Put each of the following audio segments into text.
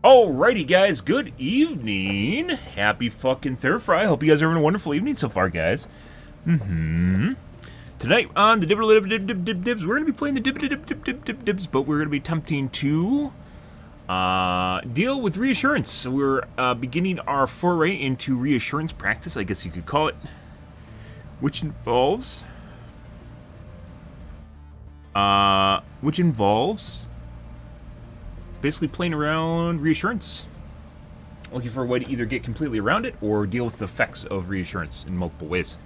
Alrighty, guys. Good evening. Happy fucking Thursday. Hope you guys are having a wonderful evening so far, guys. Tonight on the Dibs, we're gonna be playing the Dibs, but we're gonna be attempting to deal with reassurance. So we're beginning our foray into reassurance practice, I guess you could call it, which involves basically playing around reassurance. Looking for a way to either get completely around it or deal with the effects of reassurance in multiple ways.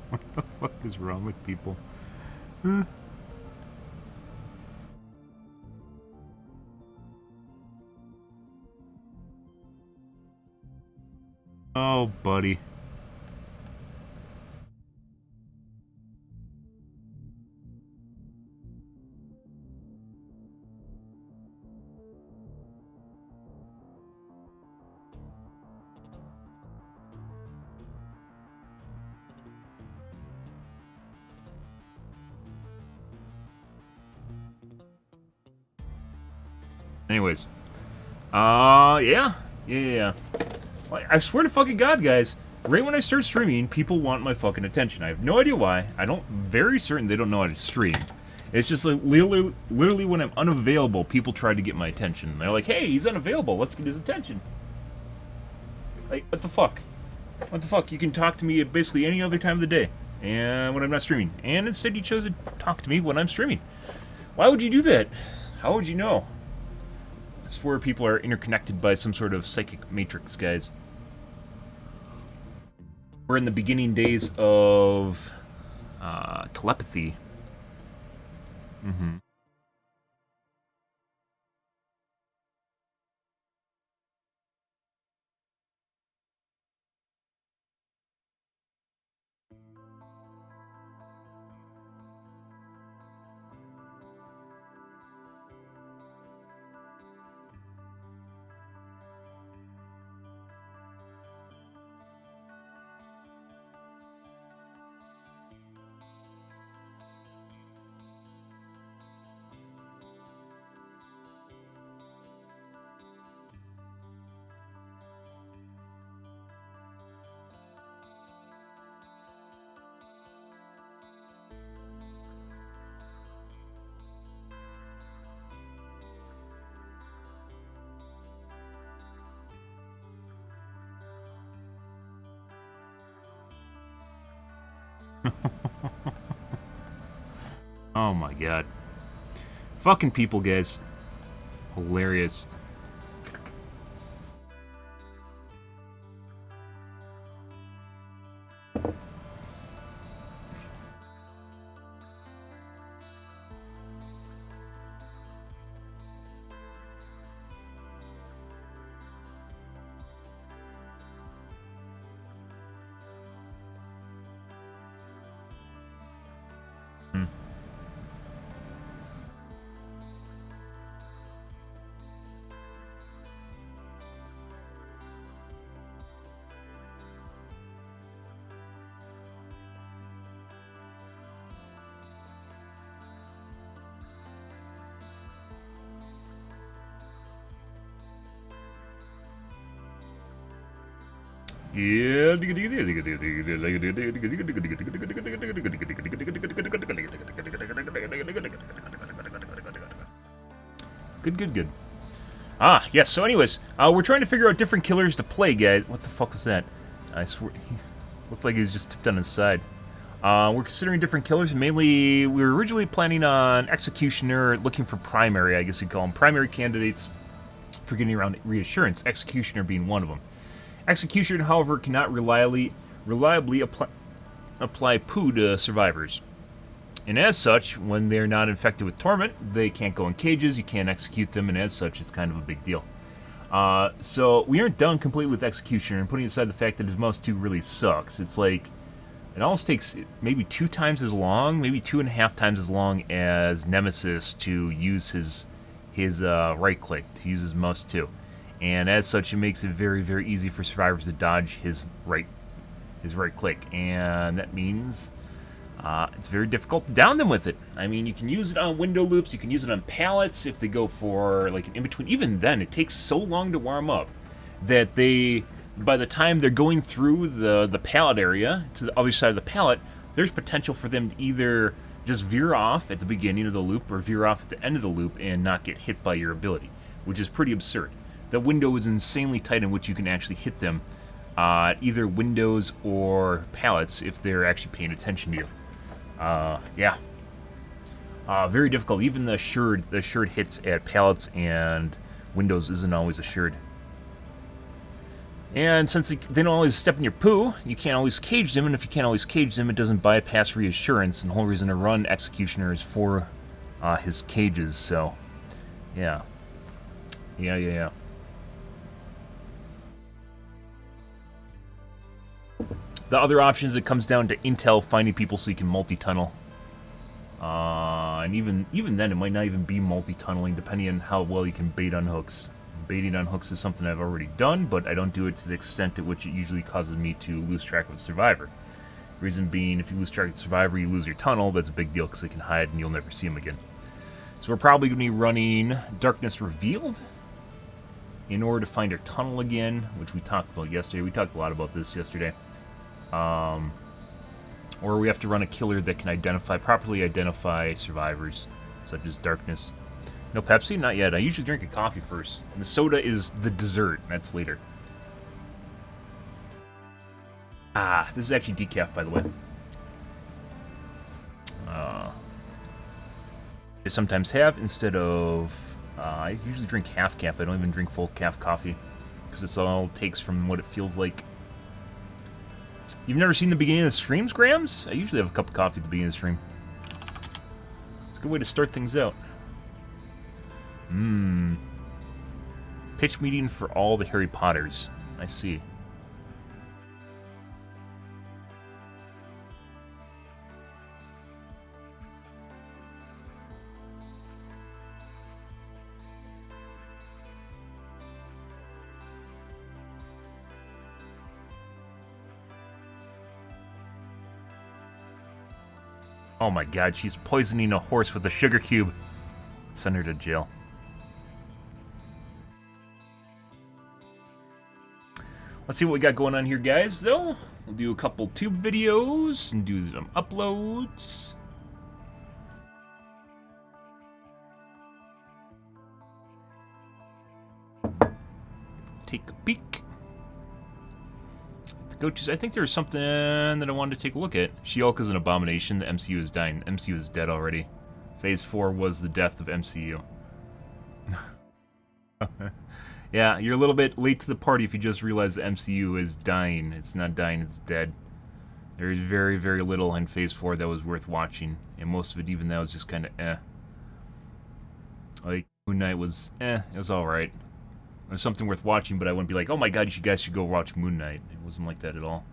What the fuck is wrong with people? Oh, buddy. Anyways. Yeah. Like, I swear to fucking God, guys. Right when I start streaming, people want my fucking attention. I have no idea why. Very certain they don't know how to stream. It's just like, literally when I'm unavailable, people try to get my attention. They're like, hey, he's unavailable, let's get his attention. Like, what the fuck? What the fuck? You can talk to me at basically any other time of the day, and when I'm not streaming. And instead you chose to talk to me when I'm streaming. Why would you do that? How would you know? I swear people are interconnected by some sort of psychic matrix, guys. We're in the beginning days of telepathy. Oh my god. Fucking people, guys. Hilarious. Good. Ah, yes, so anyways, we're trying to figure out different killers to play, guys. What the fuck was that? I swear, he looked like he was just tipped on his side. We're considering different killers. Mainly, we were originally planning on Executioner, looking for primary, I guess you'd call them. Primary candidates for getting around Reassurance, Executioner being one of them. Executioner, however, cannot reliably apply poo to survivors. And as such, when they're not infected with Torment, they can't go in cages, you can't execute them, and as such, it's kind of a big deal. So we aren't done completely with Executioner, and putting aside the fact that his Mouse 2 really sucks. It's like, it almost takes maybe 2 times as long, maybe 2.5 times as long as Nemesis to use his right click, to use his Mouse 2. And as such, it makes it very, very easy for survivors to dodge his right click. And that means it's very difficult to down them with it. I mean, you can use it on window loops, you can use it on pallets if they go for like an in-between. Even then, it takes so long to warm up that by the time they're going through the pallet area to the other side of the pallet, there's potential for them to either just veer off at the beginning of the loop or veer off at the end of the loop and not get hit by your ability, which is pretty absurd. The window is insanely tight in which you can actually hit them either windows or pallets if they're actually paying attention to you. Yeah. Very difficult. Even the assured hits at pallets and windows isn't always assured. And since they don't always step in your poo, you can't always cage them, and if you can't always cage them, it doesn't bypass Reassurance, and the whole reason to run Executioner is for his cages, so yeah. Yeah. The other option is it comes down to intel, finding people so you can multi-tunnel. And even then, it might not even be multi-tunneling, depending on how well you can bait on hooks. Baiting on hooks is something I've already done, but I don't do it to the extent at which it usually causes me to lose track of the survivor. Reason being, if you lose track of the survivor, you lose your tunnel. That's a big deal because they can hide and you'll never see them again. So we're probably going to be running Darkness Revealed in order to find our tunnel again, which we talked about yesterday. We talked a lot about this yesterday. Or we have to run a killer that can properly identify survivors, such as Darkness. No Pepsi? Not yet. I usually drink a coffee first. And the soda is the dessert. That's later. This is actually decaf, by the way. I sometimes have instead of... I usually drink half calf. I don't even drink full calf coffee. Because it's all it takes from what it feels like. You've never seen the beginning of the streams, Grams? I usually have a cup of coffee at the beginning of the stream. It's a good way to start things out. Pitch meeting for all the Harry Potters. I see. Oh my god, she's poisoning a horse with a sugar cube. Send her to jail. Let's see what we got going on here, guys, though. We'll do a couple tube videos and do some uploads. Take a peek. I think there was something that I wanted to take a look at. She-Hulk is an abomination. The MCU is dying. The MCU is dead already. Phase 4 was the death of MCU. Yeah, you're a little bit late to the party if you just realize the MCU is dying. It's not dying, it's dead. There is very, very little in Phase 4 that was worth watching. And most of it, even that, was just kind of eh. Like, Moon Knight was eh. It was alright. It was something worth watching, but I wouldn't be like, oh my god, you guys should go watch Moon Knight. It wasn't like that at all.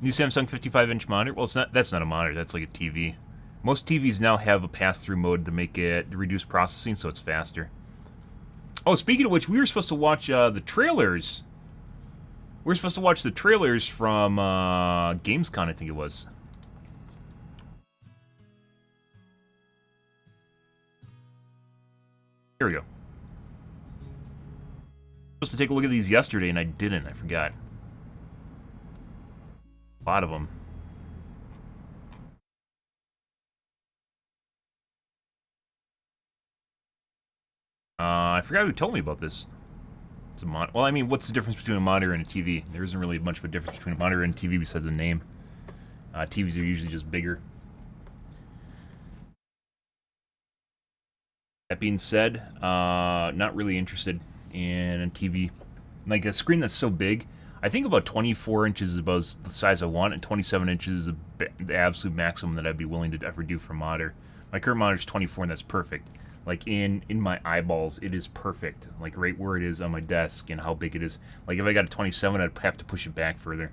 New Samsung 55-inch monitor? Well, that's not a monitor, that's like a TV. Most TVs now have a pass-through mode to make it reduce processing, so it's faster. Oh, speaking of which, we were supposed to watch the trailers. We were supposed to watch the trailers from Gamescom, I think it was. Here we go. Supposed to take a look at these yesterday, and I didn't. I forgot. A lot of them. I forgot who told me about this. It's a well, I mean, what's the difference between a monitor and a TV? There isn't really much of a difference between a monitor and a TV besides the name. TVs are usually just bigger. That being said, not really interested in a TV. Like a screen that's so big, I think about 24 inches is about the size I want, and 27 inches is the absolute maximum that I'd be willing to ever do for a monitor. My current monitor is 24, and that's perfect. Like in my eyeballs, it is perfect. Like right where it is on my desk and how big it is. Like if I got a 27, I'd have to push it back further.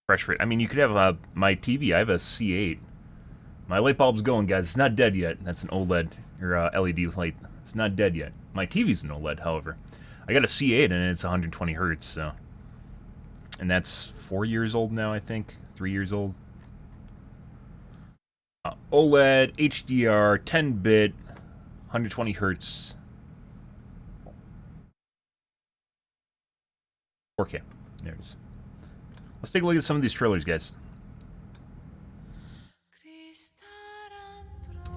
Refresh rate. I mean, you could have my TV. I have a C8. My light bulb's going, guys. It's not dead yet. That's an OLED or LED light. It's not dead yet. My TV's an OLED, however. I got a C8 and it's 120 hertz, so. And that's 4 years old now, I think. 3 years old. OLED, HDR, 10-bit, 120 hertz. 4K. There it is. Let's take a look at some of these trailers, guys.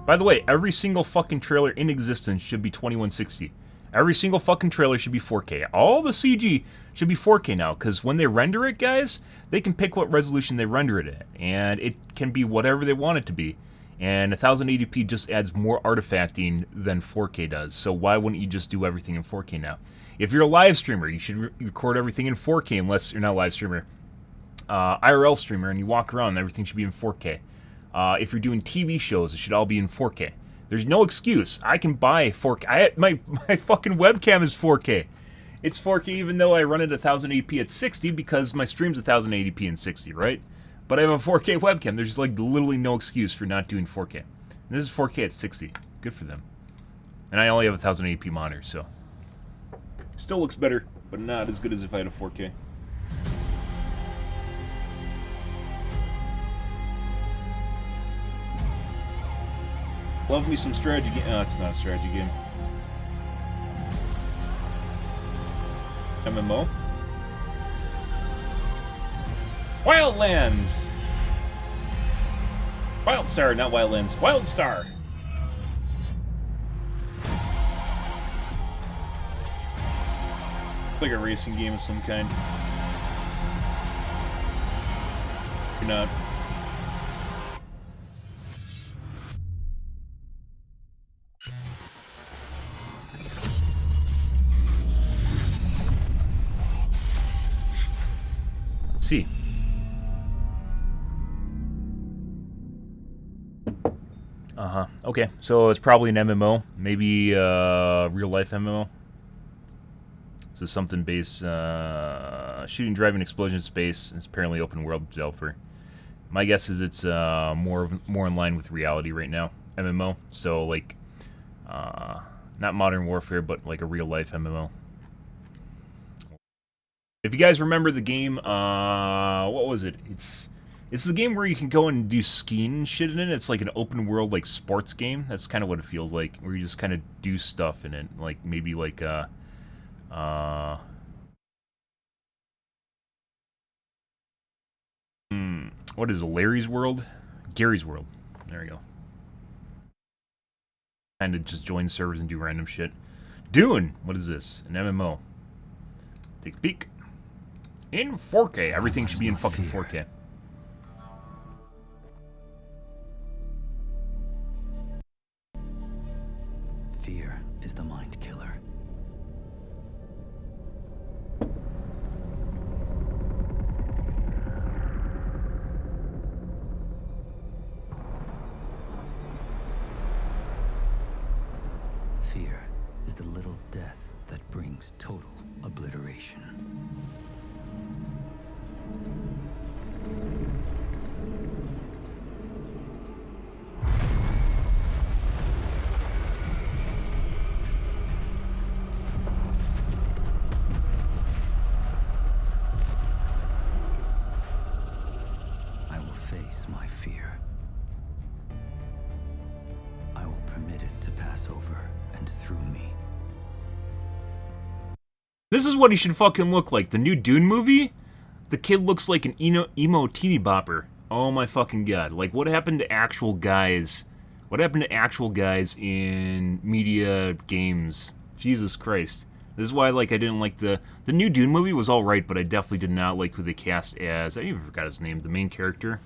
By the way, every single fucking trailer in existence should be 2160. Every single fucking trailer should be 4K. All the CG should be 4K now, because when they render it, guys, they can pick what resolution they render it at. And it can be whatever they want it to be. And 1080p just adds more artifacting than 4K does. So why wouldn't you just do everything in 4K now? If you're a live streamer, you should record everything in 4K, unless you're not a live streamer. IRL streamer, and you walk around, everything should be in 4K. If you're doing TV shows, it should all be in 4K. There's no excuse. I can buy 4K. My fucking webcam is 4K. It's 4K even though I run it at 1080p at 60 because my stream's 1080p and 60, right? But I have a 4K webcam. There's like literally no excuse for not doing 4K. And this is 4K at 60. Good for them. And I only have a 1080p monitor, so. Still looks better, but not as good as if I had a 4K. Love me some strategy game. Oh, it's not a strategy game. MMO. Wildlands! Wildstar, not Wildlands. Wildstar! It's like a racing game of some kind. You're not. See. Okay, so it's probably an MMO, maybe real life MMO. So something based shooting, driving, explosion, space. It's apparently open world developer. My guess is it's more in line with reality right now. MMO, so like not Modern Warfare, but like a real life MMO. If you guys remember the game, what was it? It's the game where you can go and do skiing and shit in it. It's like an open world, like, sports game. That's kind of what it feels like, where you just kind of do stuff in it. Like, maybe like, what is it, Larry's World? Gary's World. There we go. Kind of just join servers and do random shit. Dune! What is this? An MMO. Take a peek. In 4K. Everything should be in fucking 4K. Fear is the mind killer. Fear is the little death that brings total obliteration. is my fear. I will permit it to pass over and through me. This is what he should fucking look like. The new Dune movie? The kid looks like an emo teeny bopper. Oh my fucking god. Like, what happened to actual guys? What happened to actual guys in media games? Jesus Christ. This is why, like, I didn't like the new Dune movie was alright, but I definitely did not like who they cast as, I even forgot his name, the main character.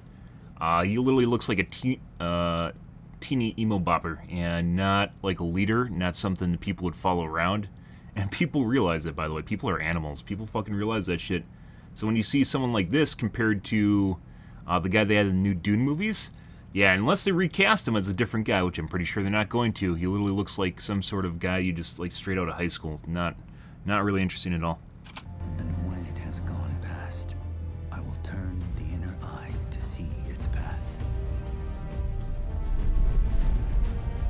He literally looks like a teeny emo bopper, and not like a leader, not something that people would follow around. And people realize it, by the way. People are animals. People fucking realize that shit. So when you see someone like this compared to the guy they had in the new Dune movies, yeah, unless they recast him as a different guy, which I'm pretty sure they're not going to, he literally looks like some sort of guy you just, like, straight out of high school. Not really interesting at all. And when it has gone past, I will turn the inner eye to see its path.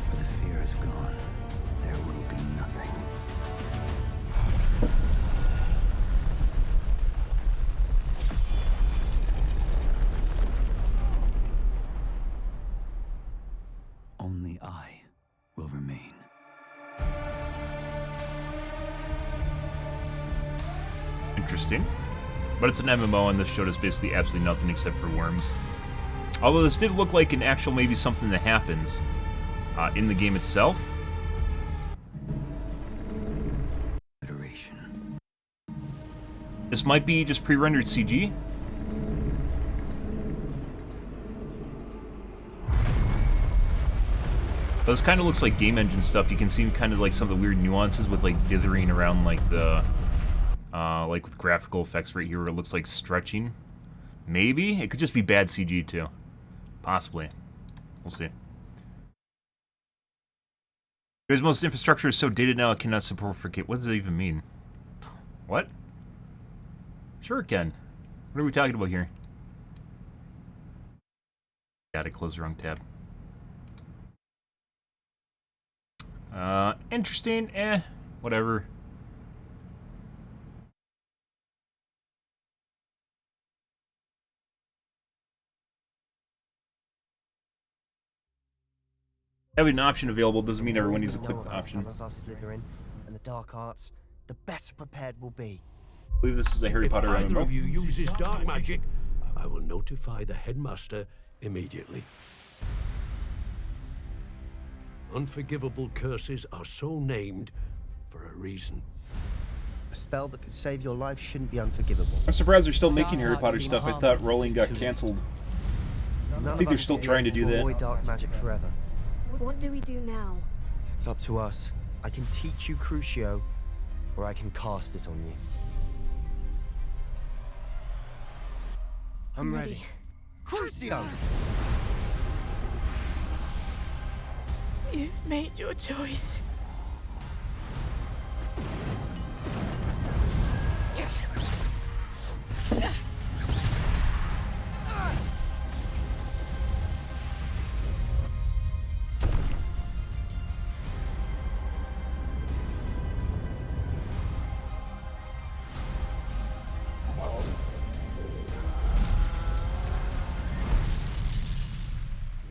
Where the fear is gone, there will be nothing. Only I will remain. Interesting. But it's an MMO, and this showed us basically absolutely nothing except for worms. Although this did look like an actual maybe something that happens in the game itself. Iteration. This might be just pre-rendered CG. But this kind of looks like game engine stuff. You can see kind of like some of the weird nuances with like dithering around like the like with graphical effects right here where it looks like stretching. Maybe? It could just be bad CG too. Possibly. We'll see. Because most infrastructure is so dated now it cannot support for... What does that even mean? What? Sure it can. What are we talking about here? God, I closed the wrong tab. Interesting. Whatever. Having an option available doesn't mean everyone needs to click the option. And the dark arts, the better prepared we'll be. I believe this is a Harry Potter If either MMO. of you uses dark magic, I will notify the headmaster immediately. Unforgivable curses are so named for a reason. A spell that could save your life shouldn't be unforgivable. I'm surprised they're still making Harry Potter stuff. I thought Rowling got canceled. I think they're still trying to do that. Avoid dark magic forever. What do we do now? It's up to us. I can teach you Crucio, or I can cast it on you. I'm ready. Crucio! You've made your choice.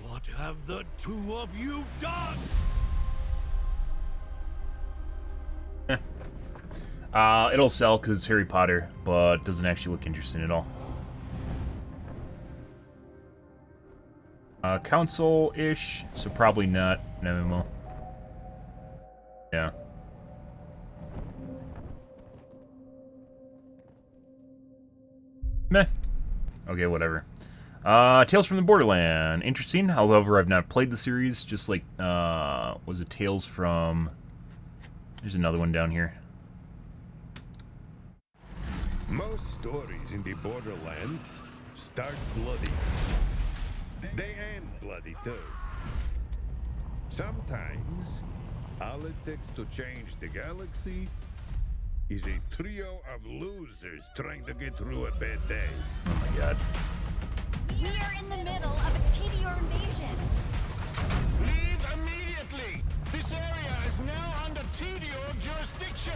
What have the two of you done? It'll sell because it's Harry Potter, but doesn't actually look interesting at all. Console-ish, so probably not an MMO. Yeah. Meh. Okay, whatever. Tales from the Borderland. Interesting. However, I've not played the series. Just like, was it Tales from... There's another one down here. Most stories in the Borderlands start bloody. They end bloody too. Sometimes, all it takes to change the galaxy is a trio of losers trying to get through a bad day. Oh my god. We are in the middle of a Tedior invasion. Leave immediately! This area is now under Tedior jurisdiction!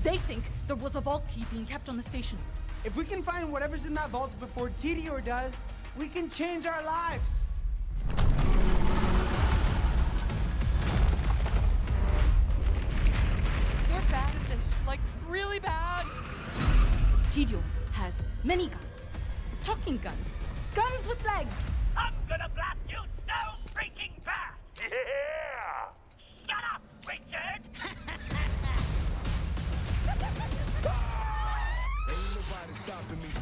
They think there was a vault key being kept on the station. If we can find whatever's in that vault before Tedior does, We can change our lives. We're bad at this, like really bad. Cheats1 has many guns. Talking guns. Guns with legs. I'm gonna blast you so freaking bad! Yeah! Shut up, Richard!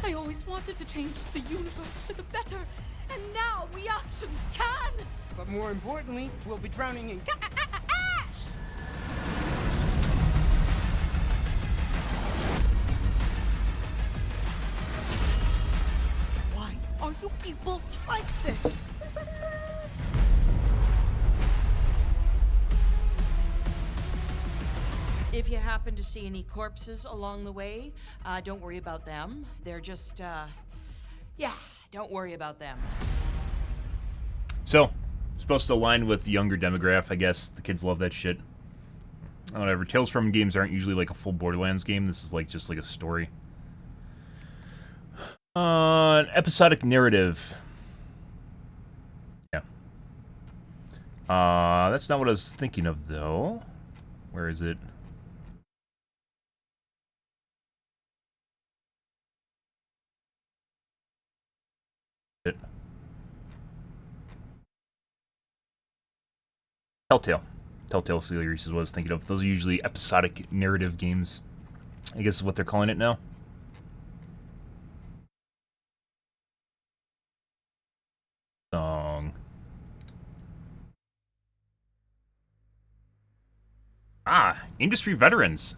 I always wanted to change the universe for the better, and now we actually can! But more importantly, we'll be drowning in cash. Why are you people like this? If you happen to see any corpses along the way, don't worry about them. They're just, yeah, don't worry about them. So, supposed to align with the younger demographic, I guess. The kids love that shit. Whatever. Tales from games aren't usually like a full Borderlands game. This is like just like a story. An episodic narrative. Yeah. That's not what I was thinking of, though. Where is it? Telltale series is what I was thinking of. Those are usually episodic narrative games. I guess is what they're calling it now. Song. Ah, industry veterans.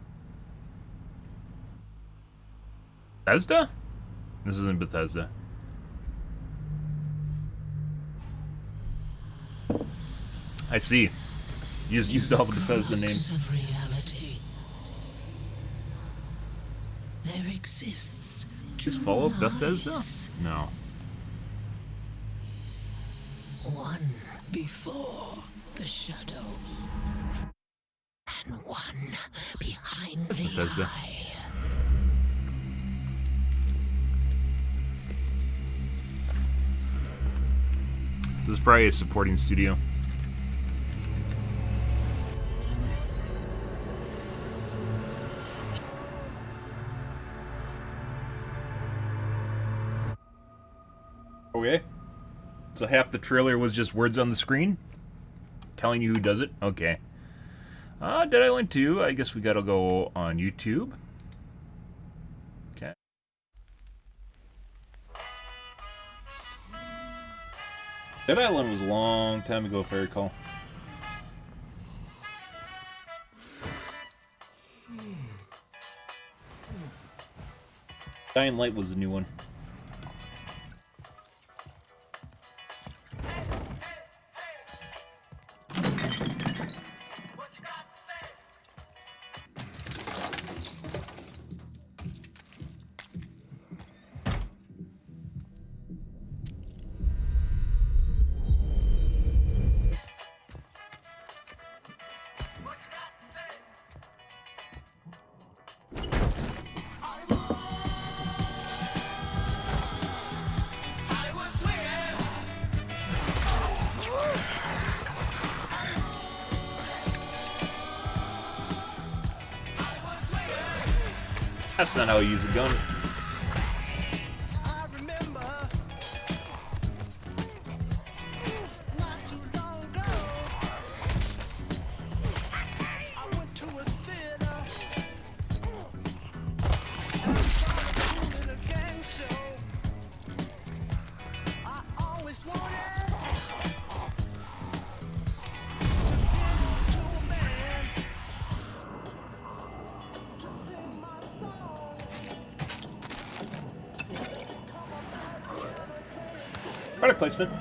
Bethesda? This isn't Bethesda. I see. You just used all the Bethesda names. Of reality. There exists. Is Fallout Bethesda? No. One before the shadow. And one behind the Bethesda. eye. This is probably a supporting studio. Okay. So half the trailer was just words on the screen? Telling you who does it? Okay. Dead Island 2, I guess we gotta go on YouTube. Okay. Dead Island was a long time ago, if I recall. Dying Light was the new one. That's not how you use a gun. I remember not too long ago. I went to a theater and saw a gang show. I always wanted to get to a man to sing my song. Product placement.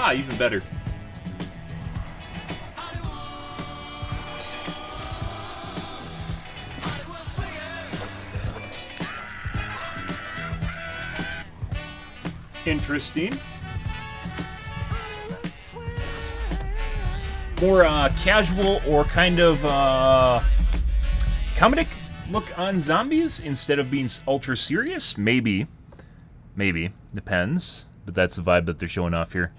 Ah, even better. Interesting. More casual or kind of comedic look on zombies instead of being ultra serious? Maybe. Depends. But that's the vibe that they're showing off here.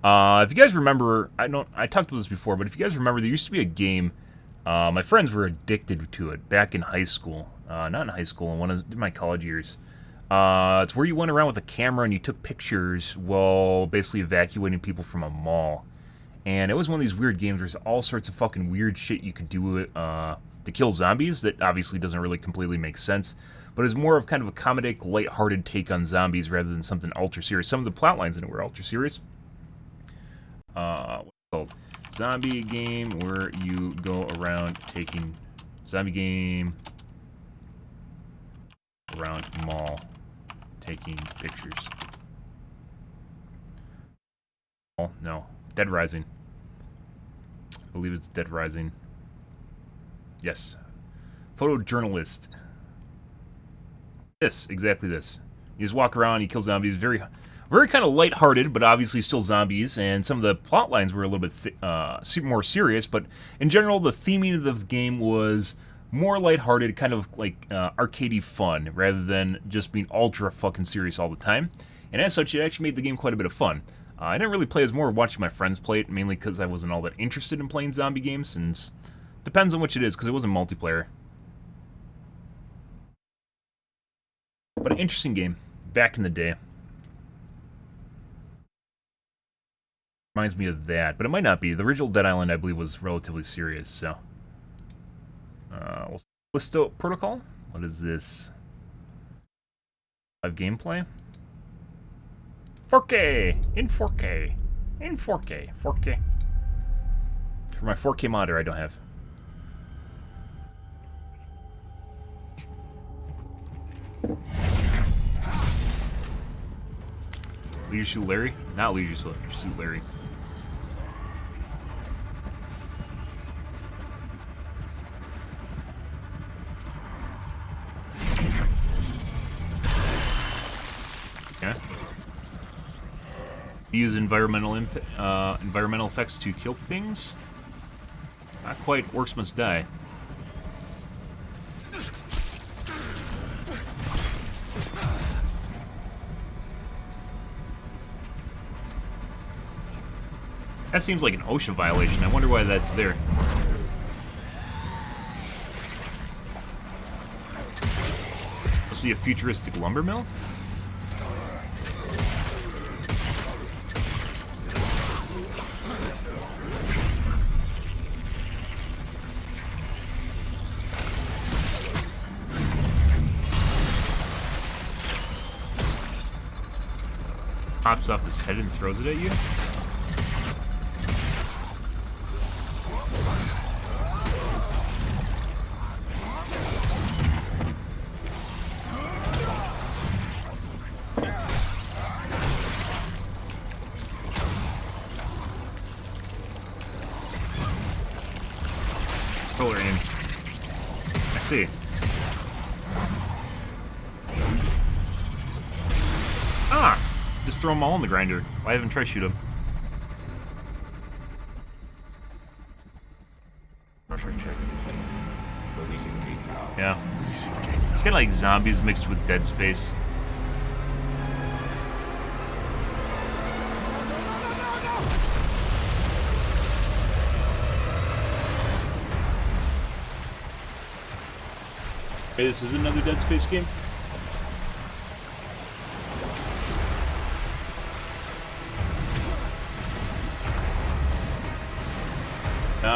If you guys remember, I talked about this before, but if you guys remember, there used to be a game. My friends were addicted to it back in high school. Not in high school, in one of my college years. It's where you went around with a camera and you took pictures while basically evacuating people from a mall. And it was one of these weird games where there's all sorts of fucking weird shit you could do to kill zombies that obviously doesn't really completely make sense. But it's more of kind of a comedic, lighthearted take on zombies rather than something ultra serious. Some of the plot lines in it were ultra serious. What's it called? Zombie game where you go around taking... Zombie game... around mall taking pictures. Oh, no. Dead Rising. I believe it's Dead Rising. Yes. Photojournalist. This, exactly this. You just walk around, you kill zombies. Very kind of lighthearted, but obviously still zombies. And some of the plot lines were a little bit more serious, but in general, the theming of the game was more lighthearted, kind of like arcadey fun, rather than just being ultra fucking serious all the time. And as such, it actually made the game quite a bit of fun. I didn't really play as more watching my friends play it, mainly because I wasn't all that interested in playing zombie games, and depends on which it is, because it wasn't multiplayer. But an interesting game, back in the day. Reminds me of that, but it might not be. The original Dead Island, I believe, was relatively serious, so... Callisto Protocol? What is this? Live gameplay? 4K! In 4K! In 4K! 4K. For my 4K monitor, I don't have. Leisure Suit Larry? Not Leisure Suit Larry. Yeah. Use environmental effects to kill things. Not quite. Orcs must die. That seems like an OSHA violation. I wonder why that's there. Must be a futuristic lumber mill? Pops off his head and throws it at you? Controller in. I see. Ah! Just throw them all in the grinder. Why haven't I tried to shoot them? Yeah. It's kind of like zombies mixed with Dead Space. Hey, this is another Dead Space game?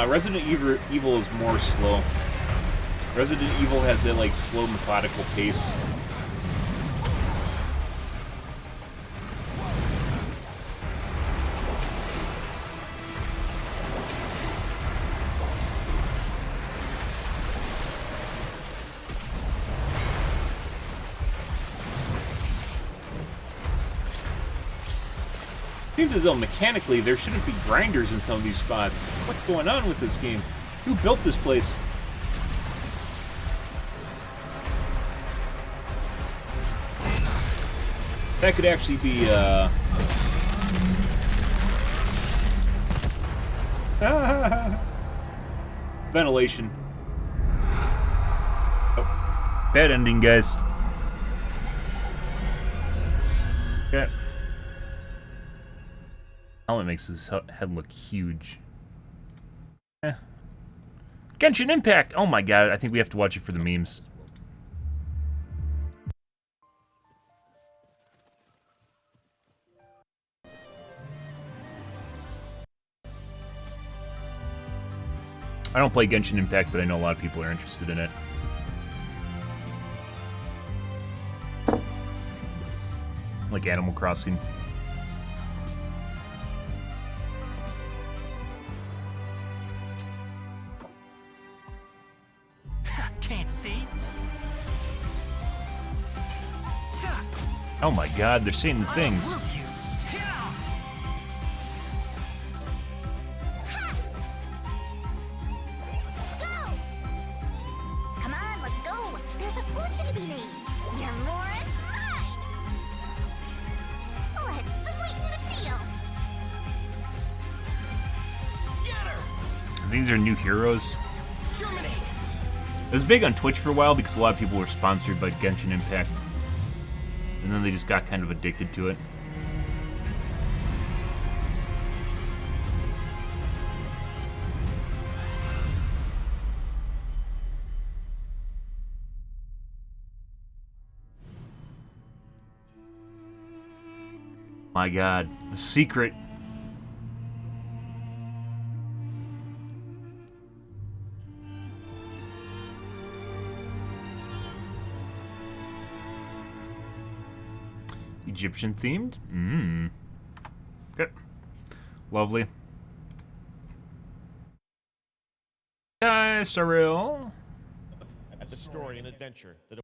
Resident Evil is more slow. Resident Evil has that like slow, methodical pace. Seems as though mechanically there shouldn't be grinders in some of these spots. What's going on with this game? Who built this place? That could actually be, ventilation. Oh, bad ending, guys. Okay. Helmet makes his head look huge. Genshin Impact! Oh my god, I think we have to watch it for the memes. I don't play Genshin Impact, but I know a lot of people are interested in it. Like Animal Crossing. Can't see. Oh my god, they're saying the things. Come on, let's go. There's a fortune to be made. Your more is mine. Let's sweeten the deal. These are new heroes. It was big on Twitch for a while because a lot of people were sponsored by Genshin Impact. And then they just got kind of addicted to it. My god, the secret. Egyptian themed? Good. Lovely. Guys, Starrell. At the story and adventure that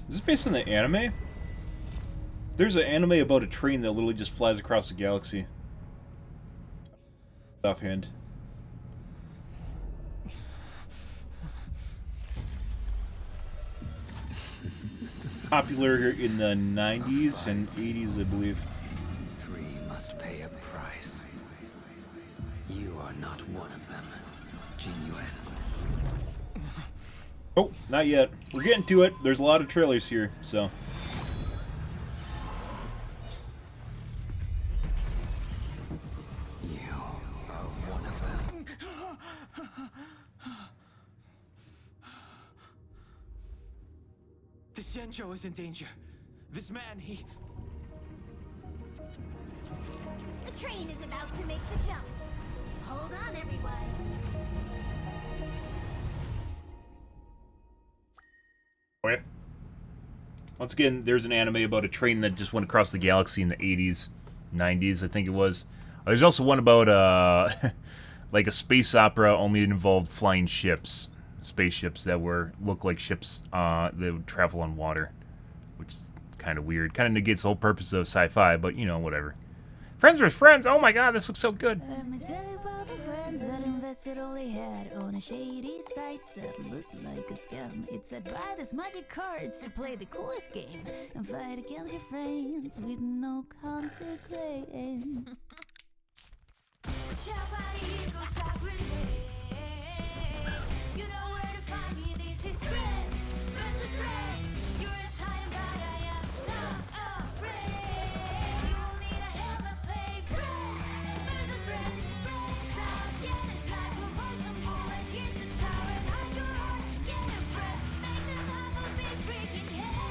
Is this based on the anime? There's an anime about a train that literally just flies across the galaxy. Offhand. Popular in the 90s and 80s, I believe. 3 must pay a price. You are not one of them, Jinyuan. Oh, not yet. We're getting to it. There's a lot of trailers here, so. You are one of them. The Shenzhou is in danger. This man, he... The train is about to make the jump. Hold on, everyone. Wait. Once again, there's an anime about a train that just went across the galaxy in the 80s, 90s, I think it was. There's also one about, like a space opera, only it involved flying ships. Spaceships that look like ships that would travel on water, which is kind of weird. Kind of negates the whole purpose of sci-fi, but, you know, whatever. Friends with friends! Oh my god, this looks so good! Let me tell you about the friends that invested all they had on a shady site that looked like a scam. It said buy this magic cards to play the coolest game and fight against your friends with no consequence. You know where to find me, this is friends versus friends. You're a titan, but I am not afraid. You will need a helmet, play friends versus friends. Friends out, get it like we're poison bullets. Here's the tower and hide your heart, get a friend. Make them have a big freaking head.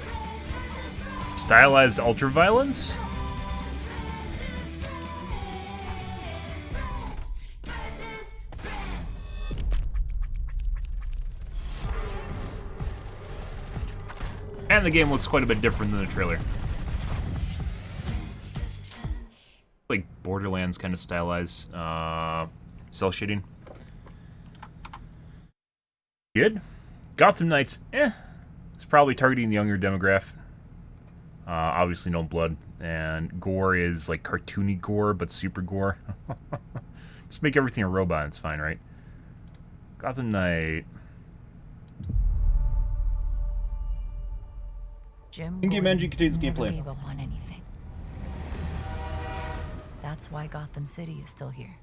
Friends versus friends. Stylized ultraviolence? And the game looks quite a bit different than the trailer. Like Borderlands kind of stylized, cell shading. Good. Gotham Knights, it's probably targeting the younger demographic. Obviously no blood. And gore is like cartoony gore, but super gore. Just make everything a robot, it's fine, right? Gotham Knight. In-game engine contains gameplay. Gave up on anything. That's why Gotham City is still here.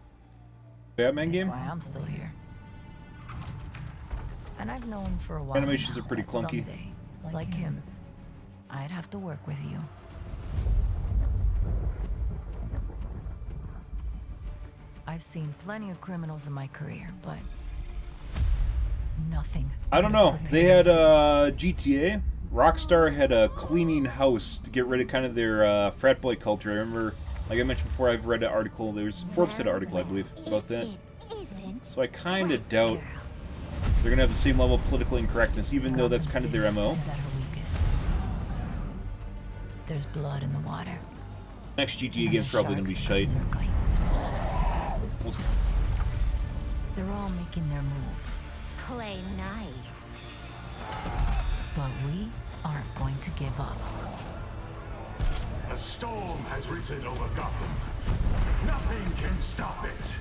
Batman That's game? why I'm still here. And I've known for a while. Animations now are pretty that clunky. Someday, like him, I'd have to work with you. I've seen plenty of criminals in my career, but nothing. I don't know. They had GTA. Rockstar had a cleaning house to get rid of kind of their frat boy culture. I remember, like I mentioned before, I've read an article. There's Forbes had an article, I believe, about that. So I kind of doubt they're gonna have the same level of political incorrectness, even though that's kind of their MO. Is at her weakest. There's blood in the water. Next GTA game's probably gonna be shite. They're all making their move. Play nice. But we aren't going to give up. A storm has risen over Gotham. Nothing can stop it.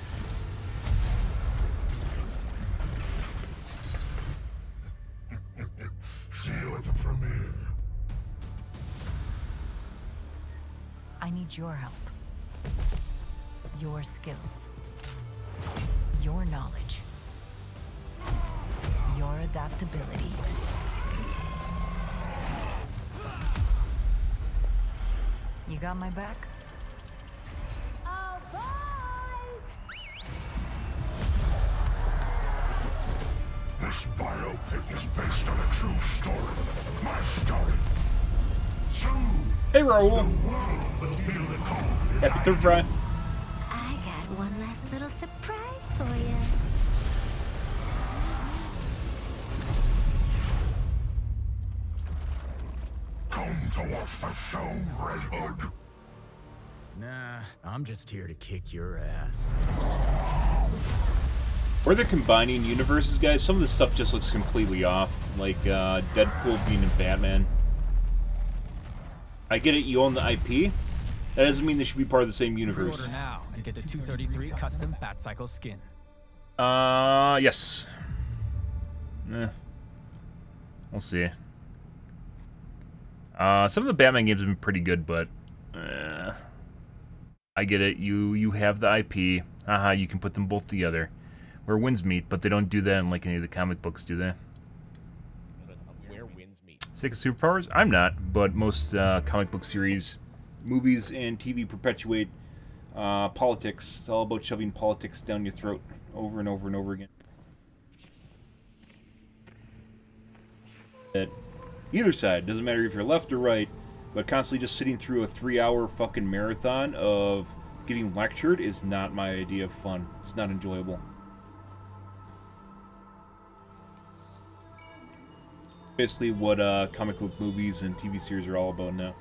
See you at the premiere. I need your help. Your skills. Your knowledge. Your adaptability. You got my back? Oh, boys! This biopic is based on a true story. My story. Soon, Hey, Raul. the world will feel the call. Happy third fry. I got one last little surprise for you. Come to watch the show, Red Hood. Nah, I'm just here to kick your ass. Where they're combining universes, guys, some of this stuff just looks completely off. Like Deadpool being in Batman. I get it, you own the IP. That doesn't mean they should be part of the same universe. Order now and get the 233 custom Batcycle skin. Yes. We'll see. Some of the Batman games have been pretty good, but I get it. You have the IP. Haha, you can put them both together. Where wins meet, but they don't do that in like any of the comic books, do they? Where wins meet. Sick of superpowers? I'm not, but most comic book series, movies, and TV perpetuate politics. It's all about shoving politics down your throat over and over and over again. That either side, doesn't matter if you're left or right, but constantly just sitting through a 3-hour fucking marathon of getting lectured is not my idea of fun. It's not enjoyable. Basically what comic book movies and TV series are all about now.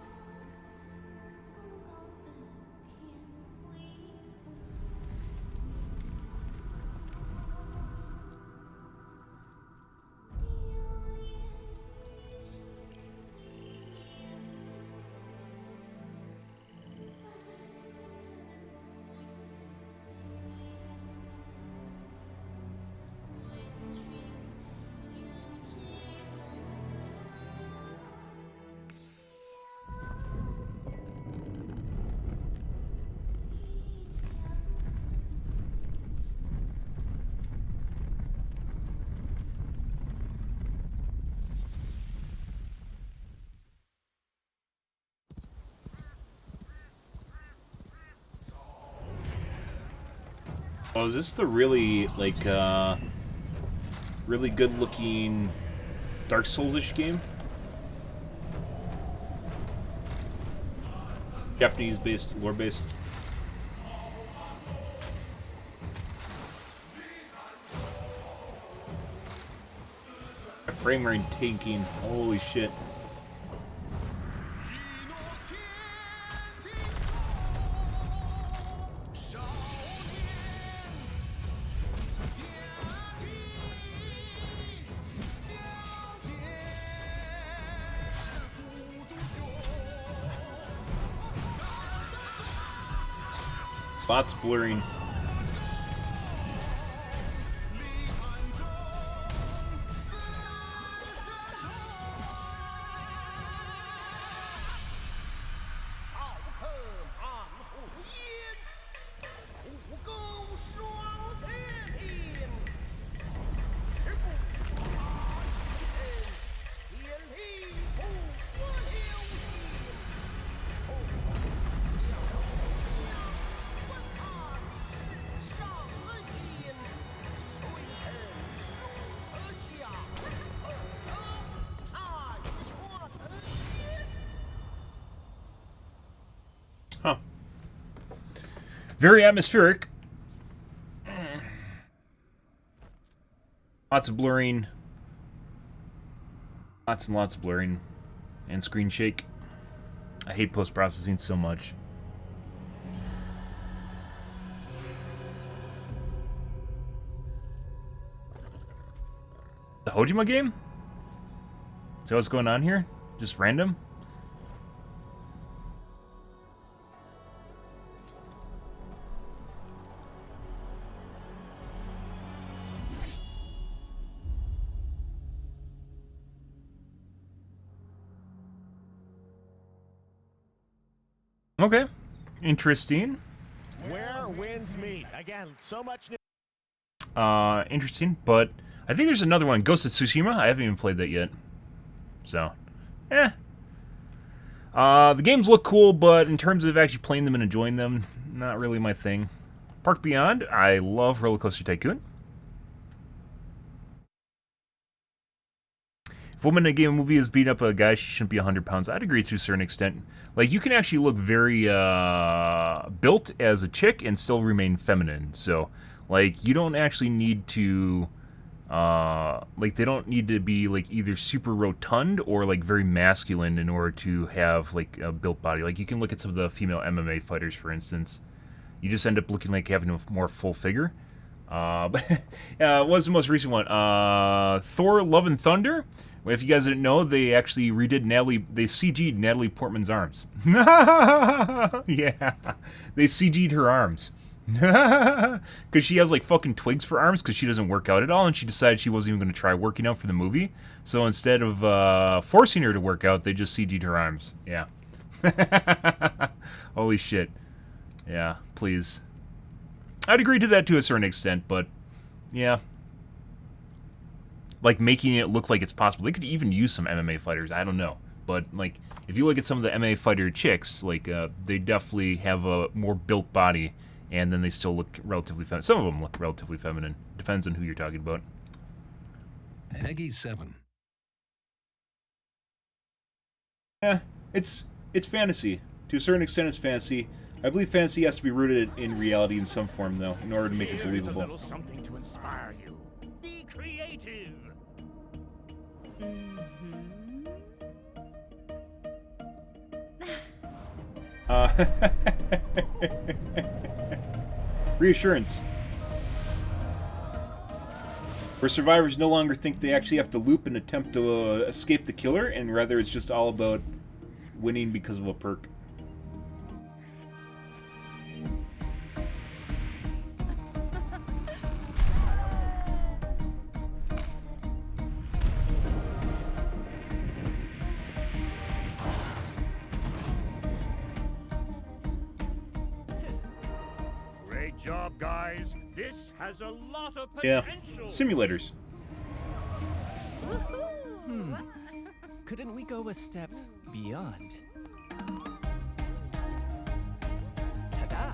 Oh, is this the really, like, really good-looking Dark Souls-ish game? Japanese-based, lore-based. Frame rate tanking. Holy shit. Lots of blurring. Huh. Very atmospheric. Lots of blurring. Lots and lots of blurring. And screen shake. I hate post-processing so much. The Hojima game? Is that what's going on here? Just random? Okay. Interesting. Where winds meet. Again, so much new. Interesting, but I think there's another one, Ghost of Tsushima. I haven't even played that yet. So, the games look cool, but in terms of actually playing them and enjoying them, not really my thing. Park Beyond, I love Roller Coaster Tycoon. If a woman in a game or movie is beating up a guy, she shouldn't be 100 pounds. I'd agree to a certain extent. Like, you can actually look very built as a chick and still remain feminine. So, like, you don't actually need to, like, they don't need to be, like, either super rotund or, like, very masculine in order to have, like, a built body. Like, you can look at some of the female MMA fighters, for instance. You just end up looking like having a more full figure. But what was the most recent one? Thor Love and Thunder. If you guys didn't know, they actually they CG'd Natalie Portman's arms. Yeah, they CG'd her arms. Because she has like fucking twigs for arms because she doesn't work out at all, and she decided she wasn't even going to try working out for the movie. So instead of forcing her to work out, they just CG'd her arms. Yeah. Holy shit. Yeah, please. I'd agree to that to a certain extent, but yeah. Like, making it look like it's possible. They could even use some MMA fighters. I don't know. But, like, if you look at some of the MMA fighter chicks, like, they definitely have a more built body, and then they still look relatively feminine. Some of them look relatively feminine. Depends on who you're talking about. Peggy 7. Yeah, it's fantasy. To a certain extent, it's fantasy. I believe fantasy has to be rooted in reality in some form, though, in order to make it believable. Here's a little something to inspire you. Be creative. Reassurance. Where survivors no longer think they actually have to loop and attempt to escape the killer, and rather it's just all about winning because of a perk. Great job, guys. This has a lot of Yeah, potential. simulators. Couldn't we go a step beyond? Ta-da!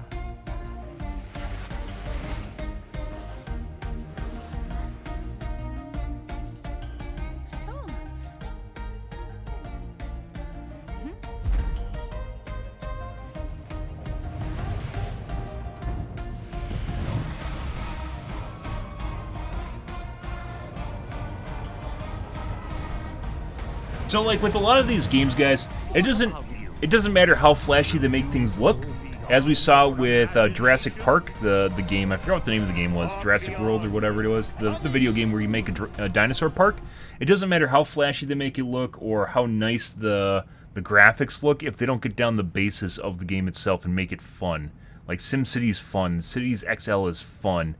So, like, with a lot of these games, guys, it doesn't matter how flashy they make things look. As we saw with Jurassic Park, the game, I forgot what the name of the game was, Jurassic World or whatever it was, the video game where you make a dinosaur park. It doesn't matter how flashy they make it look or how nice the graphics look if they don't get down the basis of the game itself and make it fun. Like SimCity is fun. Cities XL is fun.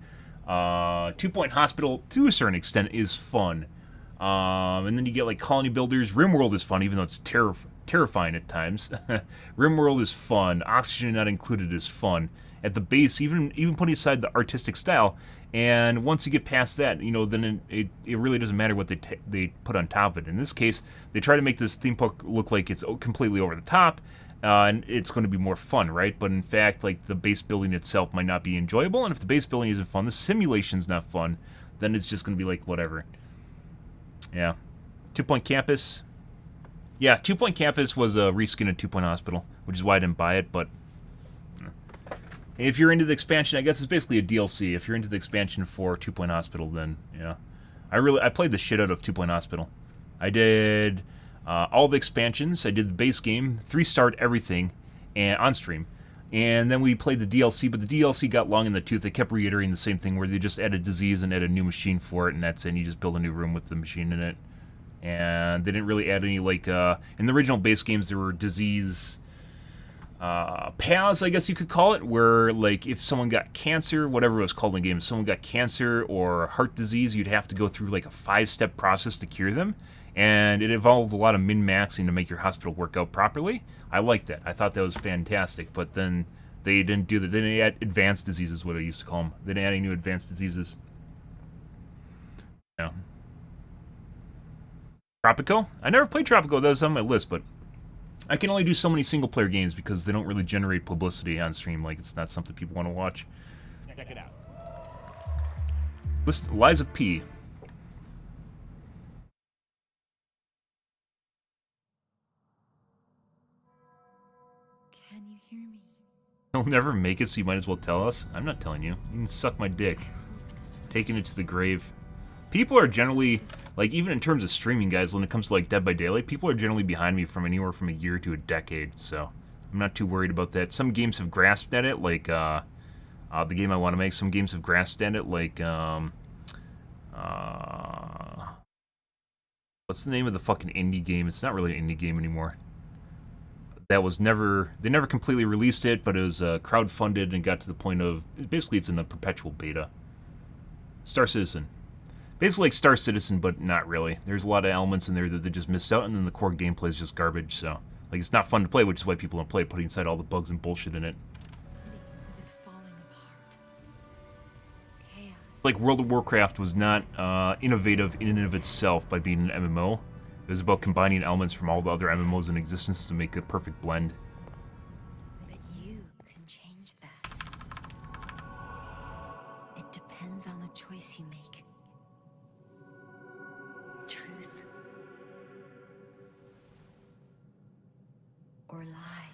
2 Point Hospital, to a certain extent, is fun. And then you get like Colony Builders. RimWorld is fun, even though it's terrifying at times. RimWorld is fun. Oxygen Not Included is fun. At the base, even putting aside the artistic style, and once you get past that, you know, then it really doesn't matter what they put on top of it. In this case, they try to make this theme park look like it's completely over the top, and it's going to be more fun, right? But in fact, like, the base building itself might not be enjoyable, and if the base building isn't fun, the simulation's not fun, then it's just going to be like, whatever. Yeah. 2 Point Campus. Yeah, 2 Point Campus was a reskin of 2 Point Hospital, which is why I didn't buy it, but if you're into the expansion, I guess it's basically a DLC. If you're into the expansion for 2 Point Hospital, then, yeah. I played the shit out of 2 Point Hospital. I did all the expansions. I did the base game, 3-starred everything, and on stream. And then we played the DLC, but the DLC got long in the tooth. They kept reiterating the same thing, where they just added disease and added a new machine for it, and that's it. And you just build a new room with the machine in it. And they didn't really add any, like, in the original base games, there were disease paths, I guess you could call it, where, like, if someone got cancer, whatever it was called in the game, if someone got cancer or heart disease, you'd have to go through, like, a 5-step process to cure them. And it involved a lot of min-maxing to make your hospital work out properly. I liked that. I thought that was fantastic. But then they didn't do that. They didn't add advanced diseases, what I used to call them. They didn't add any new advanced diseases. Yeah. Tropico? I never played Tropico. That was on my list, but I can only do so many single-player games because they don't really generate publicity on stream. Like, it's not something people want to watch. Check it out. Lies of P. Can you hear me? You'll never make it, so you might as well tell us. I'm not telling you. You can suck my dick. Taking it to the grave. People are generally, like, even in terms of streaming, guys, when it comes to, like, Dead by Daylight, people are generally behind me from anywhere from a year to a decade, so I'm not too worried about that. Some games have grasped at it, like, the game I want to make. Some games have grasped at it, like, what's the name of the fucking indie game? It's not really an indie game anymore. That was never, they never completely released it, but it was crowdfunded and got to the point of, basically it's in a perpetual beta. Star Citizen. Basically like Star Citizen, but not really. There's a lot of elements in there that they just missed out, and then the core gameplay is just garbage, so, like, it's not fun to play, which is why people don't play it, putting aside all the bugs and bullshit in it. Like, World of Warcraft was not innovative in and of itself by being an MMO. It was about combining elements from all the other MMOs in existence to make a perfect blend. But you can change that. It depends on the choice you make. Truth or lie.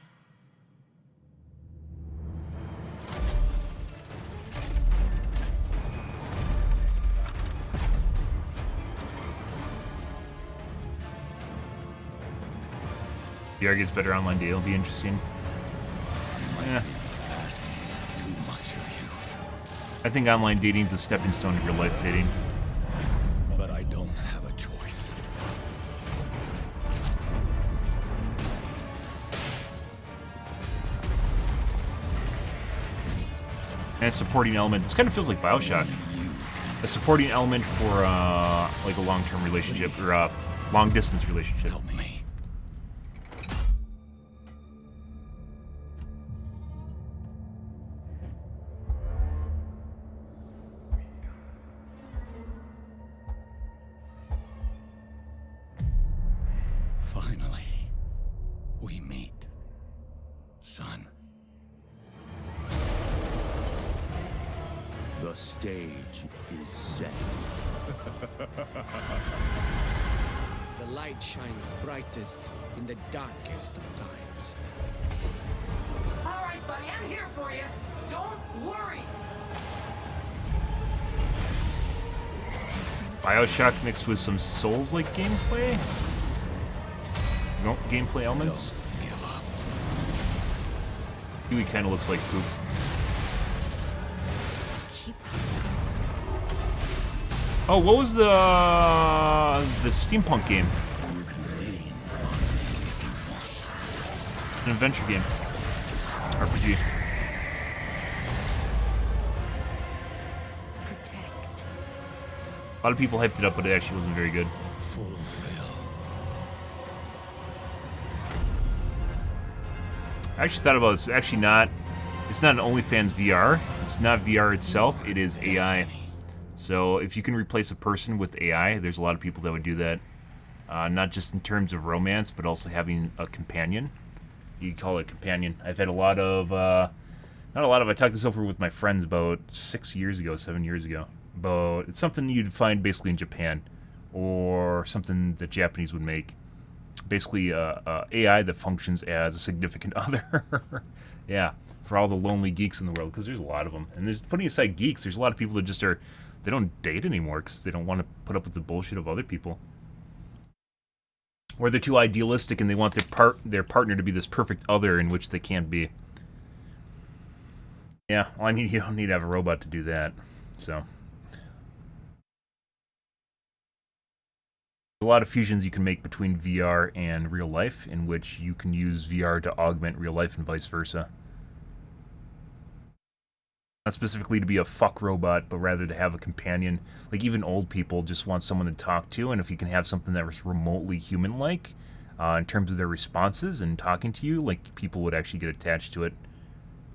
VR gets better online dating. It'll be interesting. Yeah. Too much of you. I think online dating is a stepping stone to real life dating. But I don't have a choice. And a supporting element. This kind of feels like BioShock. A supporting element for like a long-term relationship or a long-distance relationship. Help me. Finally, we meet, son. The stage is set. The light shines brightest in the darkest of times. All right, buddy, I'm here for you. Don't worry. BioShock mixed with some Souls-like gameplay? No gameplay elements? Huey kind of looks like poop. Oh, what was the steampunk game? An adventure game. RPG. A lot of people hyped it up, but it actually wasn't very good. I actually thought about it's actually not. It's not an OnlyFans VR. It's not VR itself. It is AI. So if you can replace a person with AI, there's a lot of people that would do that. Not just in terms of romance, but also having a companion. You call it a companion. I've had a lot of, not a lot of, I talked this over with my friends about 7 years ago. But it's something you'd find basically in Japan, or something that Japanese would make. Basically, AI that functions as a significant other. Yeah, for all the lonely geeks in the world, because there's a lot of them. And there's, putting aside geeks, there's a lot of people that just are, they don't date anymore because they don't want to put up with the bullshit of other people. Or they're too idealistic and they want their partner to be this perfect other in which they can't be. Yeah, well, I mean, you don't need to have a robot to do that. So a lot of fusions you can make between VR and real life, in which you can use VR to augment real life and vice versa. Not specifically to be a fuck robot, but rather to have a companion. Like, even old people just want someone to talk to, and if you can have something that was remotely human-like, in terms of their responses and talking to you, like, people would actually get attached to it.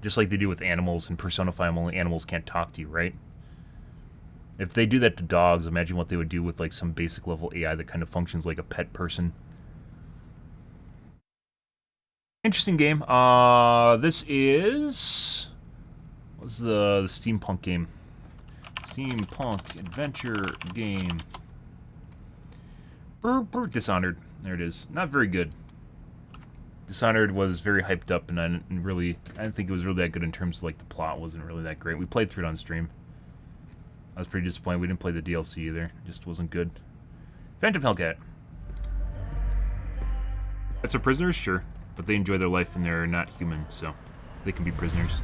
Just like they do with animals and personify them, only animals can't talk to you, right? If they do that to dogs, imagine what they would do with, like, some basic level AI that kind of functions like a pet person. Interesting game. This is... What's the steampunk game? Steampunk adventure game. Dishonored. There it is. Not very good. Dishonored was very hyped up, and I didn't think it was really that good in terms of, like, the plot wasn't really that great. We played through it on stream. I was pretty disappointed. We didn't play the DLC either. It just wasn't good. Phantom Hellcat. That's our prisoners? Sure. But they enjoy their life and they're not human, so they can be prisoners.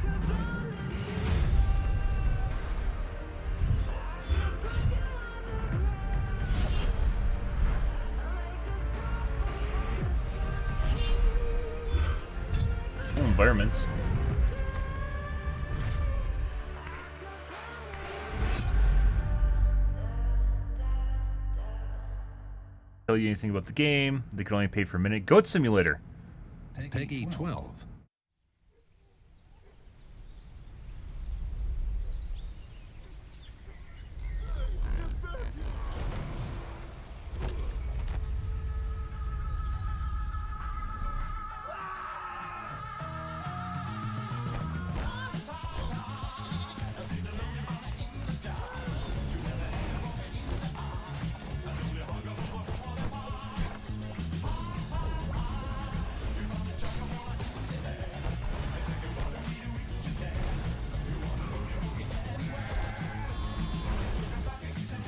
Environments. Tell you anything about the game. They can only pay for a minute. Goat Simulator. Peggy 12.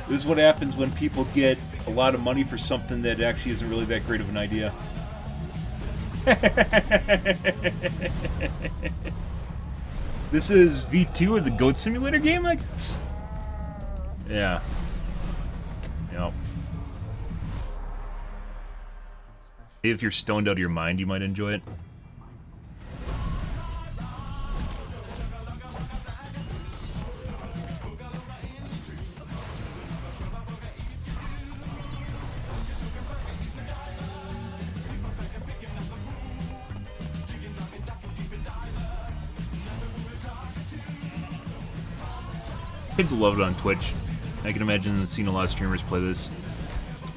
This is what happens when people get a lot of money for something that actually isn't really that great of an idea. This is V2 of the Goat Simulator game, I guess? Yeah. Yep. If you're stoned out of your mind, you might enjoy it. Kids will love it on Twitch. I can imagine seeing a lot of streamers play this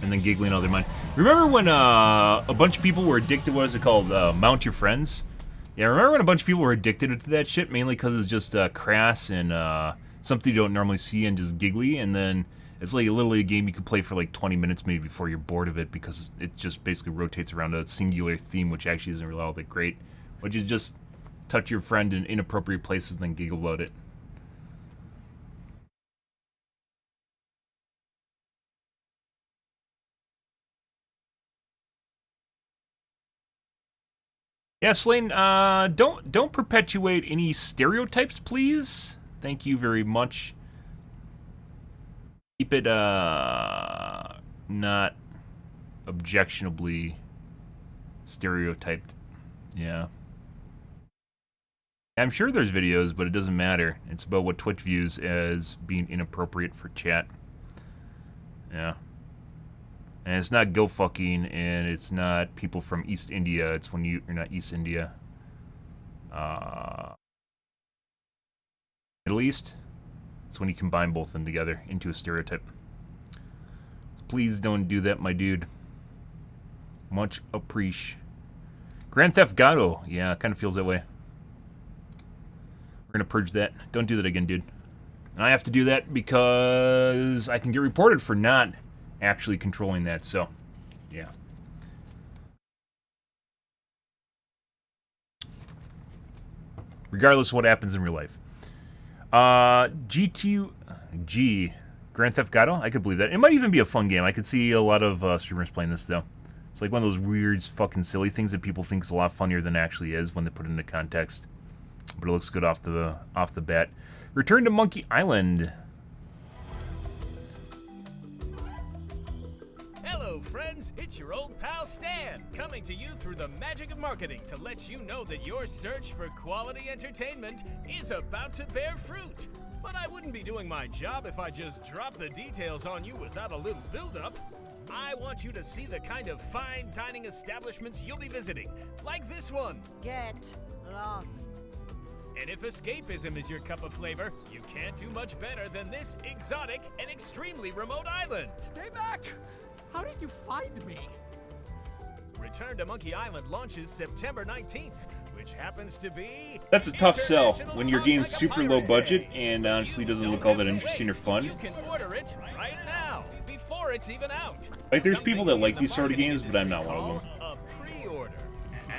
and then giggling out of their mind. Remember when a bunch of people were addicted, what is it called, Mount Your Friends? Yeah, remember when a bunch of people were addicted to that shit, mainly because it's just crass and something you don't normally see and just giggly, and then it's like literally a game you can play for like 20 minutes maybe before you're bored of it, because it just basically rotates around a singular theme, which actually isn't really all that great, which is just touch your friend in inappropriate places and then giggle about it. Yeah, Slane, don't perpetuate any stereotypes, please. Thank you very much. Keep it, not objectionably stereotyped. Yeah. I'm sure there's videos, but it doesn't matter. It's about what Twitch views as being inappropriate for chat. Yeah. And it's not go fucking, and it's not people from East India. It's when you're not East India. Middle East. It's when you combine both of them together into a stereotype. Please don't do that, my dude. Much appreciate. Grand Theft Auto. Yeah, it kind of feels that way. We're gonna purge that. Don't do that again, dude. And I have to do that because I can get reported for not actually controlling that, so yeah. Regardless of what happens in real life. G2G Grand Theft Auto, I could believe that. It might even be a fun game. I could see a lot of streamers playing this though. It's like one of those weird fucking silly things that people think is a lot funnier than it actually is when they put it into context. But it looks good off the bat. Return to Monkey Island. Hello, friends. It's your old pal Stan, coming to you through the magic of marketing to let you know that your search for quality entertainment is about to bear fruit. But I wouldn't be doing my job if I just dropped the details on you without a little build-up. I want you to see the kind of fine dining establishments you'll be visiting, like this one. Get lost. And if escapism is your cup of flavor, you can't do much better than this exotic and extremely remote island. Stay back! How did you find me? Return to Monkey Island launches September 19th, which happens to be... That's a tough sell when your game's super low budget and honestly doesn't look all that interesting or fun. You can order it right now, before it's even out. Like, there's people that like these sort of games, but I'm not one of them. A pre-order.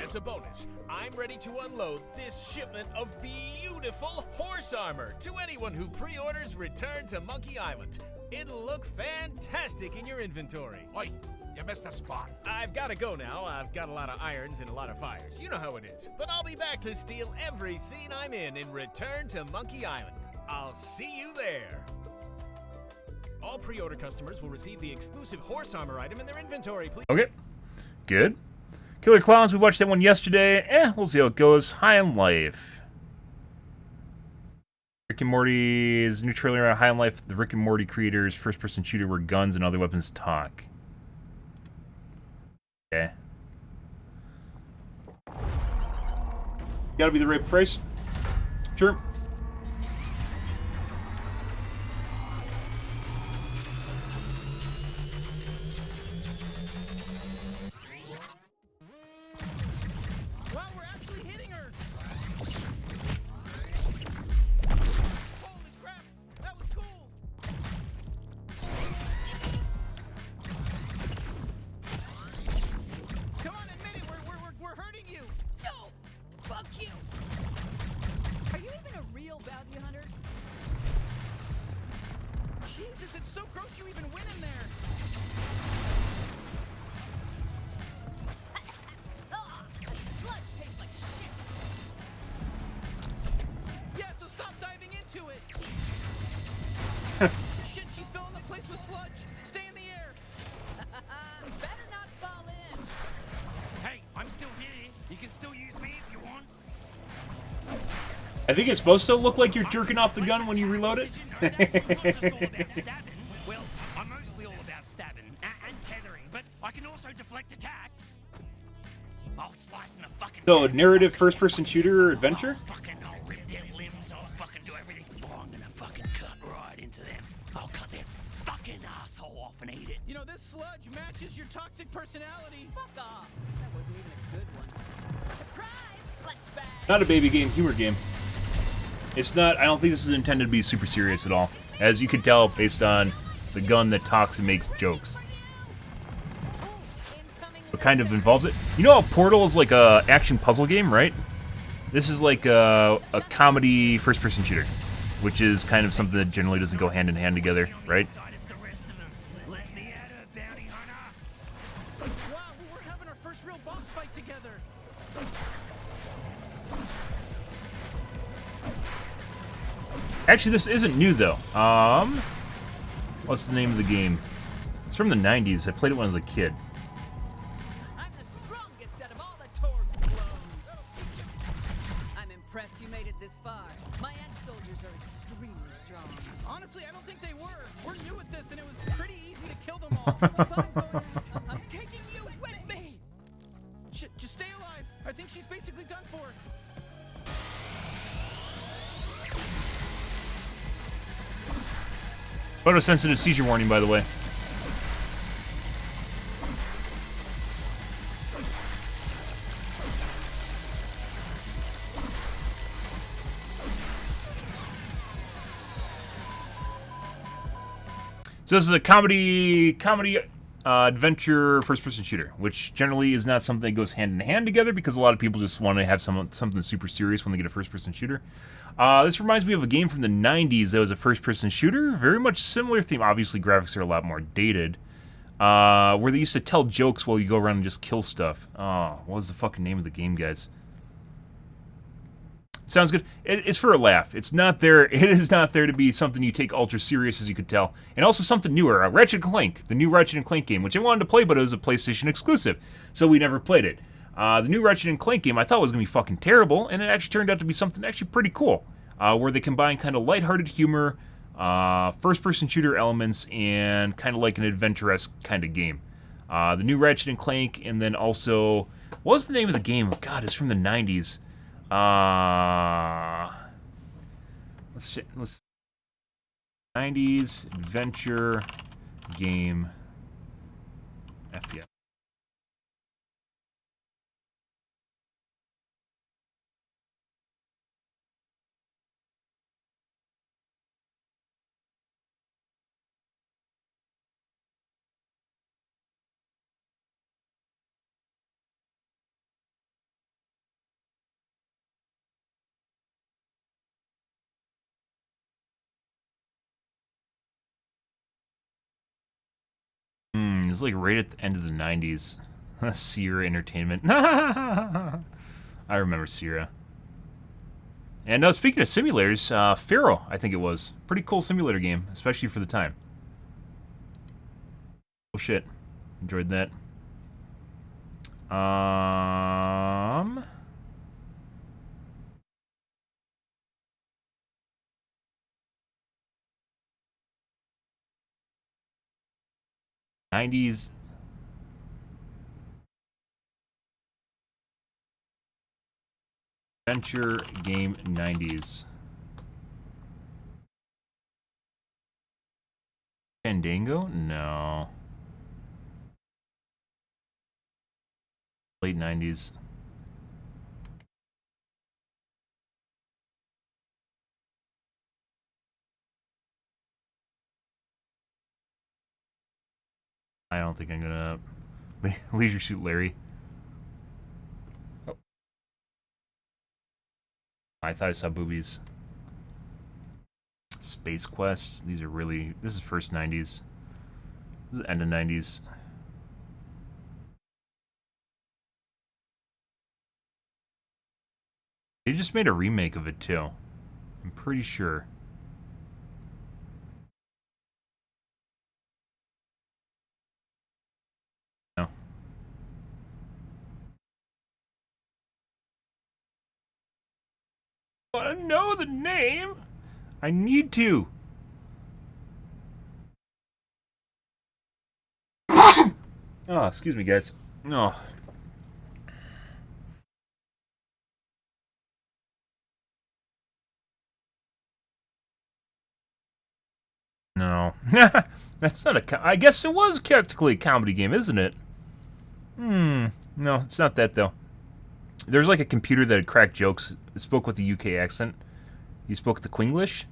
As a bonus, I'm ready to unload this shipment of beautiful horse armor to anyone who pre-orders Return to Monkey Island. It'll look fantastic in your inventory. Oi, you missed a spot. I've got to go now. I've got a lot of irons and a lot of fires. You know how it is. But I'll be back to steal every scene I'm in Return to Monkey Island. I'll see you there. All pre-order customers will receive the exclusive horse armor item in their inventory, please. Okay. Good. Killer Clowns, we watched that one yesterday. We'll see how it goes. High on Life. Rick and Morty's new trailer on High on Life, the Rick and Morty creators' first-person shooter where guns and other weapons talk. Okay. Gotta be the right price. Sure. Wow, we're actually hitting her! Holy crap! That was cool! Come on, admit it! We're hurting you! No! Fuck you! Are you even a real bounty hunter? Jesus, it's so gross you even went in there! Sludge tastes like shit! Yeah, so stop diving into it! Shit, she's filling the place with sludge! Stay in the air! Better not fall in! Hey, I'm still here. You can still use me if you want. I think it's supposed to look like you're jerking off the gun when you reload it. Well, I'm mostly all about stabbing and tethering, but I can also deflect attacks. I'll slice in the fucking... So, narrative first-person shooter adventure? Fucking, I'll rip their limbs, I'll fucking do everything. Oh, I'm gonna fucking cut right into them. I'll cut their fucking asshole off and eat it. You know, this sludge matches your toxic personality. Fuck off! That wasn't even a good one. Surprise! Flashback! Not a baby game, humor game. It's not, I don't think this is intended to be super serious at all. As you can tell based on the gun that talks and makes jokes. What kind of involves it? You know how Portal is like a action puzzle game, right? This is like a comedy first-person shooter, which is kind of something that generally doesn't go hand in hand together, right? Wow, we're having our first real boss fight together. Actually, this isn't new, though. What's the name of the game? It's from the 90s. I played it when I was a kid. I'm the strongest out of all the Torg clones. I'm impressed surprised you made it this far. My ant soldiers are extremely strong. Honestly, I don't think they were. We're new at this, and it was pretty easy to kill them all. I'm taking you with me! Just stay alive. I think she's basically done for. Photosensitive seizure warning, by the way. So this is a comedy adventure first-person shooter, which generally is not something that goes hand-in-hand together because a lot of people just want to have something super serious when they get a first-person shooter. This reminds me of a game from the 90s that was a first-person shooter. Very much similar theme. Obviously, graphics are a lot more dated. Where they used to tell jokes while you go around and just kill stuff. Oh, what was the fucking name of the game, guys? Sounds good. It's for a laugh. It's not there. It is not there to be something you take ultra serious, as you could tell. And also something newer, Ratchet & Clank, the new Ratchet & Clank game, which I wanted to play, but it was a PlayStation exclusive, so we never played it. The new Ratchet & Clank game I thought was going to be fucking terrible, and it actually turned out to be something actually pretty cool, where they combine kind of lighthearted humor, first-person shooter elements, and kind of like an adventure-esque kind of game. The new Ratchet & Clank, and then also, what was the name of the game? Oh, God, it's from the 90s. Let's 90s adventure game FPS. It's like right at the end of the 90s. Sierra Entertainment. I remember Sierra. And speaking of simulators, Pharaoh, I think it was. Pretty cool simulator game, especially for the time. Oh shit. Enjoyed that. '90s. Adventure game 90s. Fandango? No. Late 90s. I don't think I'm gonna... Leisure Suit Larry. Oh. I thought I saw boobies. Space Quest. These are really... This is first 90s. This is end of 90s. They just made a remake of it, too. I'm pretty sure. No. I want to know the name! I need to! Oh, excuse me, guys. No. No. That's not a... I guess it was technically a comedy game, isn't it? No, it's not that, though. There's like a computer that had cracked jokes. It spoke with a UK accent. You spoke the Quenglish.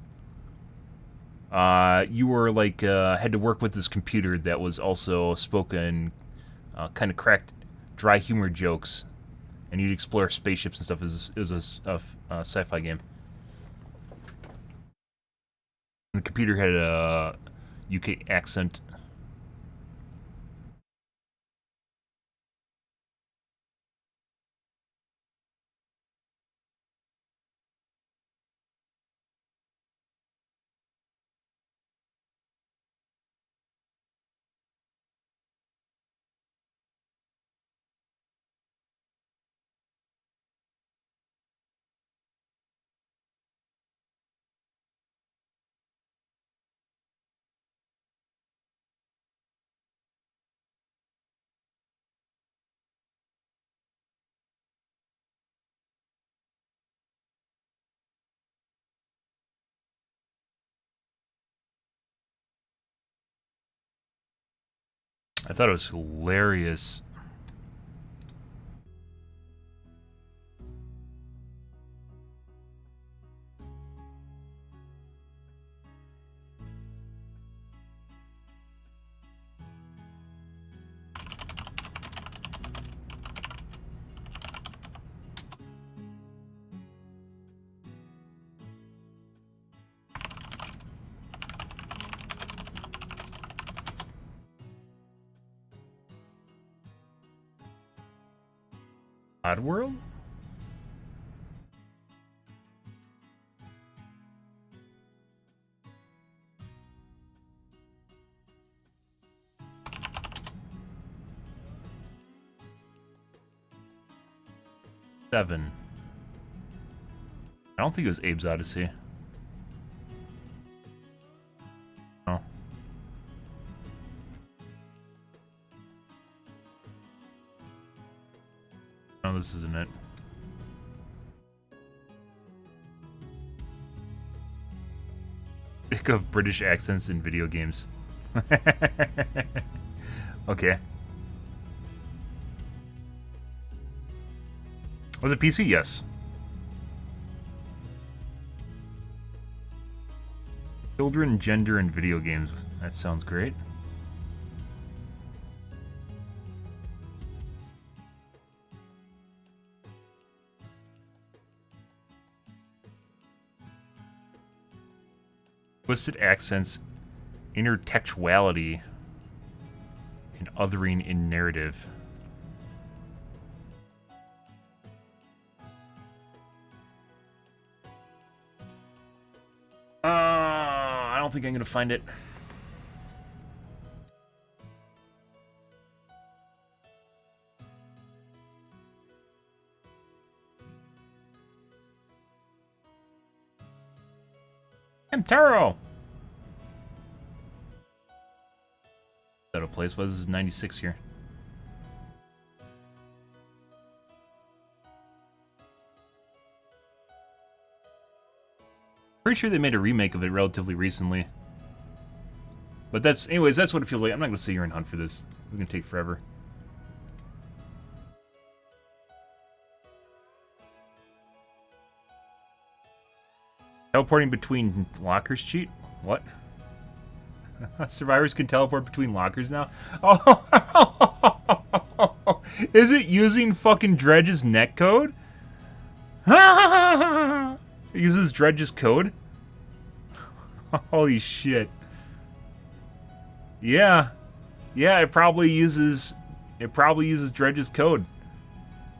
You were like, had to work with this computer that was also spoken, kind of cracked dry humor jokes. And you'd explore spaceships and stuff. It was a sci-fi game. And the computer had a UK accent. I thought it was hilarious. Oddworld? Seven. I don't think it was Abe's Odyssey. Oh. No, this isn't it. Think of British accents in video games. Okay. Was it PC? Yes. Children, gender, and video games. That sounds great. Twisted accents, intertextuality, and othering in narrative. I don't think I'm gonna find it. Taro. Out of place. What is this? 96 here. Pretty sure they made a remake of it relatively recently. But that's, anyways, that's what it feels like. I'm not gonna sit here and hunt for this. It's gonna take forever. Teleporting between lockers cheat? What? Survivors can teleport between lockers now? Oh, is it using fucking Dredge's netcode? It uses Dredge's code? Holy shit. Yeah. Yeah, it probably uses Dredge's code.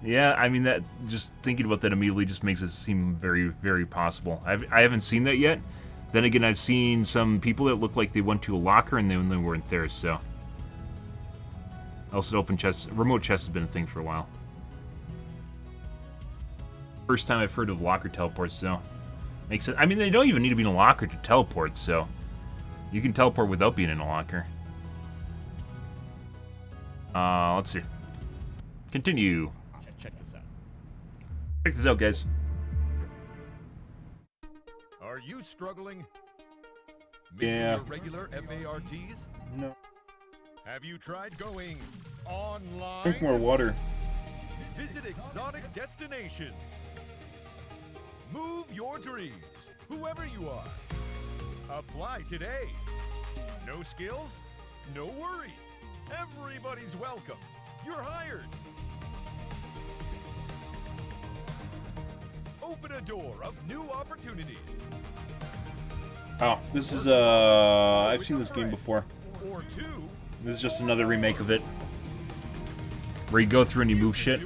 Yeah, I mean, that, just thinking about that immediately just makes it seem very, very possible. I haven't seen that yet. Then again, I've seen some people that look like they went to a locker and then they weren't there, so. Also, open chest, remote chest has been a thing for a while. First time I've heard of locker teleports, so. Makes sense. I mean, they don't even need to be in a locker to teleport, so. You can teleport without being in a locker. Let's see. Continue. Check this out. Check this out, guys. Are you struggling? Missing your regular FARTs? No. Have you tried going online? Drink more water. Visit exotic destinations. Move your dreams, whoever you are. Apply today. No skills? No worries. Everybody's welcome. You're hired. Open a door of new opportunities. Oh, this is, I've seen this game before. Or two. This is just another remake of it. Where you go through and you move shit.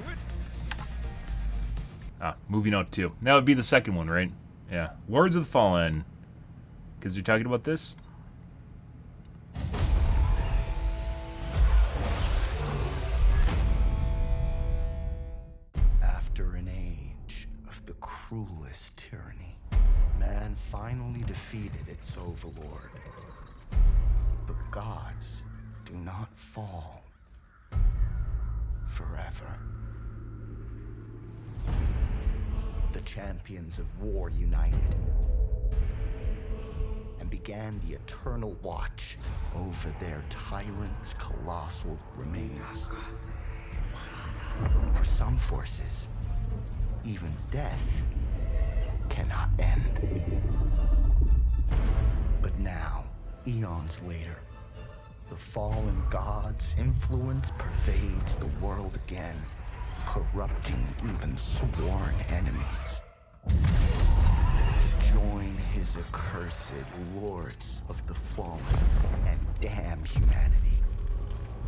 Ah, moving out 2. That would be the second one, right? Yeah. Lords of the Fallen. Because you're talking about this? After an age of the cruelest tyranny, man finally defeated its overlord. But gods do not fall forever. The champions of war united and began began the eternal watch over their tyrant's colossal remains. For some forces, even death cannot end. But now, eons later, the fallen god's influence pervades the world again, corrupting even sworn enemies. To join his accursed lords of the fallen and damn humanity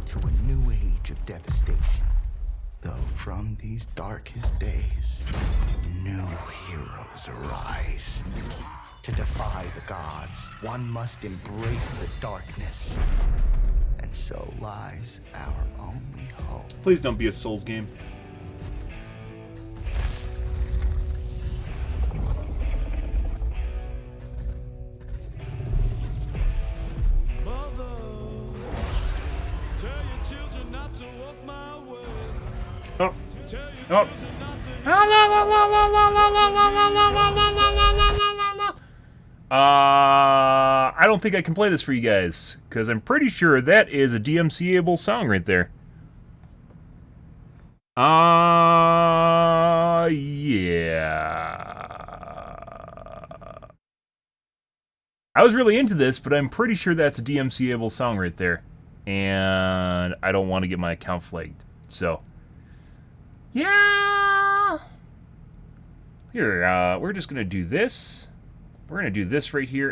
to a new age of devastation. Though from these darkest days, new heroes arise. To defy the gods, one must embrace the darkness. And so lies our only hope. Please don't be a Souls game. Oh. Oh. I don't think I can play this for you guys, because I'm pretty sure that is a DMCA-able song right there. Yeah. I was really into this, but I'm pretty sure that's a DMCA-able song right there. And I don't want to get my account flagged. So, yeah. Here, we're just going to do this. We're going to do this right here.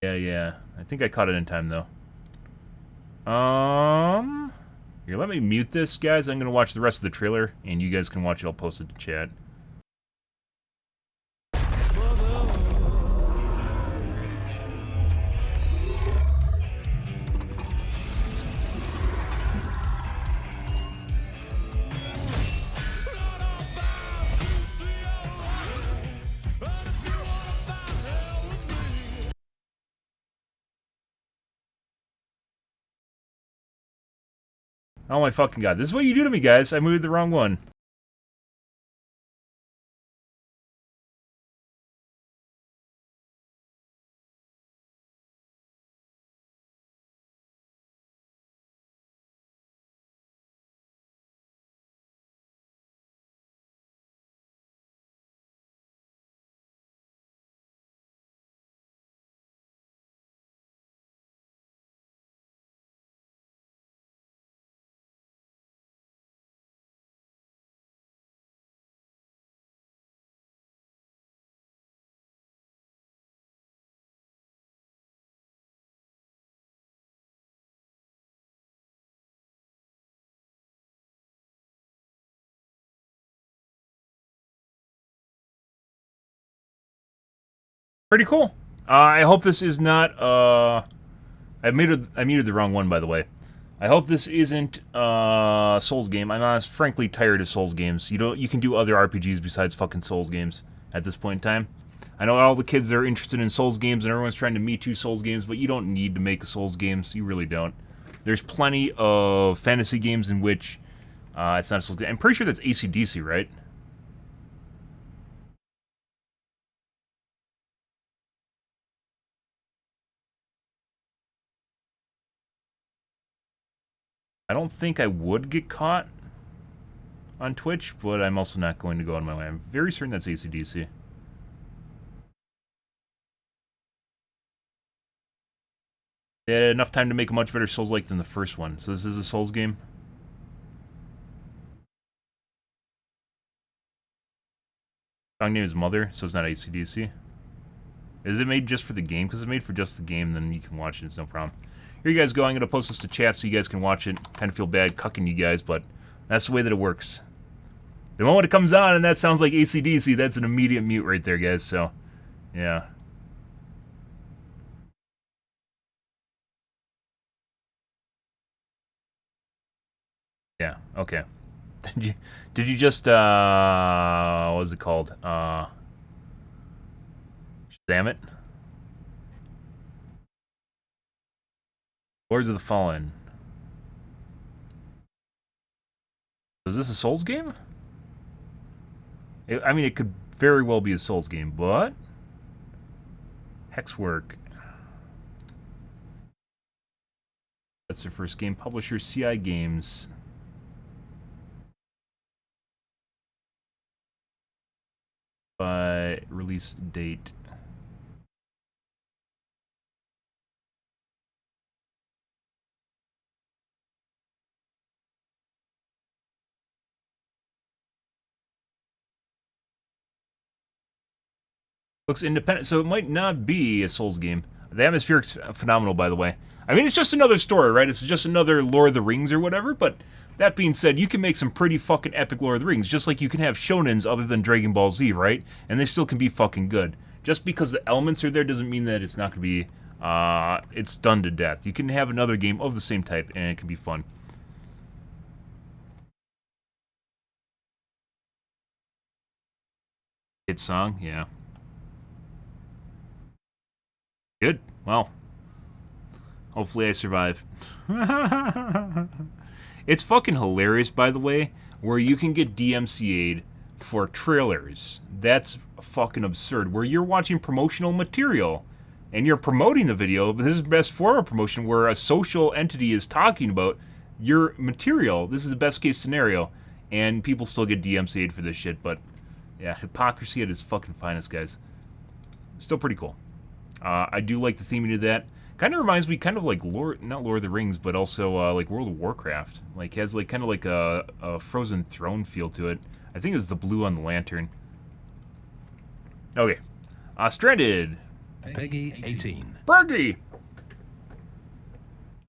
Yeah. I think I caught it in time, though. Here, let me mute this, guys. I'm going to watch the rest of the trailer, and you guys can watch it. I'll post it to chat. Oh my fucking god. This is what you do to me, guys. I moved the wrong one. Pretty cool. I hope this is not, I muted the wrong one, by the way. I hope this isn't a Souls game. I'm honest, frankly tired of Souls games. You can do other RPGs besides fucking Souls games at this point in time. I know all the kids are interested in Souls games and everyone's trying to Me Too Souls games, but you don't need to make a Souls games. You really don't. There's plenty of fantasy games in which it's not a Souls game. I'm pretty sure that's AC/DC, right? I don't think I would get caught on Twitch, but I'm also not going to go on my way. I'm very certain that's AC/DC. They had enough time to make a much better Souls-like than the first one. So this is a Souls game? Song name is Mother, so it's not AC/DC. Is it made just for the game? Because it's made for just the game, then you can watch it, it's no problem. Here you guys go, I'm going to post this to chat so you guys can watch it. Kind of feel bad cucking you guys, but that's the way that it works. The moment it comes on and that sounds like AC/DC, that's an immediate mute right there, guys, so, yeah. Yeah, okay. Did you just, what was it called? Shazam it? Lords of the Fallen. Is this a Souls game? I mean, it could very well be a Souls game, but Hexwork. That's their first game. Publisher CI Games. By release date. Looks independent, so it might not be a Souls game. The atmosphere's phenomenal, by the way. I mean, it's just another story, right? It's just another Lord of the Rings or whatever, but that being said, you can make some pretty fucking epic Lord of the Rings, just like you can have shonens other than Dragon Ball Z, right? And they still can be fucking good. Just because the elements are there doesn't mean that it's not going to be, it's done to death. You can have another game of the same type, and it can be fun. Hit song, yeah. Good. Well, hopefully I survive. It's fucking hilarious, by the way, where you can get DMCA'd for trailers. That's fucking absurd. Where you're watching promotional material and you're promoting the video, but this is the best form of promotion where a social entity is talking about your material. This is the best case scenario, and people still get DMCA'd for this shit, but yeah, hypocrisy at its fucking finest, guys. Still pretty cool. I do like the theming of that. Kind of reminds me, kind of like not Lord of the Rings, but also like World of Warcraft. Like has like kind of like a Frozen Throne feel to it. I think it was the blue on the lantern. Okay, Stranded. Peggy 18. Peggy.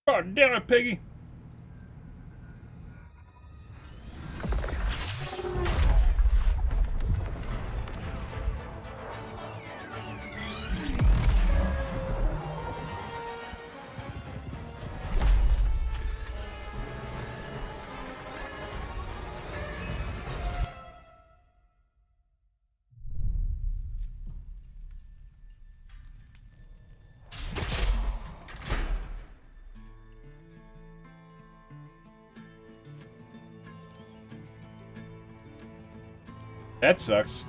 God damn it, Peggy. That sucks.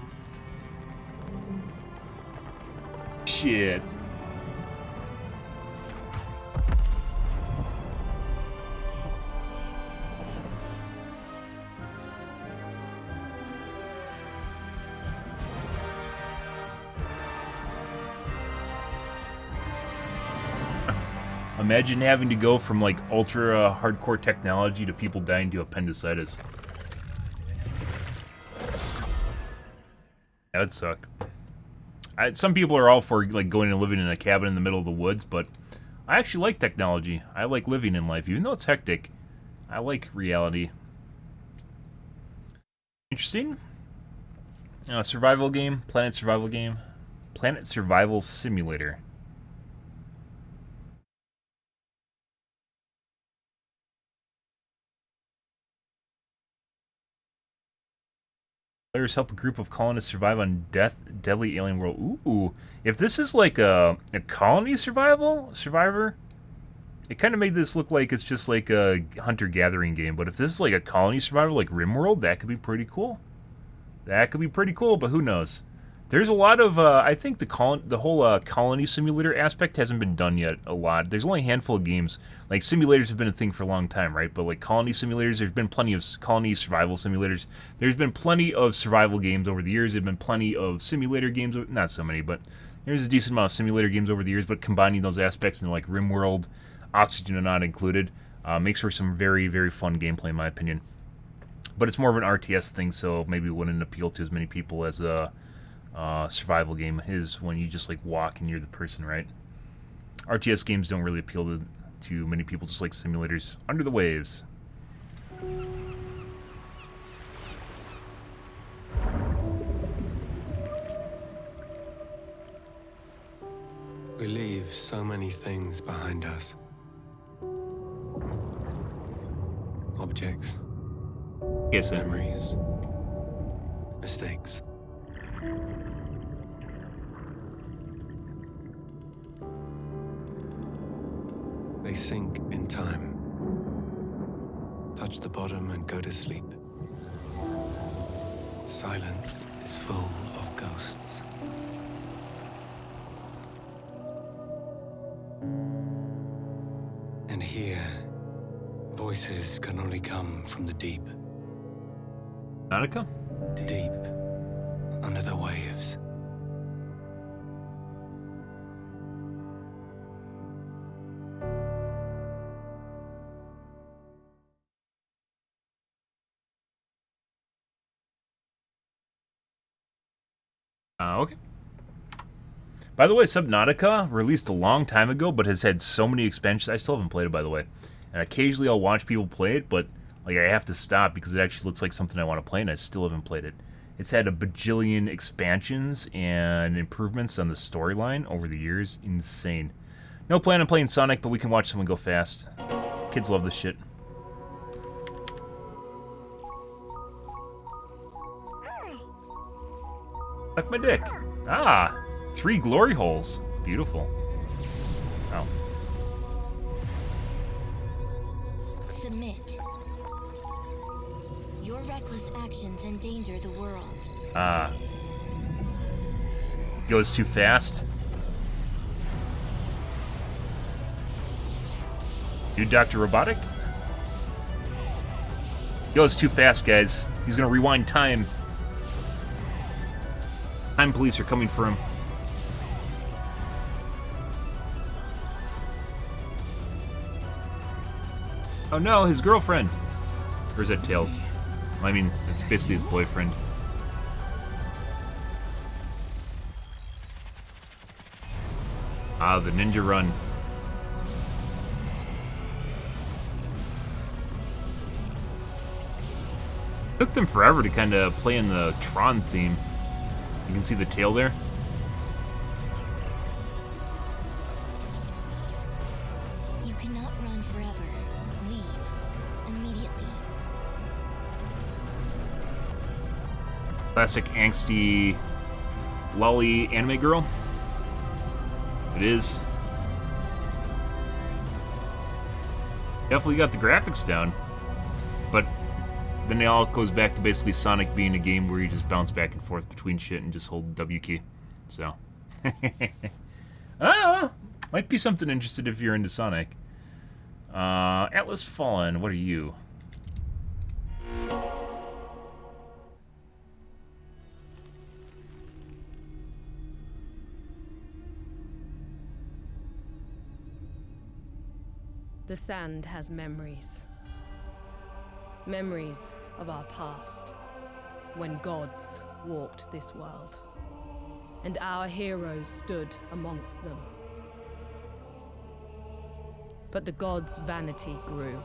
Shit. Imagine having to go from like ultra hardcore technology to people dying to appendicitis. That'd suck. Some people are all for like going and living in a cabin in the middle of the woods, but I actually like technology. I like living in life, even though it's hectic. I like reality. Interesting. Survival game, Planet Survival game, Planet Survival Simulator. Players help a group of colonists survive on deadly alien world. Ooh, if this is like a colony survivor, it kind of made this look like it's just like a hunter-gathering game. But if this is like a colony survivor, like RimWorld, that could be pretty cool. That could be pretty cool, but who knows? There's a lot of, I think the whole colony simulator aspect hasn't been done yet a lot. There's only a handful of games. Like, simulators have been a thing for a long time, right? But, like, colony simulators, there's been plenty of colony survival simulators. There's been plenty of survival games over the years. There's been plenty of simulator games. Not so many, but there's a decent amount of simulator games over the years. But combining those aspects into, like, RimWorld, Oxygen not included, makes for some very, very fun gameplay, in my opinion. But it's more of an RTS thing, so maybe it wouldn't appeal to as many people as a survival game is when you just like walk and you're the person, right? RTS games don't really appeal to many people, just like simulators. Under the Waves. We leave so many things behind us. Objects. Yes, memories. Mistakes. They sink in time, touch the bottom and go to sleep. Silence is full of ghosts. And here, voices can only come from the deep. Nautica? Deep under the waves. Okay. By the way, Subnautica released a long time ago, but has had so many expansions. I still haven't played it, by the way. And occasionally I'll watch people play it, but like I have to stop because it actually looks like something I want to play, and I still haven't played it. It's had a bajillion expansions and improvements on the storyline over the years. Insane. No plan on playing Sonic, but we can watch someone go fast. Kids love this shit. Suck my dick. Ah, 3 glory holes. Beautiful. Oh. Submit. Your reckless actions endanger the world. Ah. Goes too fast. You Dr. Robotic? Goes too fast, guys. He's gonna rewind time. Time police are coming for him. Oh no, his girlfriend. Or is that Tails? I mean, it's basically his boyfriend. Ah, the ninja run. Took them forever to kind of play in the Tron theme. You can see the tail there. You cannot run forever. Leave. Immediately. Classic angsty lolly anime girl. It is. Definitely got the graphics down. But then it all goes back to basically Sonic being a game where you just bounce back and forth between shit and just hold the W key. So. Might be something interested if you're into Sonic. Atlas Fallen, what are you? The sand has memories. Memories of our past, when gods walked this world, and our heroes stood amongst them. But the gods' vanity grew,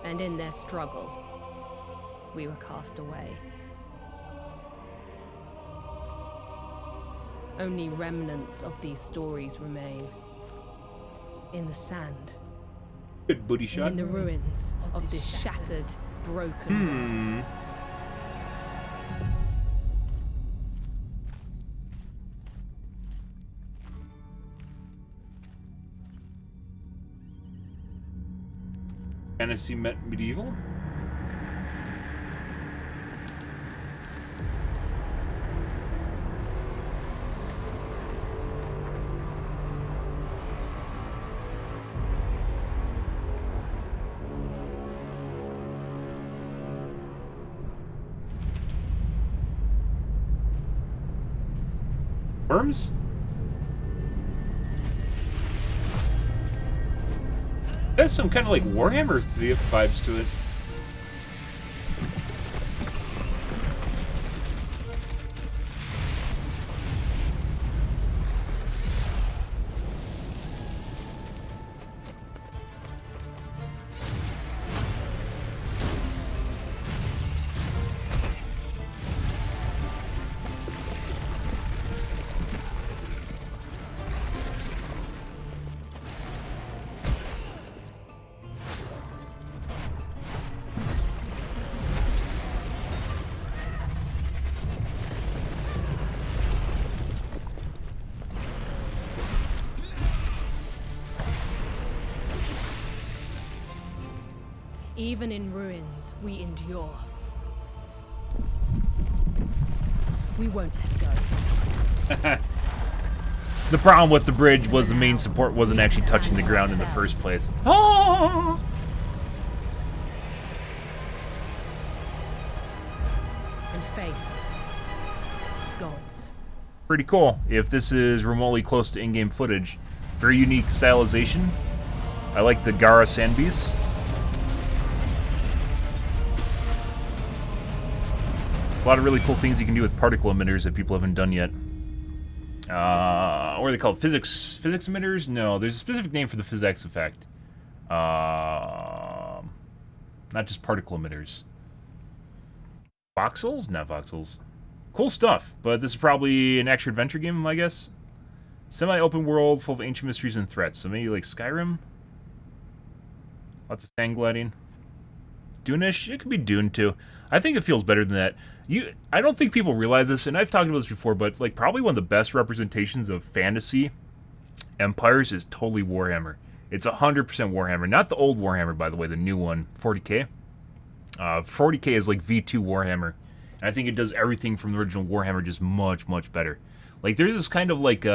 and in their struggle, we were cast away. Only remnants of these stories remain in the sand. Good booty shot. In the ruins of this shattered, broken world. Fantasy met medieval? Worms? That's some kind of like Warhammer vibes to it. Even in ruins, we endure. We won't let go. The problem with the bridge was the main support wasn't actually touching the ground in the first place. Oh! And face gods. Pretty cool. If this is remotely close to in-game footage, very unique stylization. I like the Gara sand beasts. A lot of really cool things you can do with particle emitters that people haven't done yet. What are they called? Physics emitters? No, there's a specific name for the physics effect. Not just particle emitters. Voxels? Not voxels. Cool stuff, but this is probably an action-adventure game, I guess. Semi-open world, full of ancient mysteries and threats. So maybe like Skyrim? Lots of sand gliding. Dune-ish? It could be Dune, too. I think it feels better than that. I don't think people realize this, and I've talked about this before, but like probably one of the best representations of fantasy empires is totally Warhammer. It's 100% Warhammer. Not the old Warhammer, by the way, the new one, 40k. 40k is like V2 Warhammer. And I think it does everything from the original Warhammer just much, much better. Like, there's this kind of like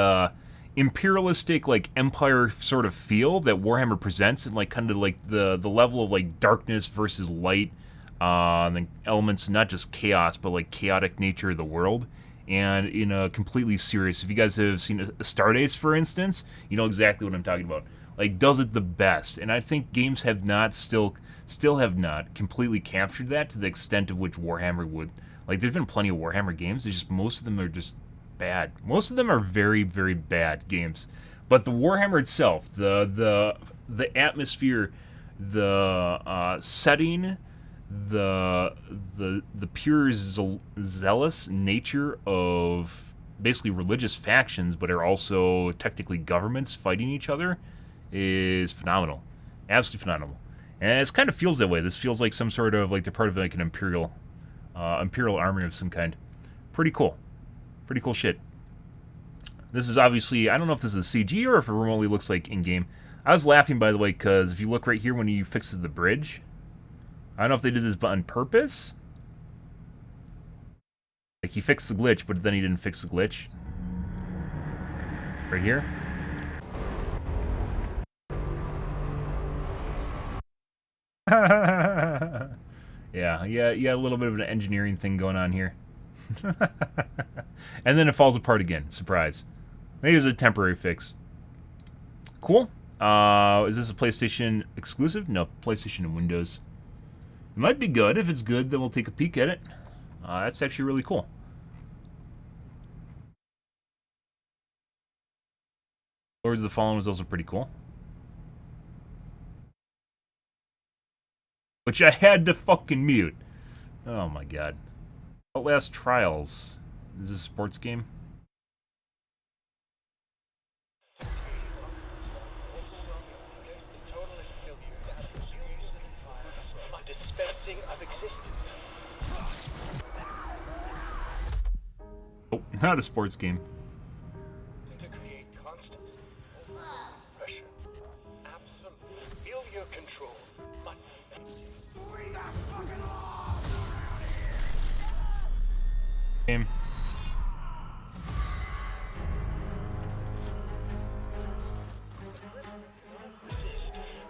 imperialistic, like empire sort of feel that Warhammer presents, and like kind of like the level of like darkness versus light. And the elements, not just chaos, but like chaotic nature of the world, and in a completely serious. If you guys have seen Stardust, for instance, you know exactly what I'm talking about. Like, does it the best, and I think games have not still have not completely captured that to the extent of which Warhammer would. Like, there's been plenty of Warhammer games. It's just most of them are just bad. Most of them are very, very bad games. But the Warhammer itself, the atmosphere, the setting. The pure zealous nature of basically religious factions, but are also technically governments fighting each other, is phenomenal, absolutely phenomenal. And it kind of feels that way. This feels like some sort of like they're part of like an imperial army of some kind. Pretty cool shit. This is obviously, I don't know if this is CG or if it remotely looks like in game. I was laughing, by the way, because if you look right here when he fixes the bridge. I don't know if they did this on purpose. Like, he fixed the glitch, but then he didn't fix the glitch. Right here. Yeah, a little bit of an engineering thing going on here. And then it falls apart again. Surprise. Maybe it was a temporary fix. Cool. Is this a PlayStation exclusive? No, PlayStation and Windows. It might be good. If it's good, then we'll take a peek at it. That's actually really cool. Lords of the Fallen was also pretty cool. Which I had to fucking mute. Oh my god. Outlast Trials. Is this a sports game? Oh, not a sports game. To create constant pressure, absolute failure control. But we got fucking laws around here. Game.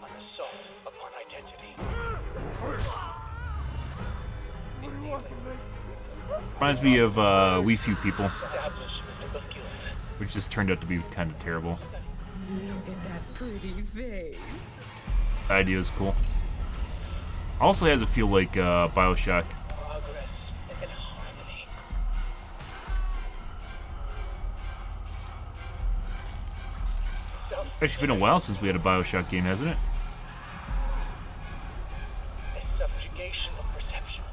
An assault upon identity. Reminds me of We Few People, which just turned out to be kind of terrible. Look at that pretty face. The idea is cool. Also has a feel like Bioshock. It's been a while since we had a Bioshock game, hasn't it? Subjugation of perception.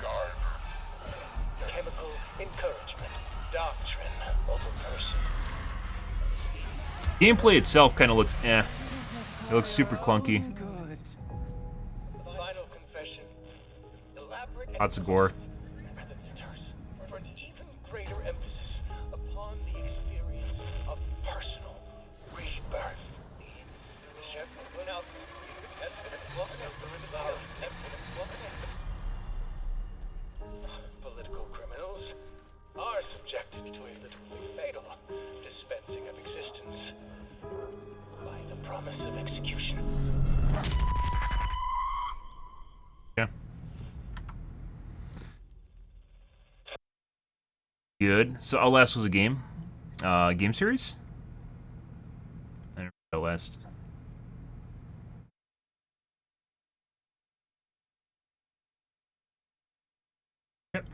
Guard. Chemical encouragement. Doctrine over person. Gameplay itself kind of looks eh. It looks super clunky. Final confession. Elaborate Lots of gore. for an even greater emphasis upon the experience of personal rebirth. Political criminals, Good. So Outlast was a game. Game series? I never played Outlast. Yep.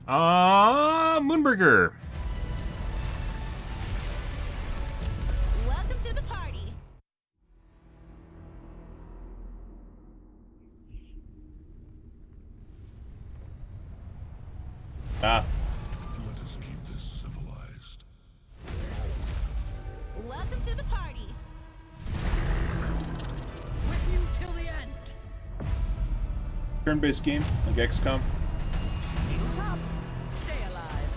Moonbreaker. Welcome to the party. Ah. Let us keep this civilized. Welcome to the party. With you till the end. Turn-based game, like XCOM. Heels up. Stay alive.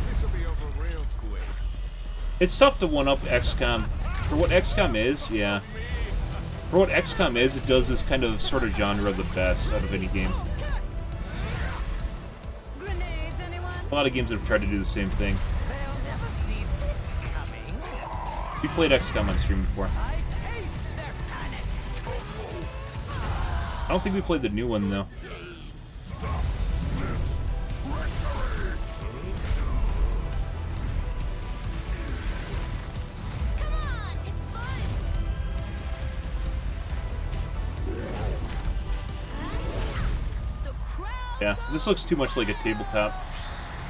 This'll be over real quick. It's tough to one-up XCOM. For what XCOM is, yeah. For what XCOM is, it does this kind of sort of genre the best out of any game. Grenades, anyone? A lot of games have tried to do the same thing. They'll never see this coming. You played XCOM on stream before. I taste their panic. I don't think we played the new one, though. Yeah, this looks too much like a tabletop.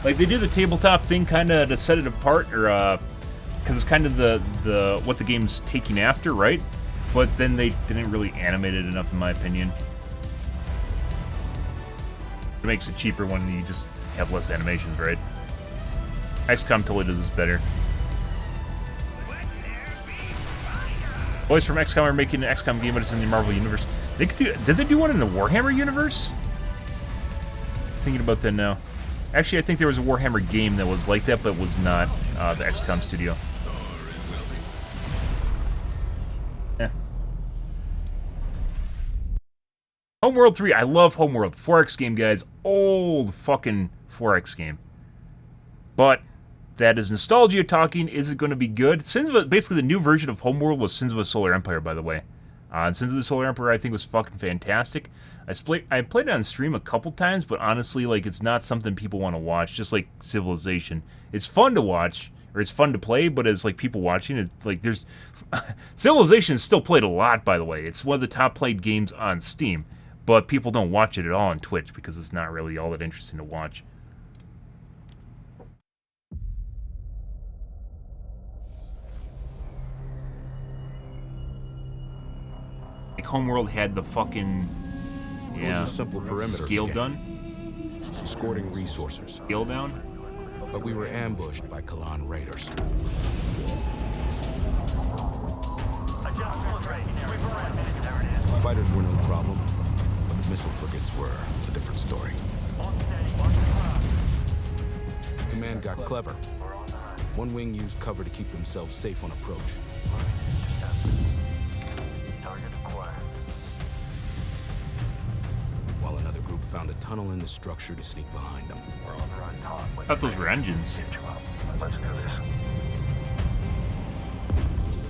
Like, they do the tabletop thing kind of to set it apart, or, because it's kind of the what the game's taking after, right? But then they didn't really animate it enough, in my opinion. It makes it cheaper when you just have less animations, right? XCOM totally does this better. Boys from XCOM are making an XCOM game, but it's in the Marvel Universe. They could do. Did they do one in the Warhammer universe? Thinking about that now. Actually, I think there was a Warhammer game that was like that, but was not the XCOM studio. Yeah. Homeworld 3. I love Homeworld. 4X game, guys. Old fucking 4X game. But that is nostalgia talking. Is it going to be good? Sins of basically, the new version of Homeworld was Sins of a Solar Empire, by the way. And Sins of the Solar Empire, I think, was fucking fantastic. I played it on stream a couple times, but honestly, like, it's not something people want to watch, just like Civilization. It's fun to watch, or it's fun to play, but as, like, people watching, it's like, there's... Civilization is still played a lot, by the way. It's one of the top played games on Steam, but people don't watch it at all on Twitch, because it's not really all that interesting to watch. Like, Homeworld had the fucking... It was a simple perimeter scale scan. done. Escorting resources. Scale down. But we were ambushed by Kalan raiders. The fighters were no problem, but the missile frigates were a different story. Command got clever. One wing used cover to keep themselves safe on approach. While another group found a tunnel in the structure to sneak behind them. I thought those were engines.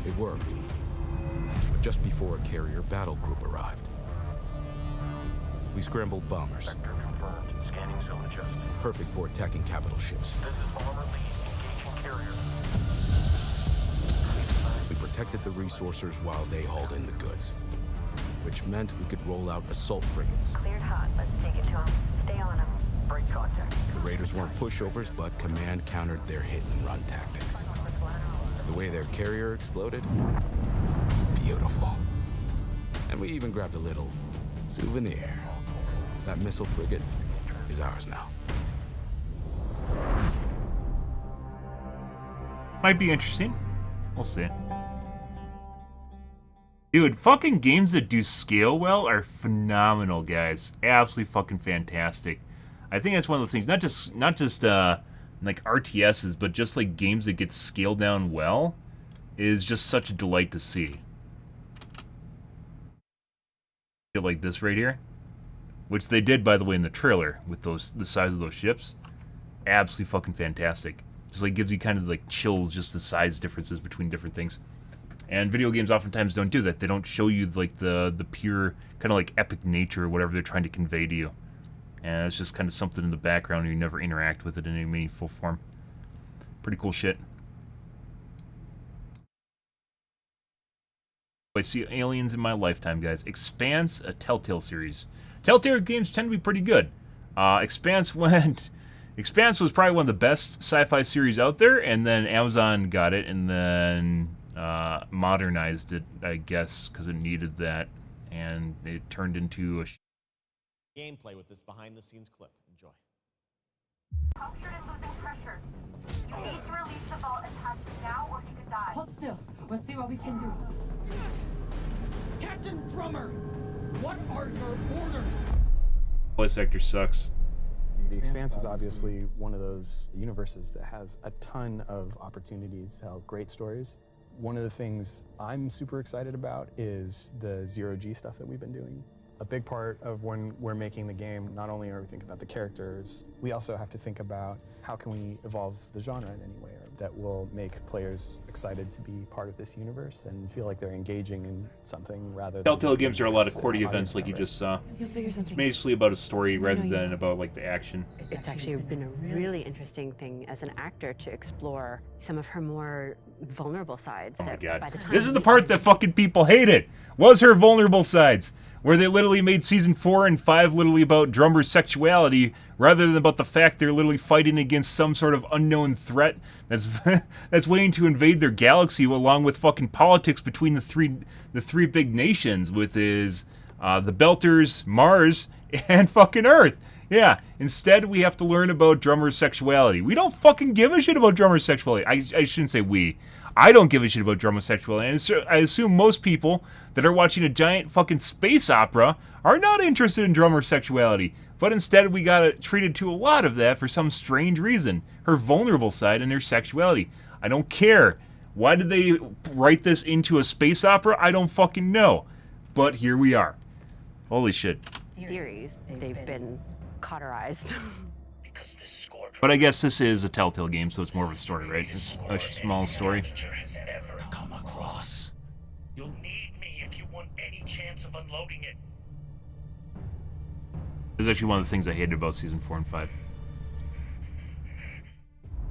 It worked. But just before a carrier battle group arrived. We scrambled bombers. Perfect for attacking capital ships. We protected the resourcers while they hauled in the goods. Which meant we could roll out assault frigates. Cleared hot. Let's take it to them. Stay on them. Break contact. The raiders weren't pushovers, but command countered their hit-and-run tactics. The way their carrier exploded? Beautiful. And we even grabbed a little souvenir. That missile frigate is ours now. Might be interesting. We'll see. Dude, fucking games that do scale well are phenomenal, guys. Absolutely fucking fantastic. I think that's one of those things. Not just like RTSs, but just like games that get scaled down well is just such a delight to see. Like this right here, which they did, by the way, in the trailer with the size of those ships. Absolutely fucking fantastic. Just like gives you kind of like chills, just the size differences between different things. And video games oftentimes don't do that. They don't show you like the pure kind of like epic nature or whatever they're trying to convey to you. And it's just kind of something in the background and you never interact with it in any meaningful form. Pretty cool shit. I see aliens in my lifetime, guys. Expanse, a Telltale series. Telltale games tend to be pretty good. Expanse was probably one of the best sci-fi series out there, and then Amazon got it and then modernized it, I guess, because it needed that, and it turned into a gameplay with this behind-the-scenes clip. Enjoy. Punctured and losing pressure. You need to release the vault attached now or you could die. Hold still. We'll see what we can do. Captain Drummer, what are your orders? Voice sector sucks. The Expanse is obviously one of those universes that has a ton of opportunity to tell great stories. One of the things I'm super excited about is the zero-G stuff that we've been doing. A big part of when we're making the game, not only are we thinking about the characters, we also have to think about how can we evolve the genre in any way that will make players excited to be part of this universe and feel like they're engaging in something rather than... Telltale games are a lot of QWERTY events like you just saw. You'll figure something. It's mostly about a story rather than about like the action. It's actually been a really interesting thing as an actor to explore some of her more vulnerable sides. Oh my god. By the time This is the part that fucking people hated, was her vulnerable sides. Where they literally made season 4 and 5 literally about Drummer's sexuality rather than about the fact they're literally fighting against some sort of unknown threat that's that's waiting to invade their galaxy, along with fucking politics between the three big nations, with the Belters, Mars, and fucking Earth. Yeah, instead we have to learn about Drummer's sexuality. We don't fucking give a shit about Drummer's sexuality. I shouldn't say we. I don't give a shit about Drummer's sexuality. And I assume most people that are watching a giant fucking space opera are not interested in Drummer's sexuality. But instead we got treated to a lot of that for some strange reason. Her vulnerable side and her sexuality. I don't care. Why did they write this into a space opera? I don't fucking know. But here we are. Holy shit. theories, they've been cauterized. But I guess this is a Telltale game, so it's more of a story, right? It's a small story. Come across. You'll need me if you want any chance of unloading it. This is actually one of the things I hated about season 4 and 5.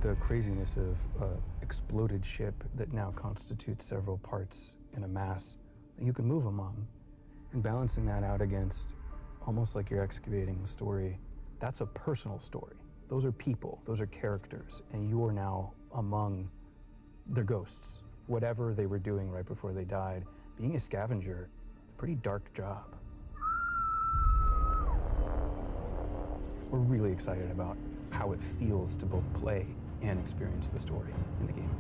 The craziness of an exploded ship that now constitutes several parts in a mass that you can move among, and balancing that out against almost like you're excavating a story. That's a personal story. Those are people, those are characters, and you are now among their ghosts. Whatever they were doing right before they died, being a scavenger, it's a pretty dark job. We're really excited about how it feels to both play and experience the story in the game.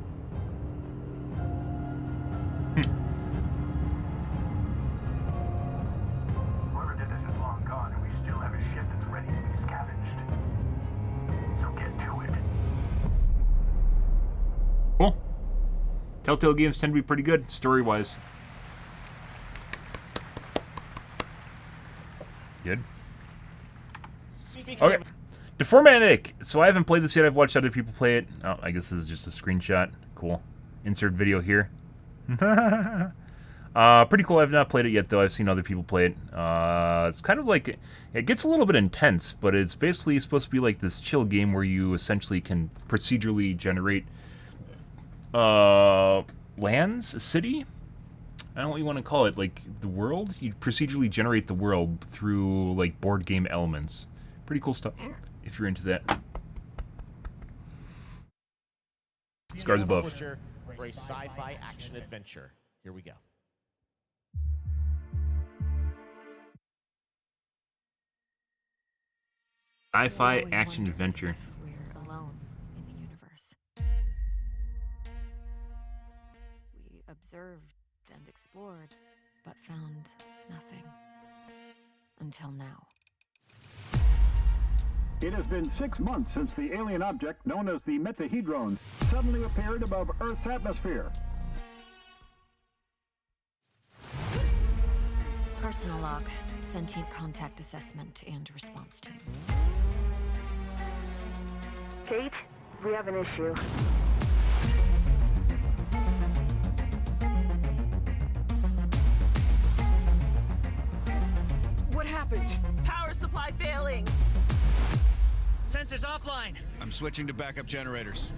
Whoever did this is long gone, and we still have a ship that's ready to be scavenged. So get to it. Cool. Telltale games tend to be pretty good, story-wise. Good. Okay. Deformatic. So I haven't played this yet. I've watched other people play it. Oh, I guess this is just a screenshot. Cool. Insert video here. Pretty cool. I've not played it yet, though. I've seen other people play it. It's kind of like... It gets a little bit intense, but it's basically supposed to be like this chill game where you essentially can procedurally generate lands, a city? I don't know what you want to call it. Like, the world? You procedurally generate the world through, like, board game elements. Pretty cool stuff, if you're into that. Scars above. For a sci-fi action adventure. Here we go. Sci-fi action adventure. We're alone in the universe. We observed and explored, but found nothing. Until now. It has been 6 months since the alien object known as the Metahedron suddenly appeared above Earth's atmosphere. Personal log, sentient contact assessment and response team. Kate, we have an issue. happened? Power supply failing. Sensors offline. I'm switching to backup generators.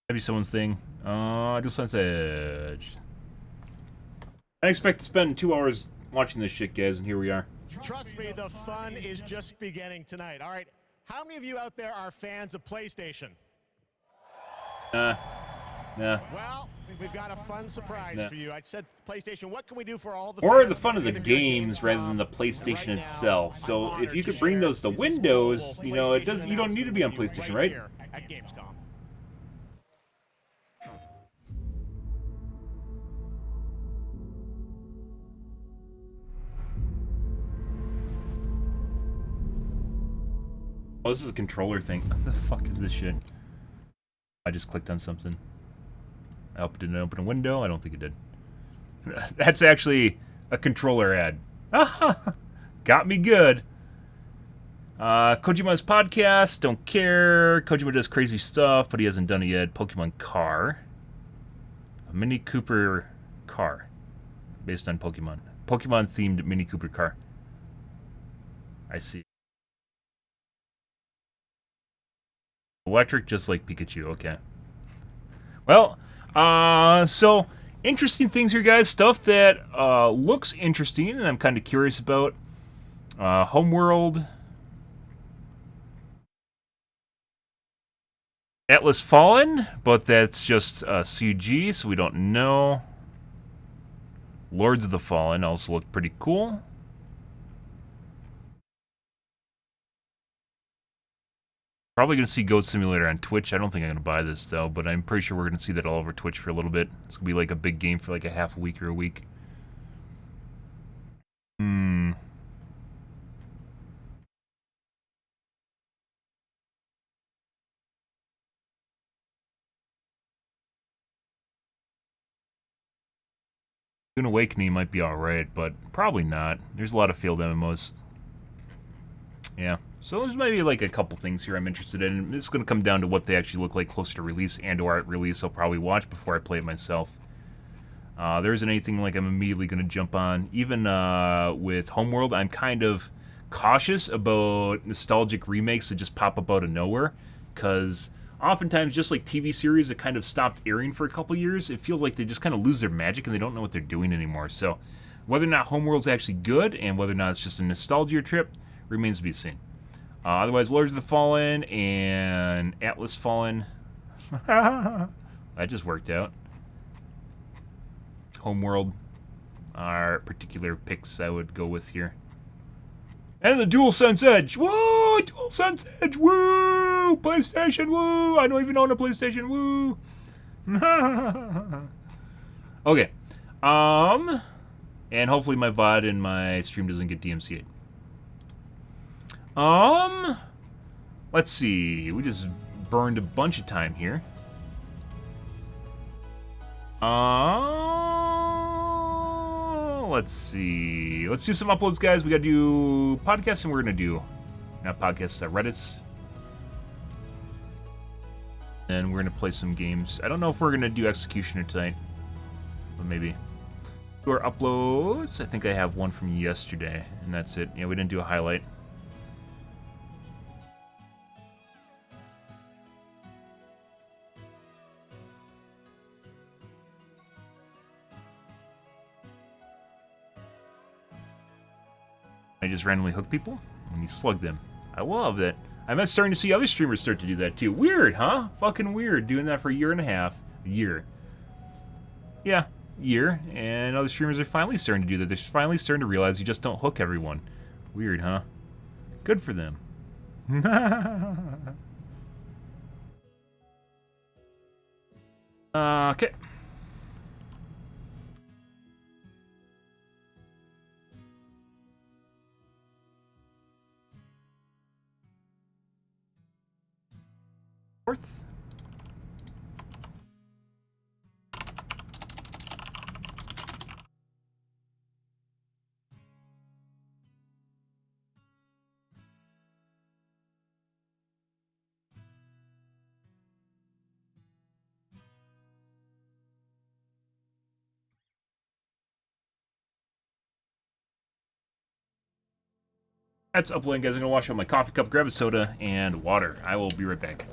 Maybe someone's thing. Dual Sense Edge. I expect to spend 2 hours watching this shit, guys, and here we are. Trust me, the fun is just beginning tonight. All right, how many of you out there are fans of PlayStation? Nah. Well, we've got a fun surprise Nah. for you. I said PlayStation, what can we do for all the Or fans the fun of the games rather than the PlayStation itself. So if you could bring those to Windows, you know, you don't need to be on PlayStation, right? here at Gamescom. Oh, this is a controller thing. What the fuck is this shit? I just clicked on something. I hope it didn't open a window. I don't think it did. That's actually a controller ad. Got me good. Kojima's podcast. Don't care. Kojima does crazy stuff, but he hasn't done it yet. Pokemon car. A Mini Cooper car. Based on Pokemon. Pokemon-themed Mini Cooper car. I see. Electric, just like Pikachu. Okay. Well, so interesting things here, guys. Stuff that looks interesting, and I'm kind of curious about. Homeworld, Atlas Fallen, but that's just CG, so we don't know. Lords of the Fallen also look pretty cool. Probably going to see Goat Simulator on Twitch. I don't think I'm going to buy this, though, but I'm pretty sure we're going to see that all over Twitch for a little bit. It's going to be like a big game for like a half a week or a week. Dune Awakening might be alright, but probably not. There's a lot of field MMOs. Yeah. So there's maybe like a couple things here I'm interested in. It's going to come down to what they actually look like closer to release and/or at release. I'll probably watch before I play it myself. There isn't anything like I'm immediately going to jump on. Even with Homeworld, I'm kind of cautious about nostalgic remakes that just pop up out of nowhere. Because oftentimes, just like TV series that kind of stopped airing for a couple years, it feels like they just kind of lose their magic and they don't know what they're doing anymore. So whether or not Homeworld's actually good and whether or not it's just a nostalgia trip remains to be seen. Otherwise, Lords of the Fallen and Atlas Fallen. That just worked out. Homeworld are particular picks I would go with here. And the DualSense Edge. Woo! DualSense Edge. Woo! PlayStation. Woo! I don't even own a PlayStation. Woo! Okay. And hopefully my VOD and my stream doesn't get DMCA'd. Let's see. We just burned a bunch of time here. Let's see. Let's do some uploads, guys. We gotta do podcasts, and we're gonna do not podcasts, Reddits. And we're gonna play some games. I don't know if we're gonna do Executioner tonight, but maybe. Do our uploads. I think I have one from yesterday, and that's it. Yeah, we didn't do a highlight. I just randomly hook people and you slug them. I love that. I'm starting to see other streamers start to do that too. Weird, huh? Fucking weird. Doing that for a year and a half. A year. Yeah, year. And other streamers are finally starting to do that. They're finally starting to realize you just don't hook everyone. Weird, huh? Good for them. Okay. Fourth. That's uploading, guys. I'm gonna wash out my coffee cup, grab a soda and water. I will be right back.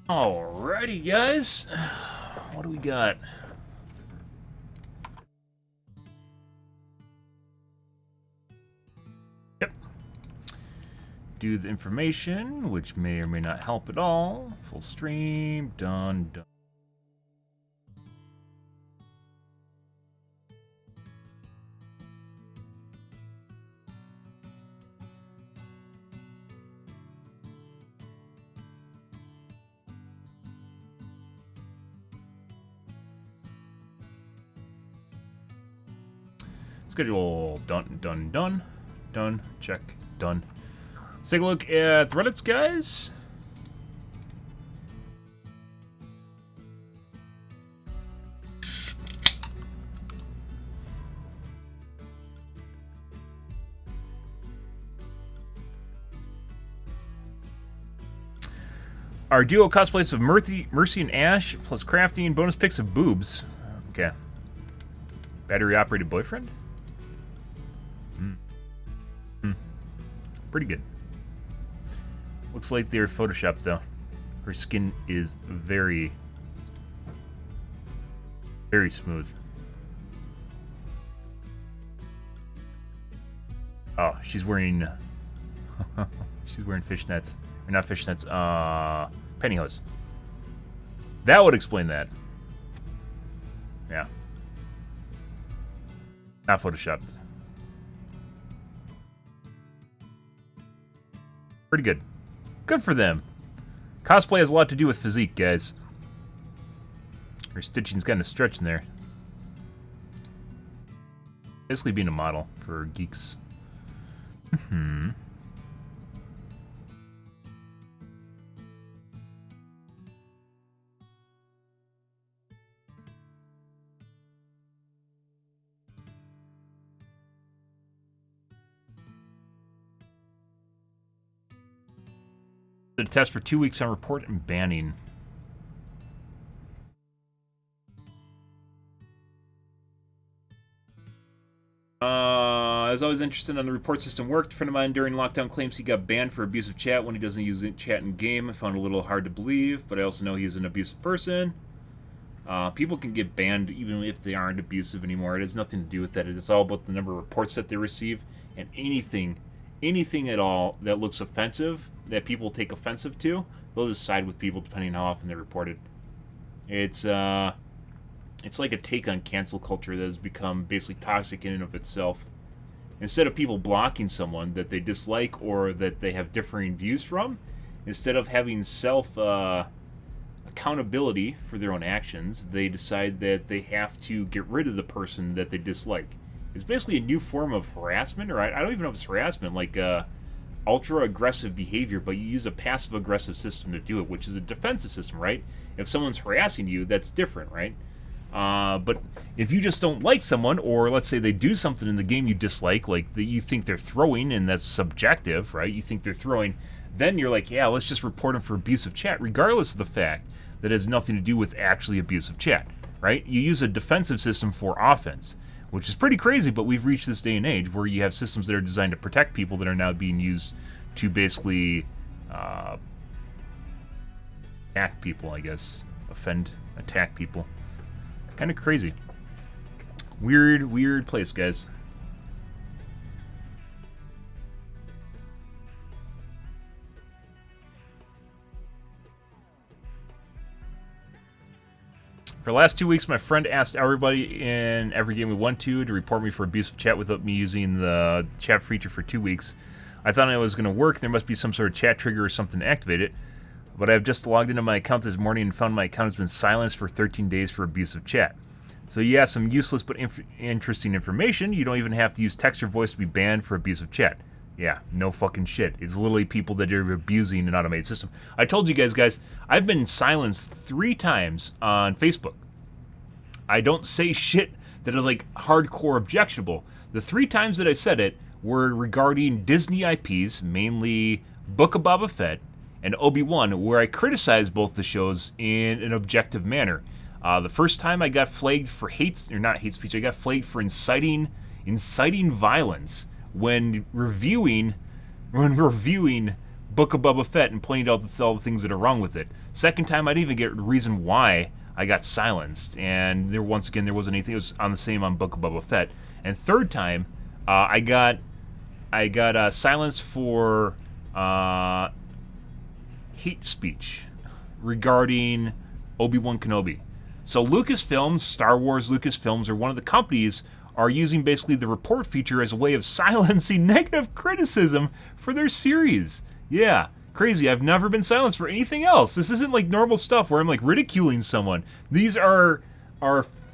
Alrighty, guys. What do we got? Yep. Do the information, which may or may not help at all. Full stream. Done. Done. Schedule done, done, done, done, check, done. Let's take a look at Reddit's, guys. Our duo cosplays of Mercy and Ash, plus crafting, bonus pics of boobs. Okay. Battery-operated boyfriend? Pretty good. Looks like they're photoshopped, though. Her skin is very, very smooth. Oh, she's wearing... She's wearing fishnets. Or not fishnets, pantyhose. That would explain that. Yeah. Not photoshopped. Pretty good. Good for them. Cosplay has a lot to do with physique, guys. Her stitching's kind of stretching there. Basically being a model for geeks. The test for 2 weeks on report and banning. I was always interested on the report system worked. A friend of mine during lockdown claims he got banned for abusive chat when he doesn't use chat in game. I found it a little hard to believe, but I also know he's an abusive person. People can get banned even if they aren't abusive anymore. It has nothing to do with that. It is all about the number of reports that they receive, and anything at all that looks offensive, that people take offensive to, they'll just side with people depending on how often they're reported. It's like a take on cancel culture that has become basically toxic in and of itself. Instead of people blocking someone that they dislike or that they have differing views from, instead of having accountability for their own actions, they decide that they have to get rid of the person that they dislike. It's basically a new form of harassment, or I don't even know if it's harassment, like ultra-aggressive behavior, but you use a passive-aggressive system to do it, which is a defensive system, right? If someone's harassing you, that's different, right? But if you just don't like someone, or let's say they do something in the game you dislike, like that you think they're throwing, and that's subjective, right? You think they're throwing, then you're like, yeah, let's just report them for abusive chat, regardless of the fact that it has nothing to do with actually abusive chat, right? You use a defensive system for offense, which is pretty crazy, but we've reached this day and age where you have systems that are designed to protect people that are now being used to basically attack people, I guess. Attack people. Kind of crazy. Weird place, guys. For the last 2 weeks, my friend asked everybody in every game we went to report me for abusive chat without me using the chat feature for 2 weeks. I thought it was going to work. There must be some sort of chat trigger or something to activate it. But I've just logged into my account this morning and found my account has been silenced for 13 days for abusive chat. So yeah, some useless but interesting information. You don't even have to use text or voice to be banned for abusive chat. Yeah, no fucking shit. It's literally people that are abusing an automated system. I told you guys, I've been silenced 3 times on Facebook. I don't say shit that is like hardcore objectionable. The 3 times that I said it were regarding Disney IPs, mainly Book of Boba Fett and Obi-Wan, where I criticized both the shows in an objective manner. The first time I got flagged for hate speech, I got flagged for inciting violence when reviewing Book of Boba Fett and pointing out all the things that are wrong with it. Second time, I didn't even get a reason why I got silenced, and there wasn't anything. It was on the same on Book of Boba Fett. And third time, I got silenced for hate speech regarding Obi-Wan Kenobi. So Lucasfilms, Star Wars Lucasfilms, or one of the companies, are using basically the report feature as a way of silencing negative criticism for their series. Yeah, crazy. I've never been silenced for anything else. This isn't like normal stuff where I'm like ridiculing someone. These are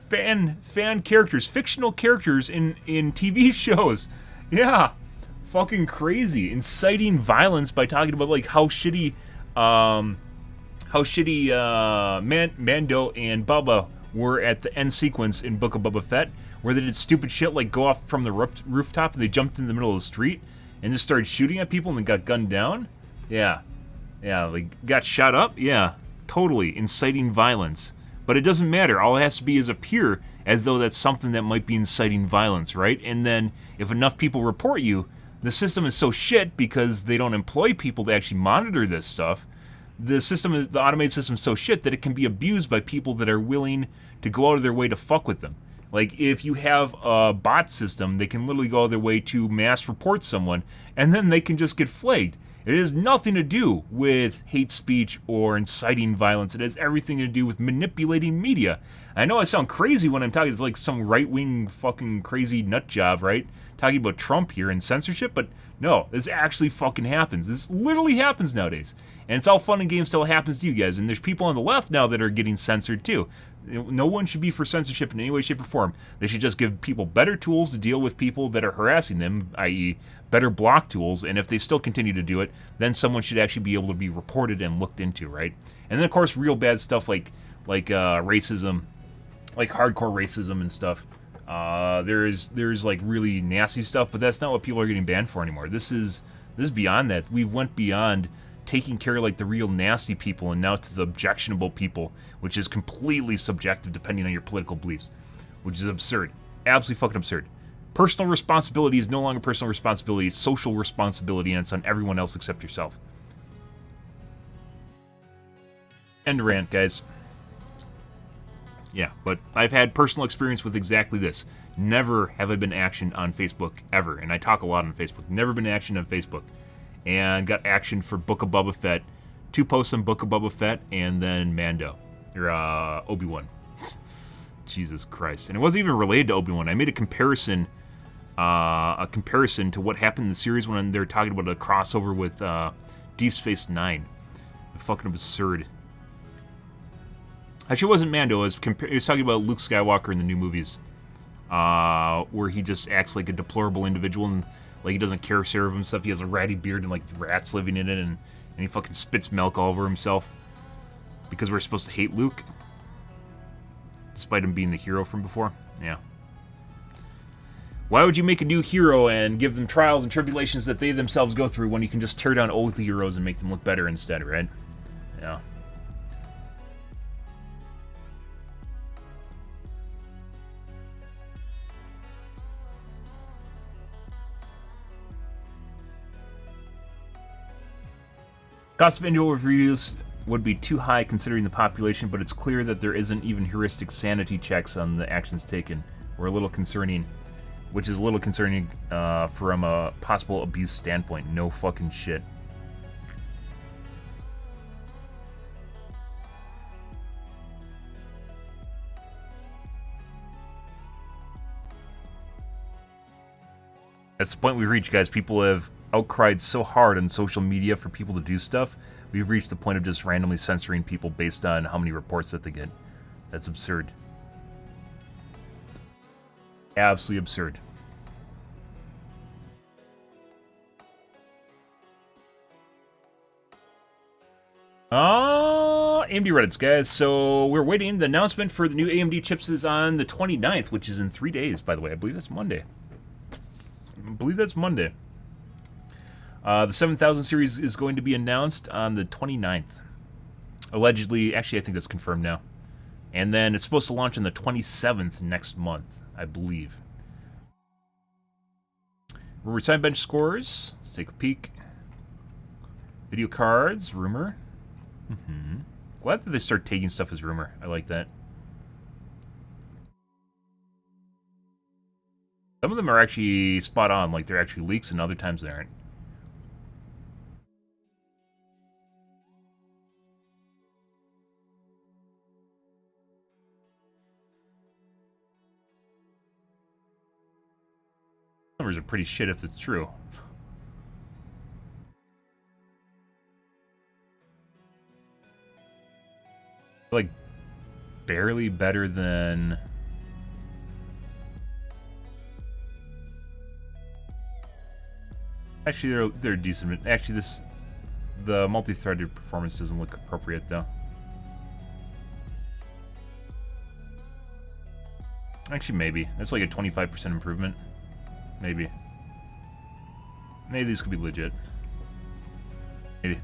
fan characters, fictional characters in TV shows. Yeah, fucking crazy. Inciting violence by talking about like how shitty Mando and Bubba were at the end sequence in Book of Boba Fett, where they did stupid shit like go off from the rooftop and they jumped in the middle of the street and just started shooting at people and then got gunned down. Yeah, like got shot up. Yeah, totally inciting violence. But it doesn't matter. All it has to be is appear as though that's something that might be inciting violence, right? And then if enough people report you, the system is so shit because they don't employ people to actually monitor this stuff. The automated system is so shit that it can be abused by people that are willing to go out of their way to fuck with them. Like, if you have a bot system, they can literally go out of their way to mass report someone, and then they can just get flagged. It has nothing to do with hate speech or inciting violence. It has everything to do with manipulating media. I know I sound crazy when I'm talking. It's like some right-wing fucking crazy nut job, right? Talking about Trump here and censorship, but no, this actually fucking happens. This literally happens nowadays. And it's all fun and games till it happens to you guys. And there's people on the left now that are getting censored too. No one should be for censorship in any way, shape, or form. They should just give people better tools to deal with people that are harassing them, i.e. better block tools, and if they still continue to do it, then someone should actually be able to be reported and looked into, right? And then, of course, real bad stuff like racism, like hardcore racism and stuff. There's like really nasty stuff, but that's not what people are getting banned for anymore. This is beyond that. We went beyond taking care of like the real nasty people and now to the objectionable people, which is completely subjective depending on your political beliefs, which is absurd. Absolutely fucking absurd. Personal responsibility is no longer personal responsibility, it's social responsibility, and it's on everyone else except yourself. End rant, guys. Yeah, but I've had personal experience with exactly this. Never have I been actioned on Facebook, ever. And I talk a lot on Facebook. Never been actioned on Facebook. And got action for Book of Boba Fett. 2 posts on Book of Boba Fett, and then Mando. Or, Obi-Wan. Jesus Christ. And it wasn't even related to Obi-Wan. I made a comparison to what happened in the series when they were talking about a crossover with Deep Space Nine. Fucking absurd. Actually, it wasn't Mando. It was talking about Luke Skywalker in the new movies, where he just acts like a deplorable individual and like he doesn't care of him and stuff. He has a ratty beard and like rats living in it, and he fucking spits milk all over himself because we're supposed to hate Luke, despite him being the hero from before. Yeah. Why would you make a new hero and give them trials and tribulations that they themselves go through when you can just tear down old heroes and make them look better instead, right? Yeah. Cost of individual reviews would be too high considering the population, but it's clear that there isn't even heuristic sanity checks on the actions taken. We're a little concerning, which is a little concerning from a possible abuse standpoint. No fucking shit. That's the point we've reached, guys. People have outcried so hard on social media for people to do stuff. We've reached the point of just randomly censoring people based on how many reports that they get. That's absurd. Absolutely absurd. AMD Reddits, guys. So we're waiting. The announcement for the new AMD chips is on the 29th, which is in 3 days, by the way. I believe that's Monday. The 7000 series is going to be announced on the 29th. Allegedly, actually, I think that's confirmed now. And then it's supposed to launch on the 27th next month, I believe. Rumor side bench scores. Let's take a peek. Video cards, rumor. Glad that they start taking stuff as rumor. I like that. Some of them are actually spot on, like they're actually leaks, and other times they aren't. Numbers are pretty shit if it's true. Like, barely better than... Actually, they're decent. Actually, the multi-threaded performance doesn't look appropriate, though. Actually, maybe. That's like a 25% improvement. Maybe. Maybe these could be legit. Maybe.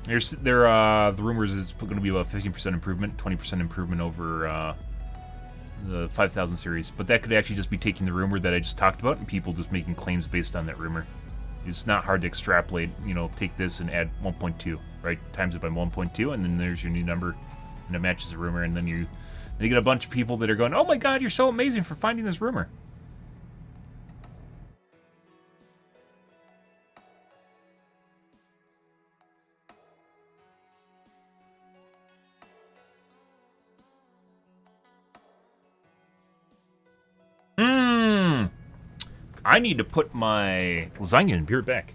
The rumors is going to be about 15% improvement, 20% improvement over the 5000 series. But that could actually just be taking the rumor that I just talked about and people just making claims based on that rumor. It's not hard to extrapolate, you know, take this and add 1.2, right? Times it by 1.2, and then there's your new number, and it matches the rumor, and then you get a bunch of people that are going, oh my god, you're so amazing for finding this rumor. I need to put my lasagna in. Be right back.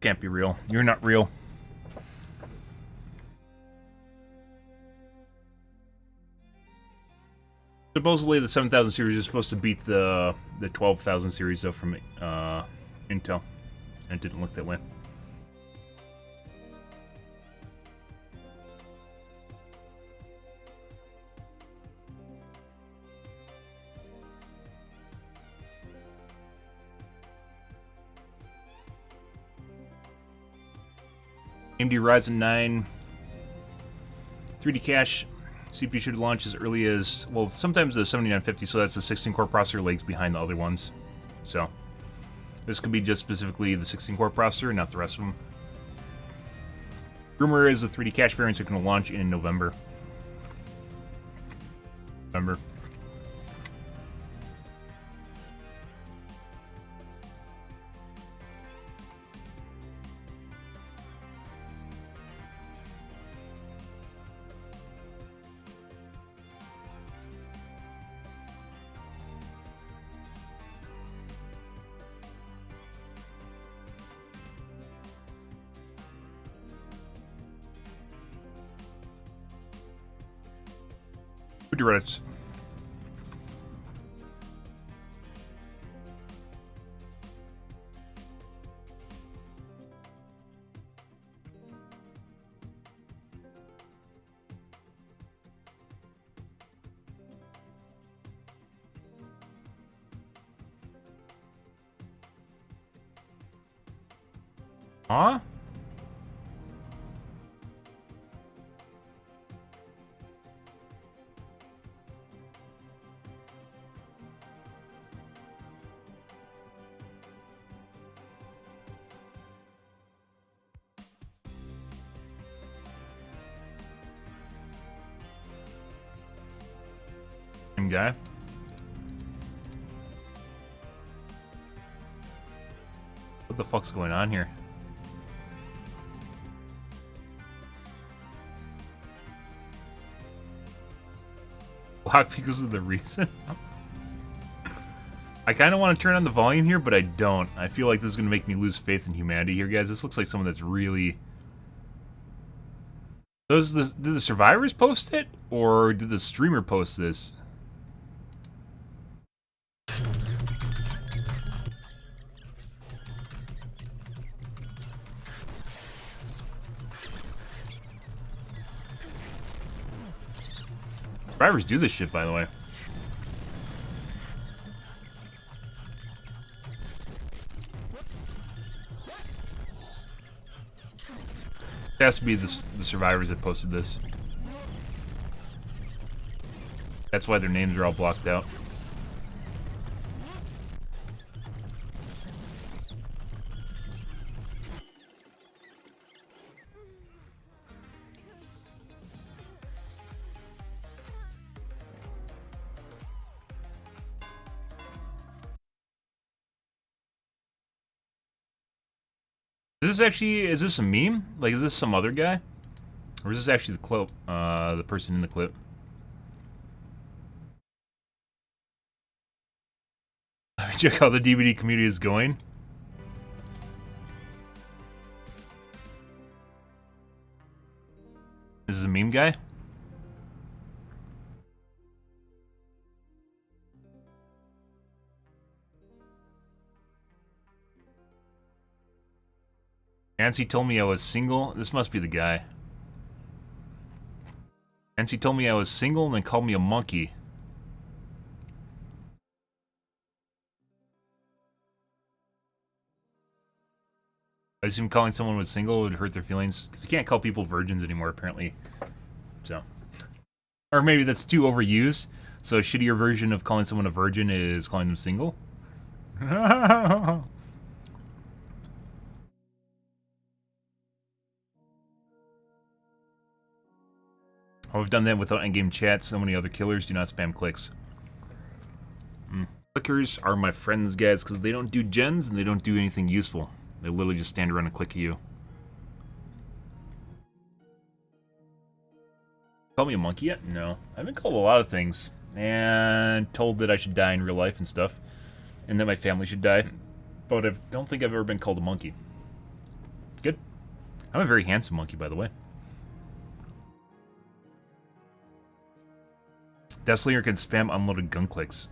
Can't be real. You're not real. Supposedly the 7000 series is supposed to beat the 12,000 series though from Intel. And it didn't look that way. AMD Ryzen 9 3D cache CPU should launch as early as, well, sometimes the 7950, so that's the 16-core processor lags behind the other ones. So, this could be just specifically the 16-core processor, not the rest of them. Rumor is the 3D cache variants are going to launch in November. Reddits. Huh? Same guy. What the fuck's going on here? Lock because of the reason? I kind of want to turn on the volume here, but I don't. I feel like this is going to make me lose faith in humanity here, guys. This looks like someone that's really... Did the survivors post it? Or did the streamer post this? Survivors do this shit, by the way. It has to be the survivors that posted this. That's why their names are all blocked out. Is this a meme? Like, is this some other guy? Or is this actually the clip, the person in the clip? Check how the DVD community is going. This is a meme guy? Nancy told me I was single. This must be the guy. Nancy told me I was single and then called me a monkey. I assume calling someone was single would hurt their feelings, because you can't call people virgins anymore, apparently. So. Or maybe that's too overused, so a shittier version of calling someone a virgin is calling them single. Oh, I've done that without endgame chat. So many other killers do not spam clicks. Clickers are my friends, guys, because they don't do gens and they don't do anything useful. They literally just stand around and click at you. Call me a monkey yet? No. I've been called a lot of things. And told that I should die in real life and stuff. And that my family should die. But I don't think I've ever been called a monkey. Good. I'm a very handsome monkey, by the way. Deathslinger can spam unloaded gun clicks.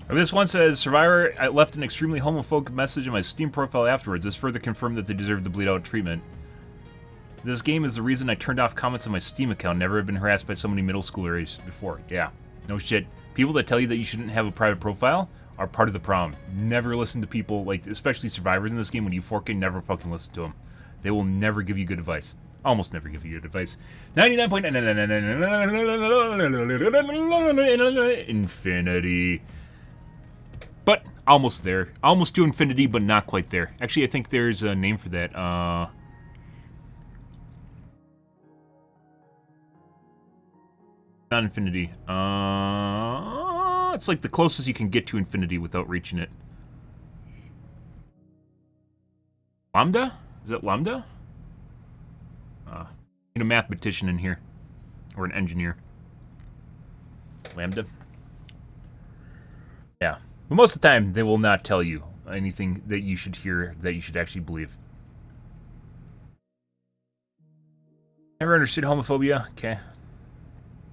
This one says, Survivor, I left an extremely homophobic message in my Steam profile afterwards. This further confirmed that they deserve the bleed out treatment. This game is the reason I turned off comments on my Steam account. Never have been harassed by so many middle schoolers before. Yeah, no shit. People that tell you that you shouldn't have a private profile are part of the problem. Never listen to people, like, especially survivors in this game. When you 4K, never fucking listen to them. They will never give you good advice. Almost never give you good advice. 99.999 infinity. But almost there. Almost to infinity, but not quite there. Actually, I think there's a name for that. Not infinity. It's like the closest you can get to infinity without reaching it. Lambda? Is it lambda? Need a mathematician in here. Or an engineer. Lambda? Yeah. But most of the time, they will not tell you anything that you should hear, that you should actually believe. Never understood homophobia? Okay.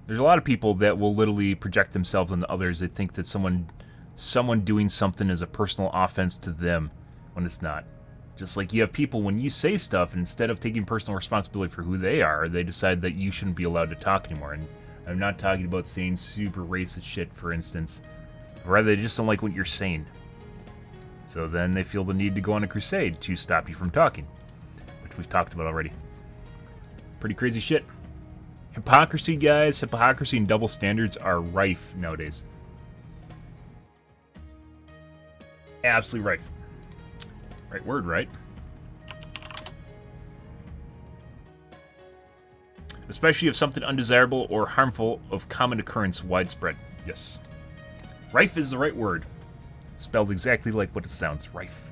There's a lot of people that will literally project themselves onto others. They think that someone doing something is a personal offense to them, when it's not. Just like you have people, when you say stuff, and instead of taking personal responsibility for who they are, they decide that you shouldn't be allowed to talk anymore. And I'm not talking about saying super racist shit, for instance. Rather, they just don't like what you're saying. So then they feel the need to go on a crusade to stop you from talking. Which we've talked about already. Pretty crazy shit. Hypocrisy, guys. Hypocrisy and double standards are rife nowadays. Absolutely rife. Right word, right? Especially if something undesirable or harmful of common occurrence widespread. Yes. Rife is the right word. Spelled exactly like what it sounds. Rife.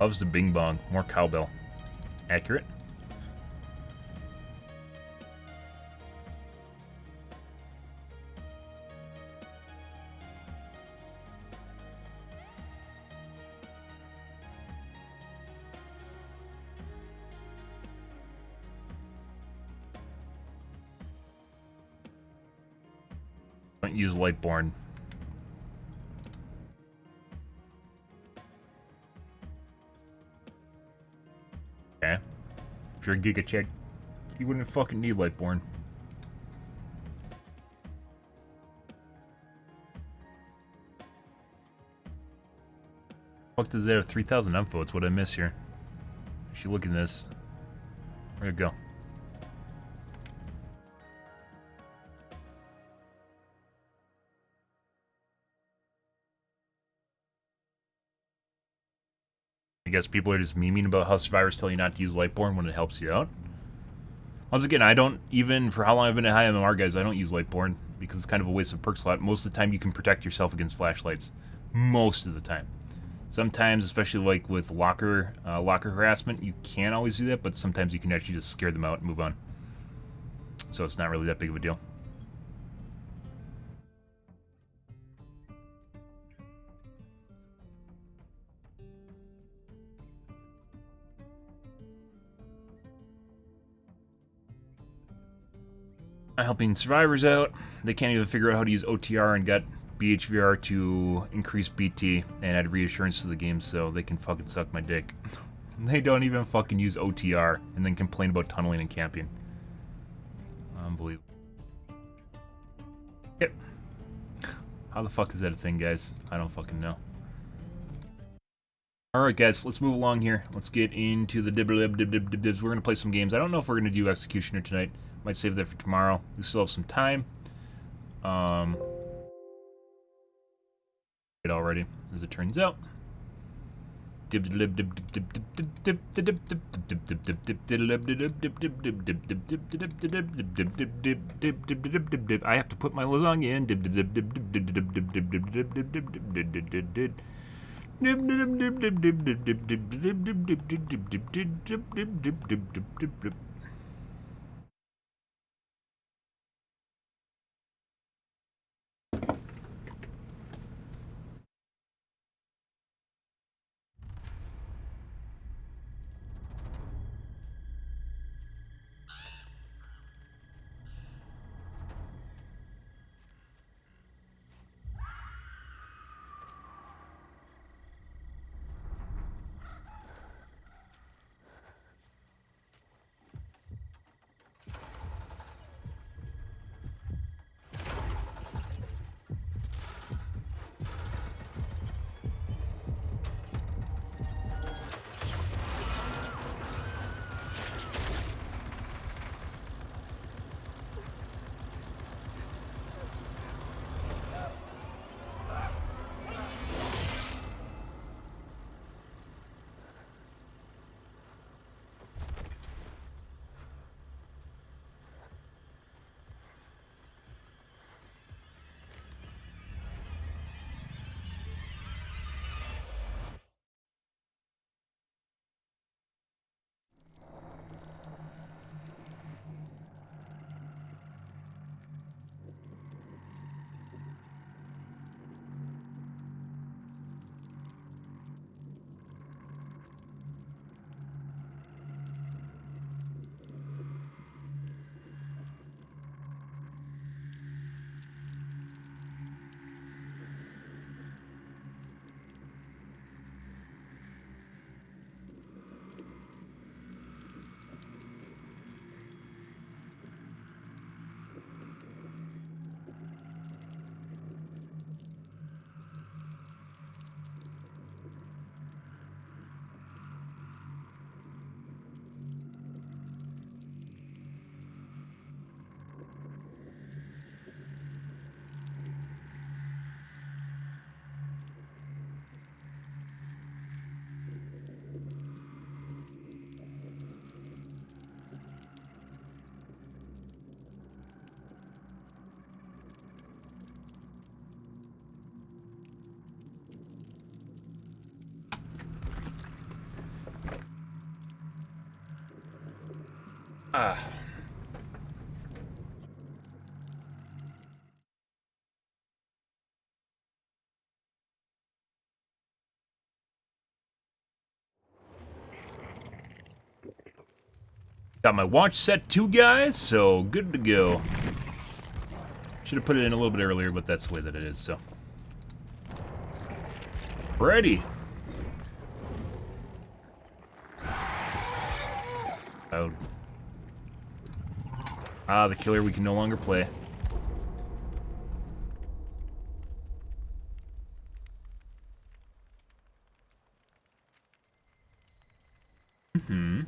Loves the bing bong. More cowbell. Accurate. Don't use Lightborn. Okay. If you're a Giga chick, you wouldn't fucking need Lightborn. Fuck does that have 3,000 upvotes? What did I miss here? Actually, look at this. Where'd it go? I guess people are just memeing about how survivors tell you not to use Lightborn when it helps you out. Once again, I don't, even for how long I've been at high MMR, guys, I don't use Lightborn because it's kind of a waste of perk slot. Most of the time you can protect yourself against flashlights. Most of the time. Sometimes, especially like with locker harassment, you can't always do that, but sometimes you can actually just scare them out and move on. So it's not really that big of a deal. I'm helping survivors out. They can't even figure out how to use OTR and got BHVR to increase BT and add reassurance to the game so they can fucking suck my dick. They don't even fucking use OTR and then complain about tunneling and camping. Unbelievable. Yep. How the fuck is that a thing, guys? I don't fucking know. Alright, guys, let's move along here. Let's get into the dibs. We're gonna play some games. I don't know if we're gonna do Executioner tonight. Might save that for tomorrow. We still have some time. It already, as it turns out. I have to put my lasagna in. Got my watch set too, guys, so good to go. Should have put it in a little bit earlier, but that's the way that it is, so. Ready. Oh. Ah, the killer we can no longer play. Mm-hmm.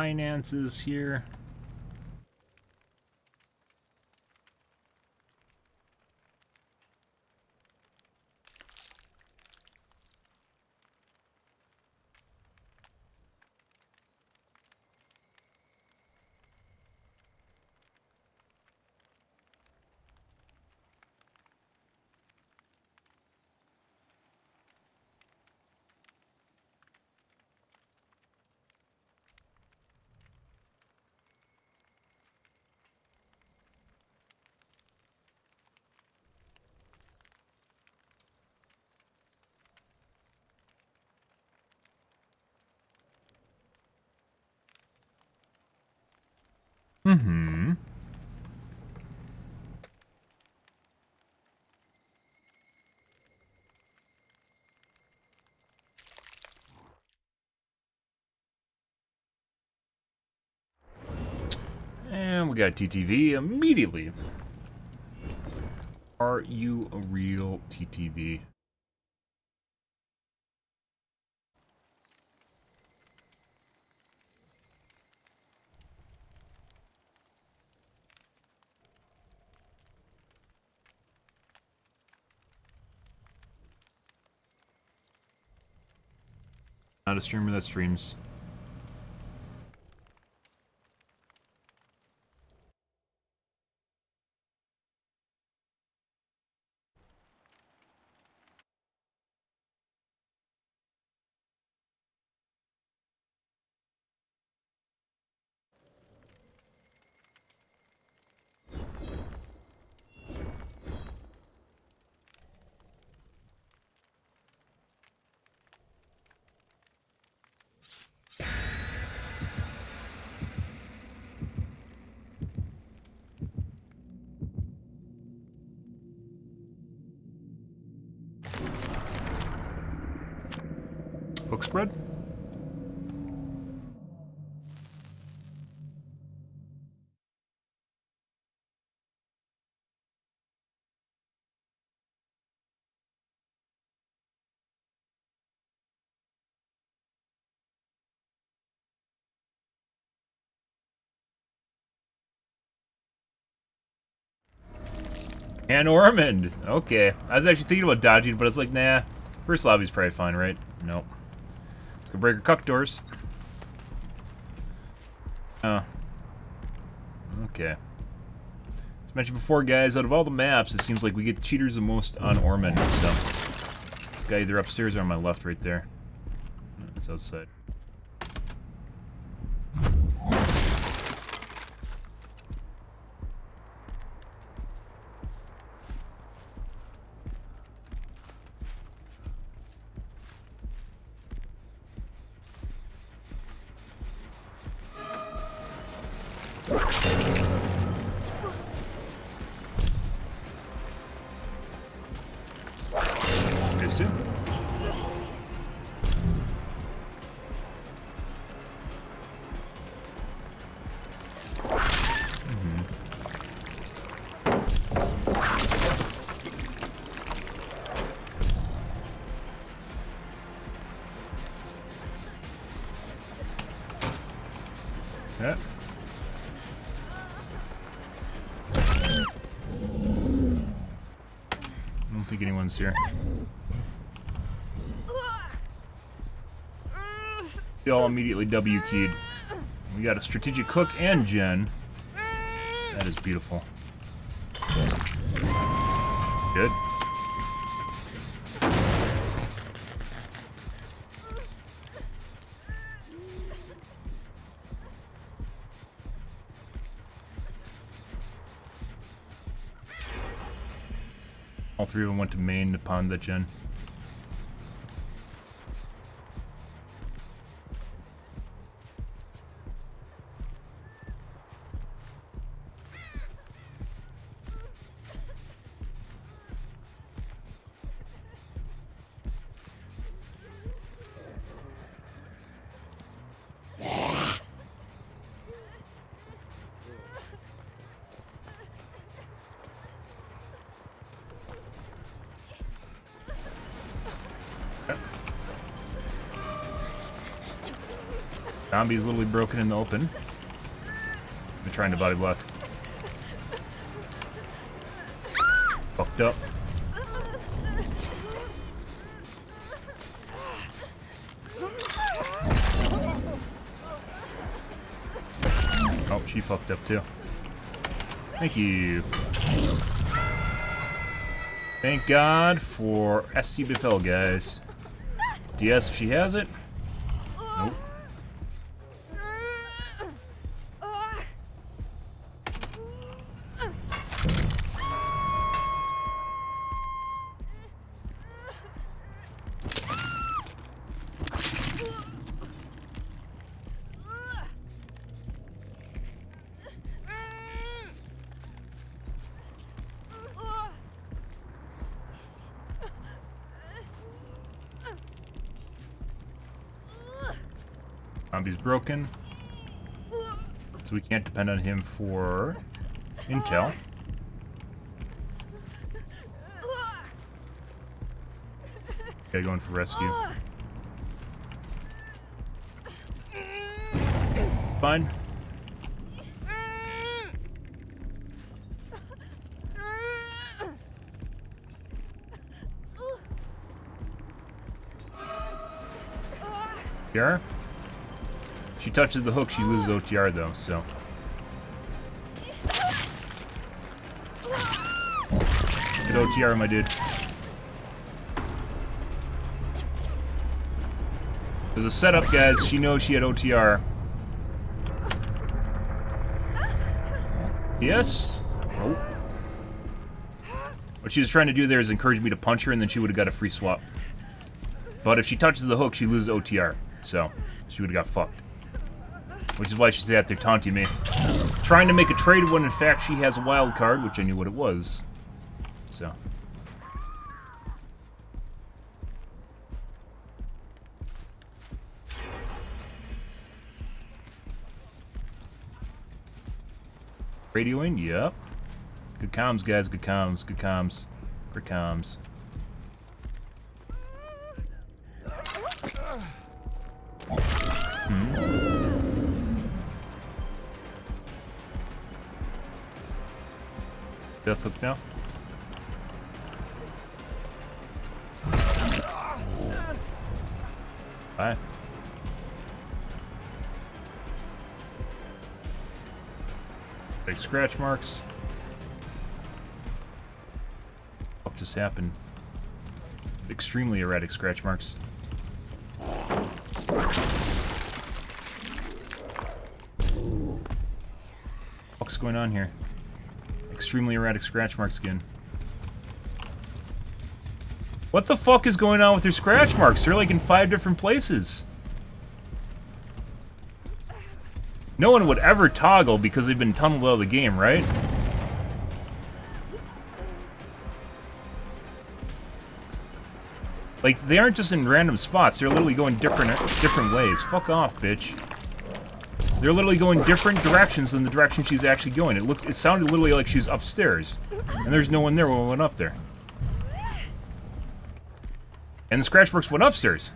finances here. Mm-hmm. And we got TTV immediately. Are you a real TTV? Not a streamer that streams. Hook spread? And Ormond! Okay. I was actually thinking about dodging, but it's like, nah. First lobby's probably fine, right? Nope. Let's go break our cuck doors. Oh. Okay. As mentioned before, guys, out of all the maps, it seems like we get cheaters the most on Ormond and stuff. Guy either upstairs or on my left right there. It's outside. Missed it. Yeah. I don't think anyone's here. They all immediately W keyed. We got a strategic hook and Jen. That is beautiful. Good. All three of them went to Maine to pound that Jen. Zombie's literally broken in the open. They're trying to body block. Fucked up. Oh, she fucked up too. Thank you. Thank God for SC Befell, guys. DS if she has it. Nope. Zombie's broken, so we can't depend on him for intel. Gotta go in for rescue. Fine. Here. She touches the hook, she loses OTR though, so. Good OTR, my dude. There's a setup, guys. She knows she had OTR. Yes? Nope. What she was trying to do there is encourage me to punch her, and then she would have got a free swap. But if she touches the hook, she loses OTR. So, she would have got fucked. Which is why she's out there taunting me. Trying to make a trade when in fact she has a wild card, which I knew what it was. So. Radioing? Yep. Good comms, guys. Good comms. Good comms. Good comms. Death hook now. Bye. Big scratch marks. What just happened? Extremely erratic scratch marks. What's going on here? Extremely erratic scratch marks again. What the fuck is going on with their scratch marks? They're like in 5 different places. No one would ever toggle because they've been tunneled out of the game, right? Like, they aren't just in random spots. They're literally going different ways. Fuck off, bitch. They're literally going different directions than the direction she's actually going. It sounded literally like she's upstairs. And there's no one there when we went up there. And the scratch marks went upstairs.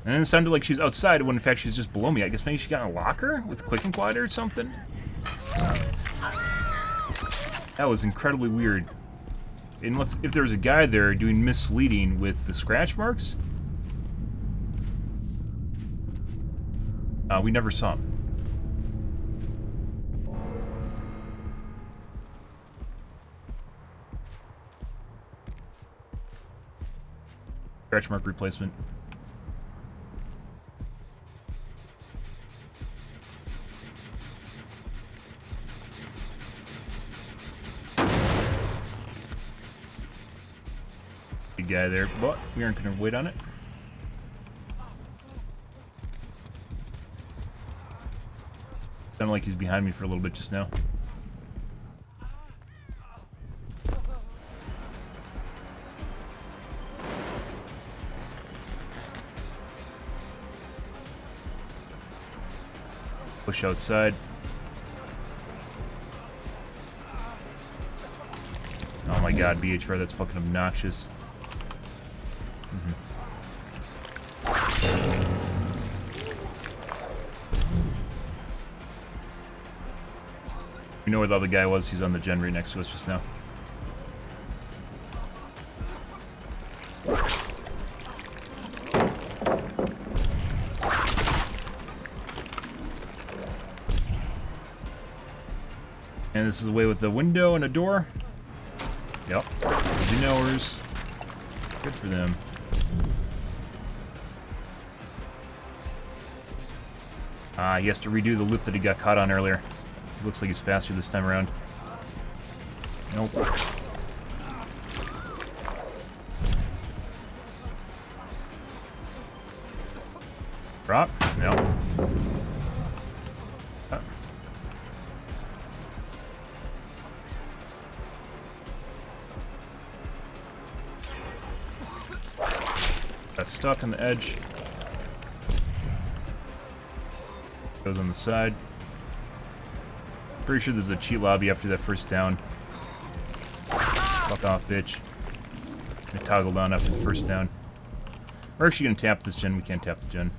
And then it sounded like she's outside when in fact she's just below me. I guess maybe she got in a locker with Quick and Glider or something? That was incredibly weird. And if there was a guy there doing misleading with the scratch marks, we never saw him. Scratch mark replacement. Big guy there, but we aren't going to wait on it. Sounded like he's behind me for a little bit just now. Push outside. Oh my god, BHR, that's fucking obnoxious. We know where the other guy was. He's on the gen right next to us just now. And this is the way with the window and a door. Yep. Easy knowers. Good for them. He has to redo the loop that he got caught on earlier. It looks like he's faster this time around. Nope. Drop? Nope. Got stuck on the edge. Goes on the side. Pretty sure there's a cheat lobby after that first down. Fuck off, bitch. I toggled on after the first down. We're actually gonna tap this gen. We can't tap the gen.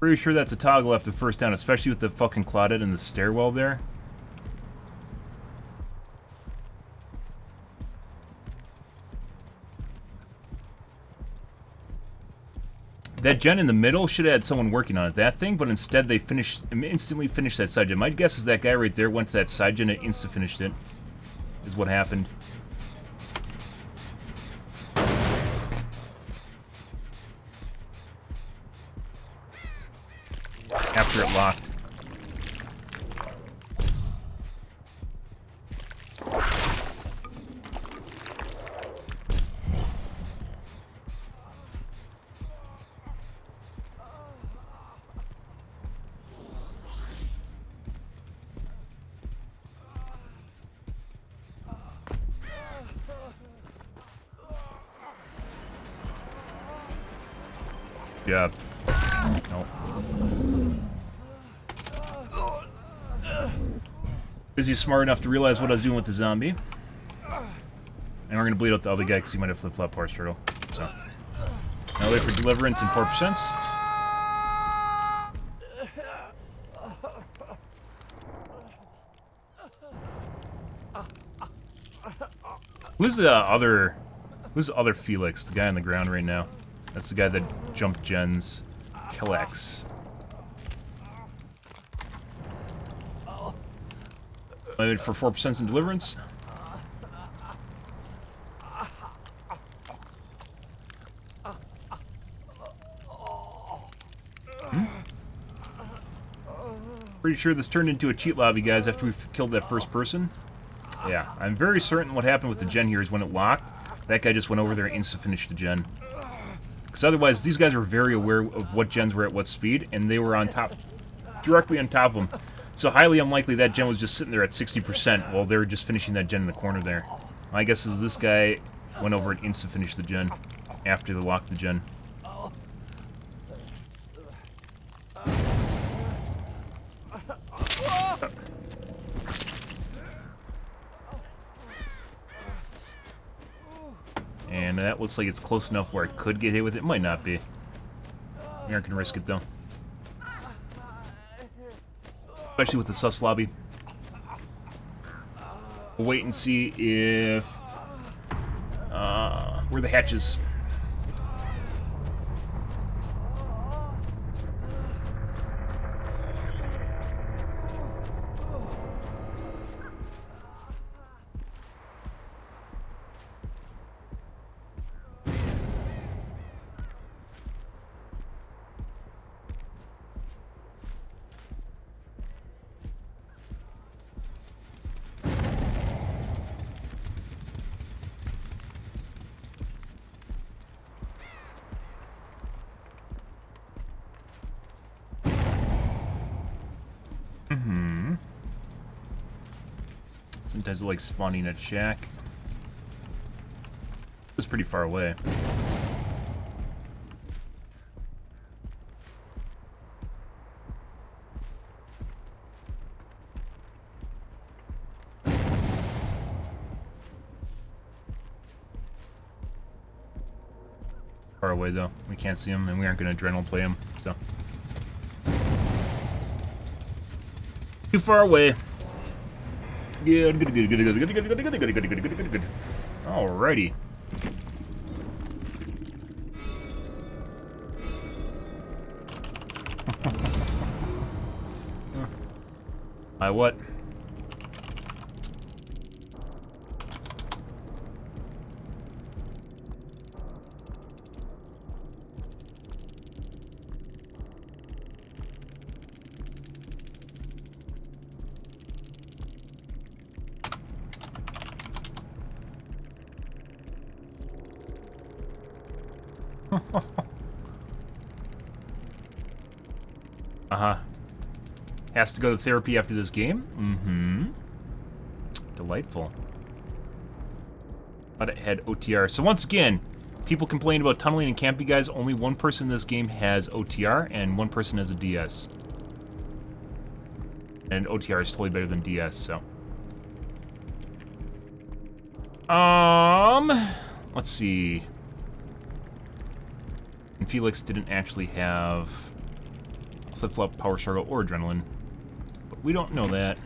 Pretty sure that's a toggle after the first down, especially with the fucking Claudette in the stairwell there. That gen in the middle should have had someone working on it, that thing, but instead they instantly finished that side gen. My guess is that guy right there went to that side gen and insta-finished it, is what happened. After it locked. Yeah. Nope. Is he smart enough to realize what I was doing with the zombie? And we're gonna bleed out the other guy because he might have flip-flop power turtle. So. Now wait for deliverance and 4%. Who's the other Felix? The guy on the ground right now. That's the guy that jumped gens. Killex. Wait for 4% in deliverance. Pretty sure this turned into a cheat lobby, guys, after we've killed that first person. Yeah, I'm very certain what happened with the gen here is when it locked, that guy just went over there and insta-finished the gen. Because otherwise, these guys were very aware of what gens were at what speed, and they were on top, directly on top of them. So highly unlikely that gen was just sitting there at 60% while they were just finishing that gen in the corner there. My guess is this guy went over and insta-finished the gen after they locked the gen. And that looks like it's close enough where I could get hit with it. Might not be. We aren't going to risk it, though. Especially with the sus lobby. We'll wait and see if... where are the hatches? Sometimes it likes spawning at shack. It's pretty far away. Far away though. We can't see him and we aren't going to adrenaline play him, so. Too far away. Good, good, good, good, good, good, good, good, good, good, good, good, good, good, good. Alrighty. What? Uh-huh. Has to go to therapy after this game? Mm-hmm. Delightful. But it had OTR. So once again, people complain about tunneling and camping, guys. Only one person in this game has OTR, and one person has a DS. And OTR is totally better than DS, so. Let's see. And Felix didn't actually have flip-flop, power struggle, or adrenaline. But we don't know that.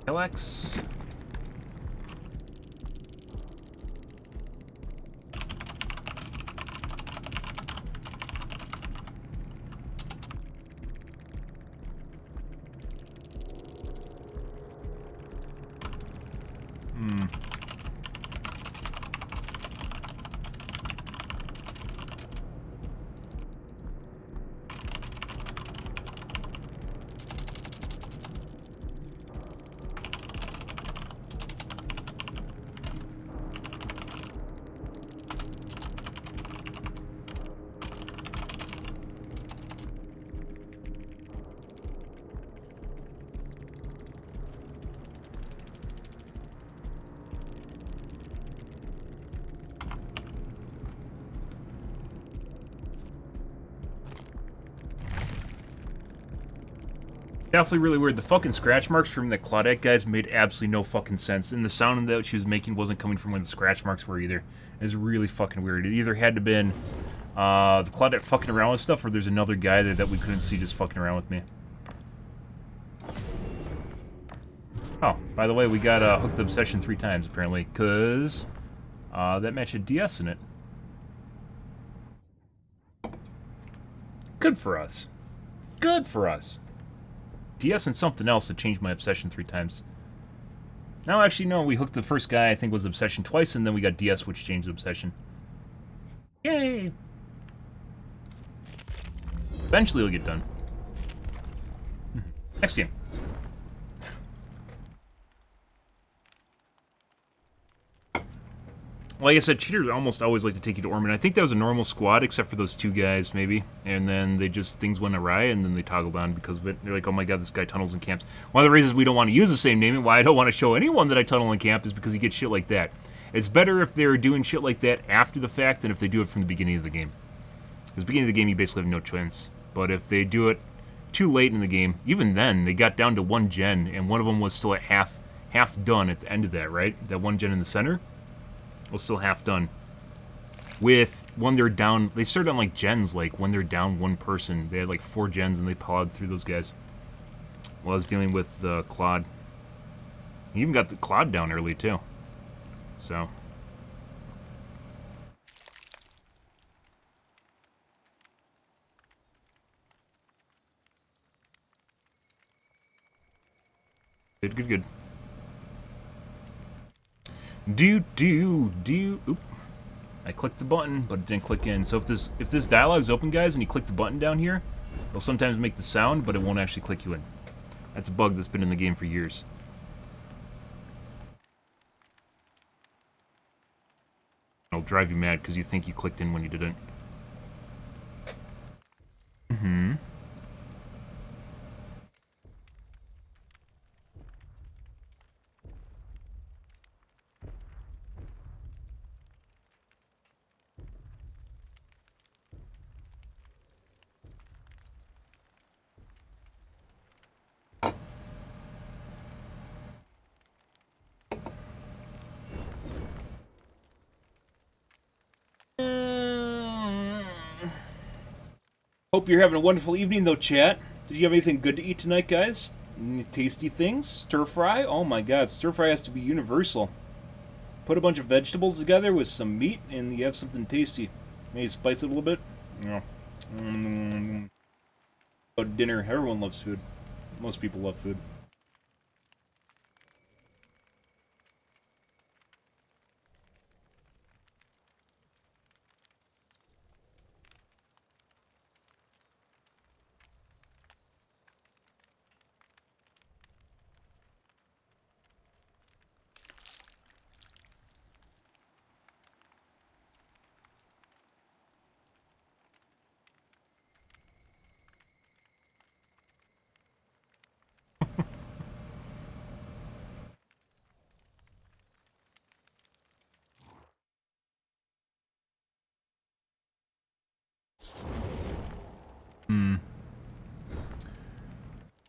LX. Definitely really weird. The fucking scratch marks from the Claudette guys made absolutely no fucking sense. And the sound that she was making wasn't coming from where the scratch marks were either. It was really fucking weird. It either had to been the Claudette fucking around with stuff, or there's another guy there that we couldn't see just fucking around with me. Oh, by the way, we got Hooked the Obsession 3 times, apparently, because that match had DS in it. Good for us. Good for us. DS and something else that changed my obsession 3 times. No, actually, no, we hooked the first guy, I think, was obsession twice, and then we got DS, which changed obsession. Yay! Eventually it'll get done. Next game. Like I said, cheaters almost always like to take you to Ormond. I think that was a normal squad, except for those 2 guys, maybe. And then they just, things went awry, and then they toggled on because of it. They're like, oh my god, this guy tunnels and camps. One of the reasons we don't want to use the same name, and why I don't want to show anyone that I tunnel and camp, is because you get shit like that. It's better if they're doing shit like that after the fact than if they do it from the beginning of the game. Because the beginning of the game, you basically have no chance. But if they do it too late in the game, even then, they got down to 1 gen, and one of them was still at half done at the end of that, right? That 1 gen in the center was still half done. With when they're down, they started on like gens, like when they're down 1 person, they had like 4 gens and they plowed through those guys. While I was dealing with the Claude. He even got the Claude down early too. So. Good, good, good. Oop. I clicked the button, but it didn't click in. So if this dialogue's open, guys, and you click the button down here, it'll sometimes make the sound, but it won't actually click you in. That's a bug that's been in the game for years. It'll drive you mad because you think you clicked in when you didn't. Mm-hmm. Hope you're having a wonderful evening, though, chat. Did you have anything good to eat tonight, guys? Any tasty things? Stir fry? Oh my god, stir fry has to be universal. Put a bunch of vegetables together with some meat, and you have something tasty. Maybe spice it a little bit. Yeah. Dinner. Everyone loves food. Most people love food.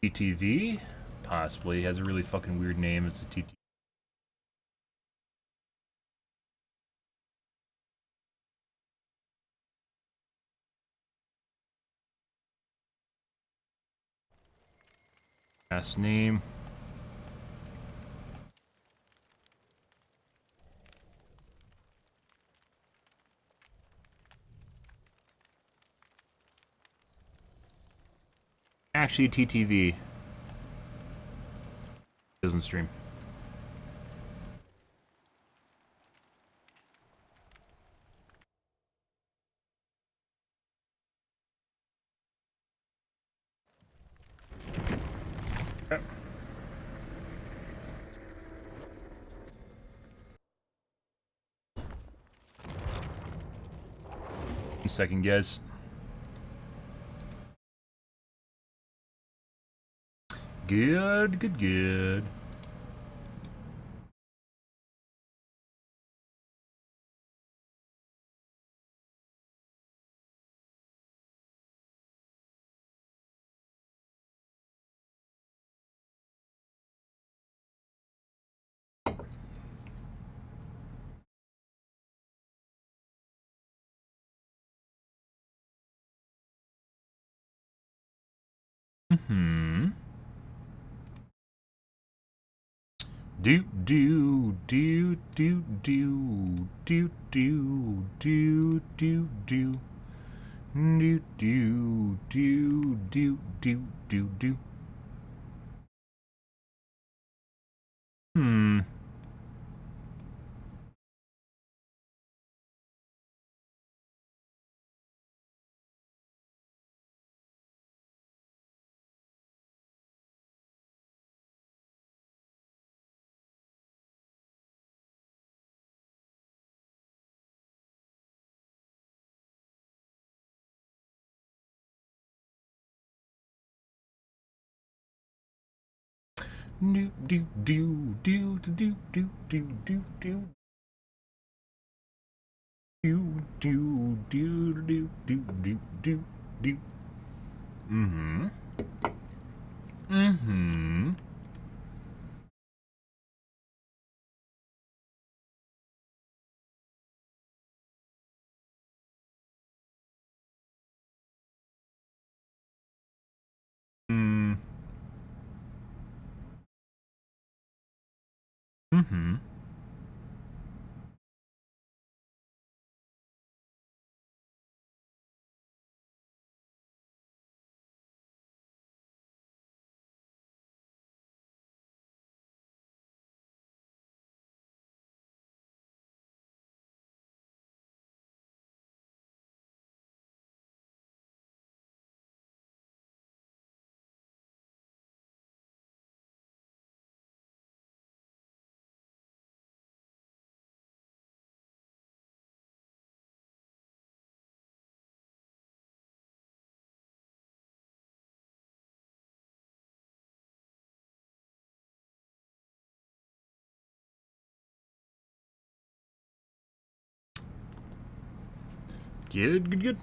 TTV? Possibly. Has a really fucking weird name. It's a TTV. Last name. Actually, TTV. Doesn't stream. Okay. 1 second, guys. Good, good, good. Mm-hmm. Do do do do do do do do do do do do do do do do do. Hmm. Do do do do do do do do do. Do do do do do do do do. Mm-hmm. Mm-hmm. Mm. Mm-hmm. Good, good, good.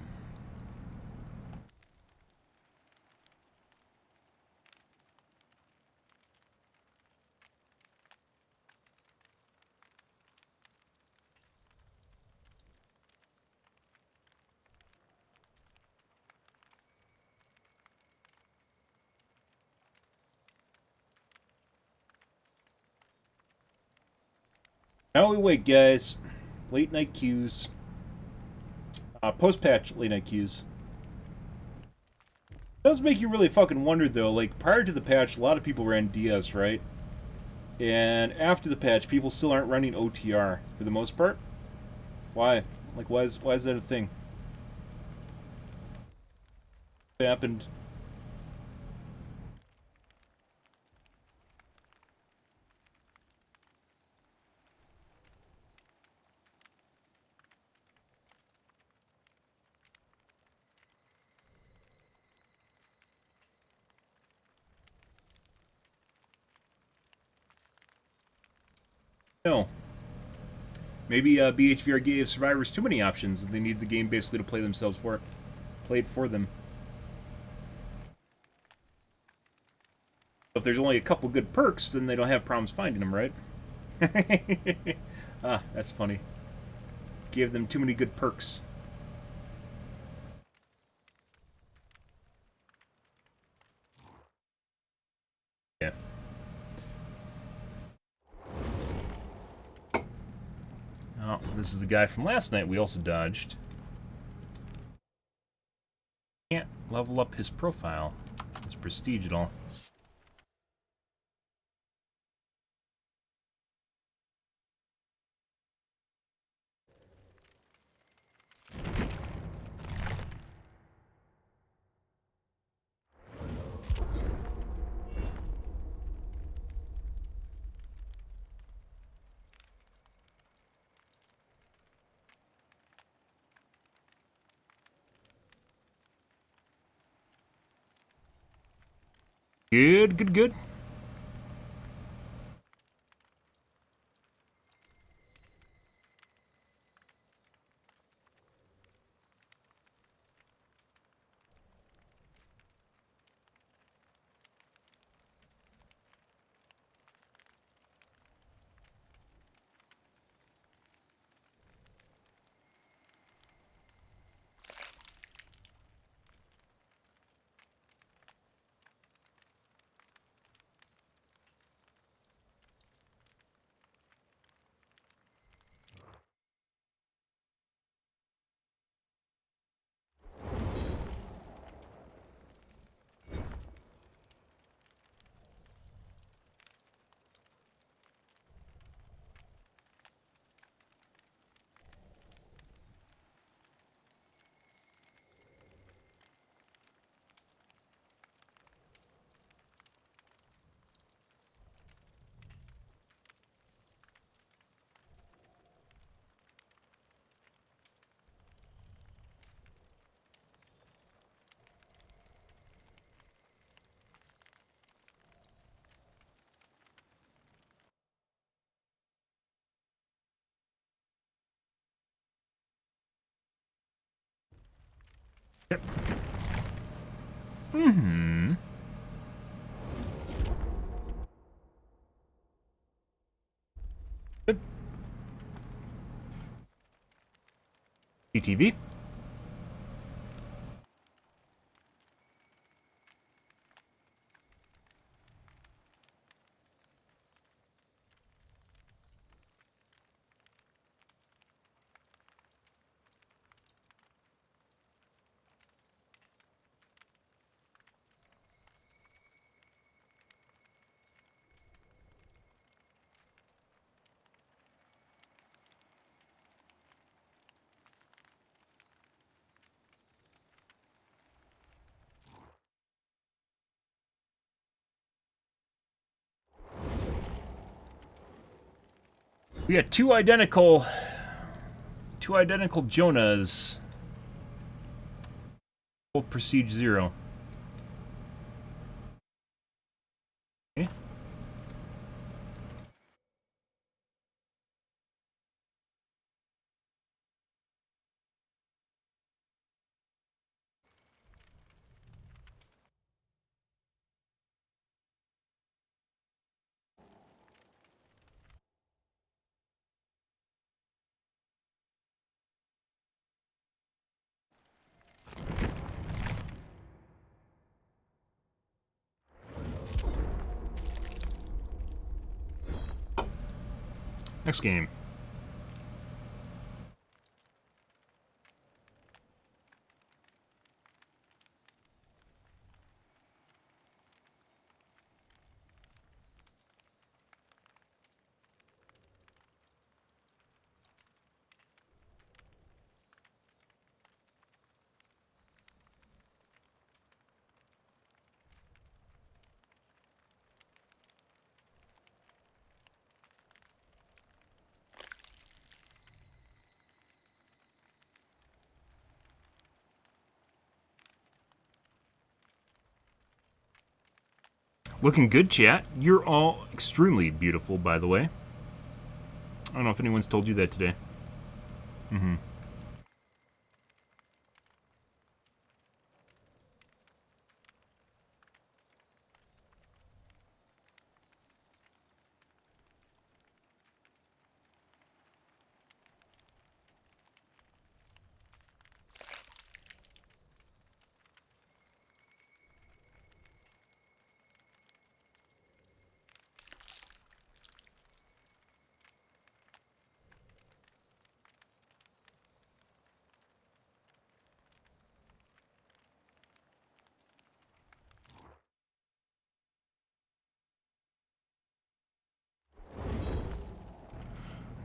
Now we wait, guys. Late night queues. Post-patch late night queues. It does make you really fucking wonder, though. Like, prior to the patch, a lot of people ran DS, right? And after the patch, people still aren't running OTR, for the most part. Why? Like, why is that a thing? What happened? No. Maybe BHVR gave survivors too many options, and they need the game basically to play themselves for it. Play it for them. If there's only a couple good perks, then they don't have problems finding them, right? Ah, that's funny. Give them too many good perks. Yeah. Oh, this is the guy from last night we also dodged. Can't level up his profile, his prestige at all. Good, good, good. Yep. Mm-hmm. Good. CTV. We got two identical Jonahs. Both prestige 0. Okay. Next game. Looking good, chat. You're all extremely beautiful, by the way. I don't know if anyone's told you that today. Mm-hmm.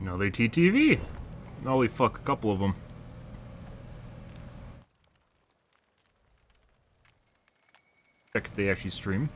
Another TTV. Holy fuck, a couple of them. Check if they actually stream.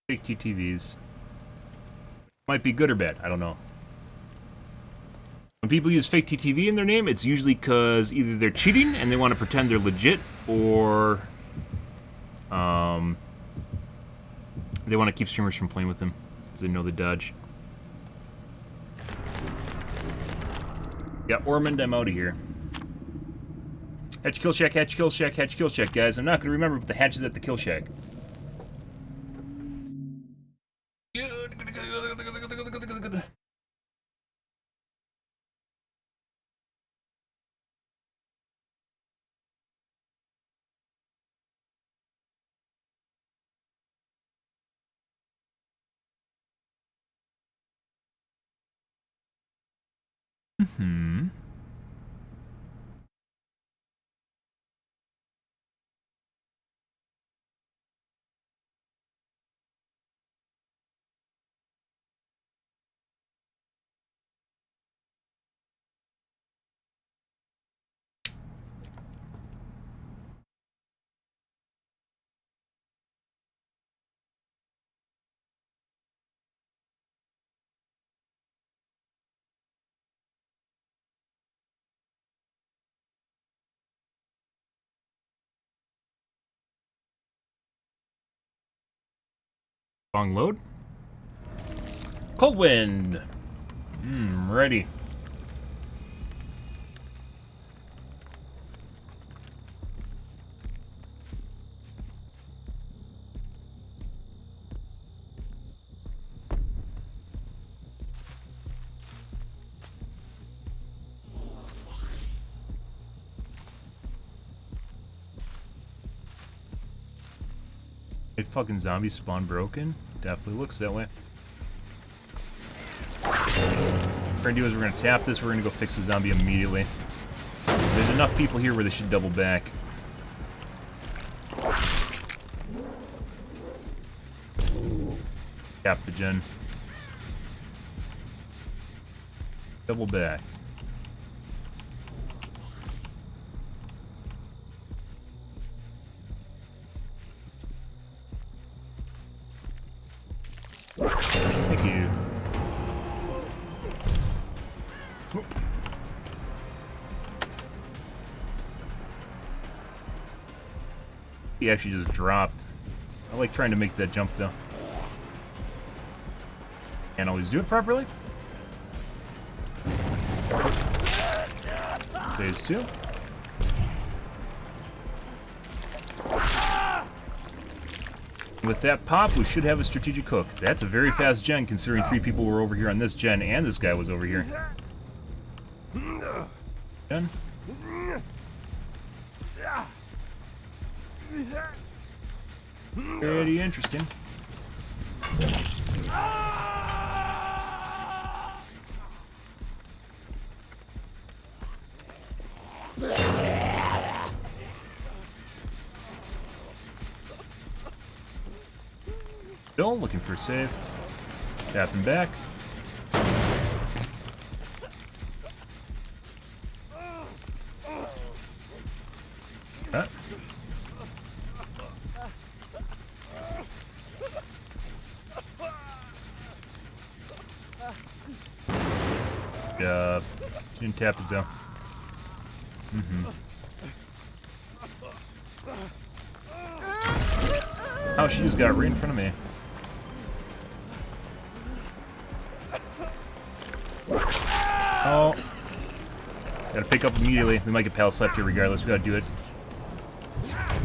Fake TTVs. Might be good or bad, I don't know. When people use fake TTV in their name, it's usually because either they're cheating and they want to pretend they're legit, or they want to keep streamers from playing with them, so they know the dodge. Yeah, Ormond, I'm out of here. Hatch kill shack, hatch kill shack, hatch kill shack, guys. I'm not going to remember, but the hatch is at the kill shack. Mm-hmm. Long load. Cold wind. Ready. It fucking zombies spawn broken? Definitely looks that way. What we're gonna do is we're gonna tap this, we're gonna go fix the zombie immediately. There's enough people here where they should double back. Tap the gen. Double back. Thank you. He actually just dropped. I like trying to make that jump, though. Can't always do it properly. Phase 2. With that pop, we should have a strategic hook. That's a very fast gen, considering 3 people were over here on this gen, and this guy was over here. Gen. Pretty interesting. Still looking for a save. Tapping back. That. Didn't tap it though. Oh, she just got right in front of me. Oh. Gotta pick up immediately. We might get pal slapped here regardless. We gotta do it.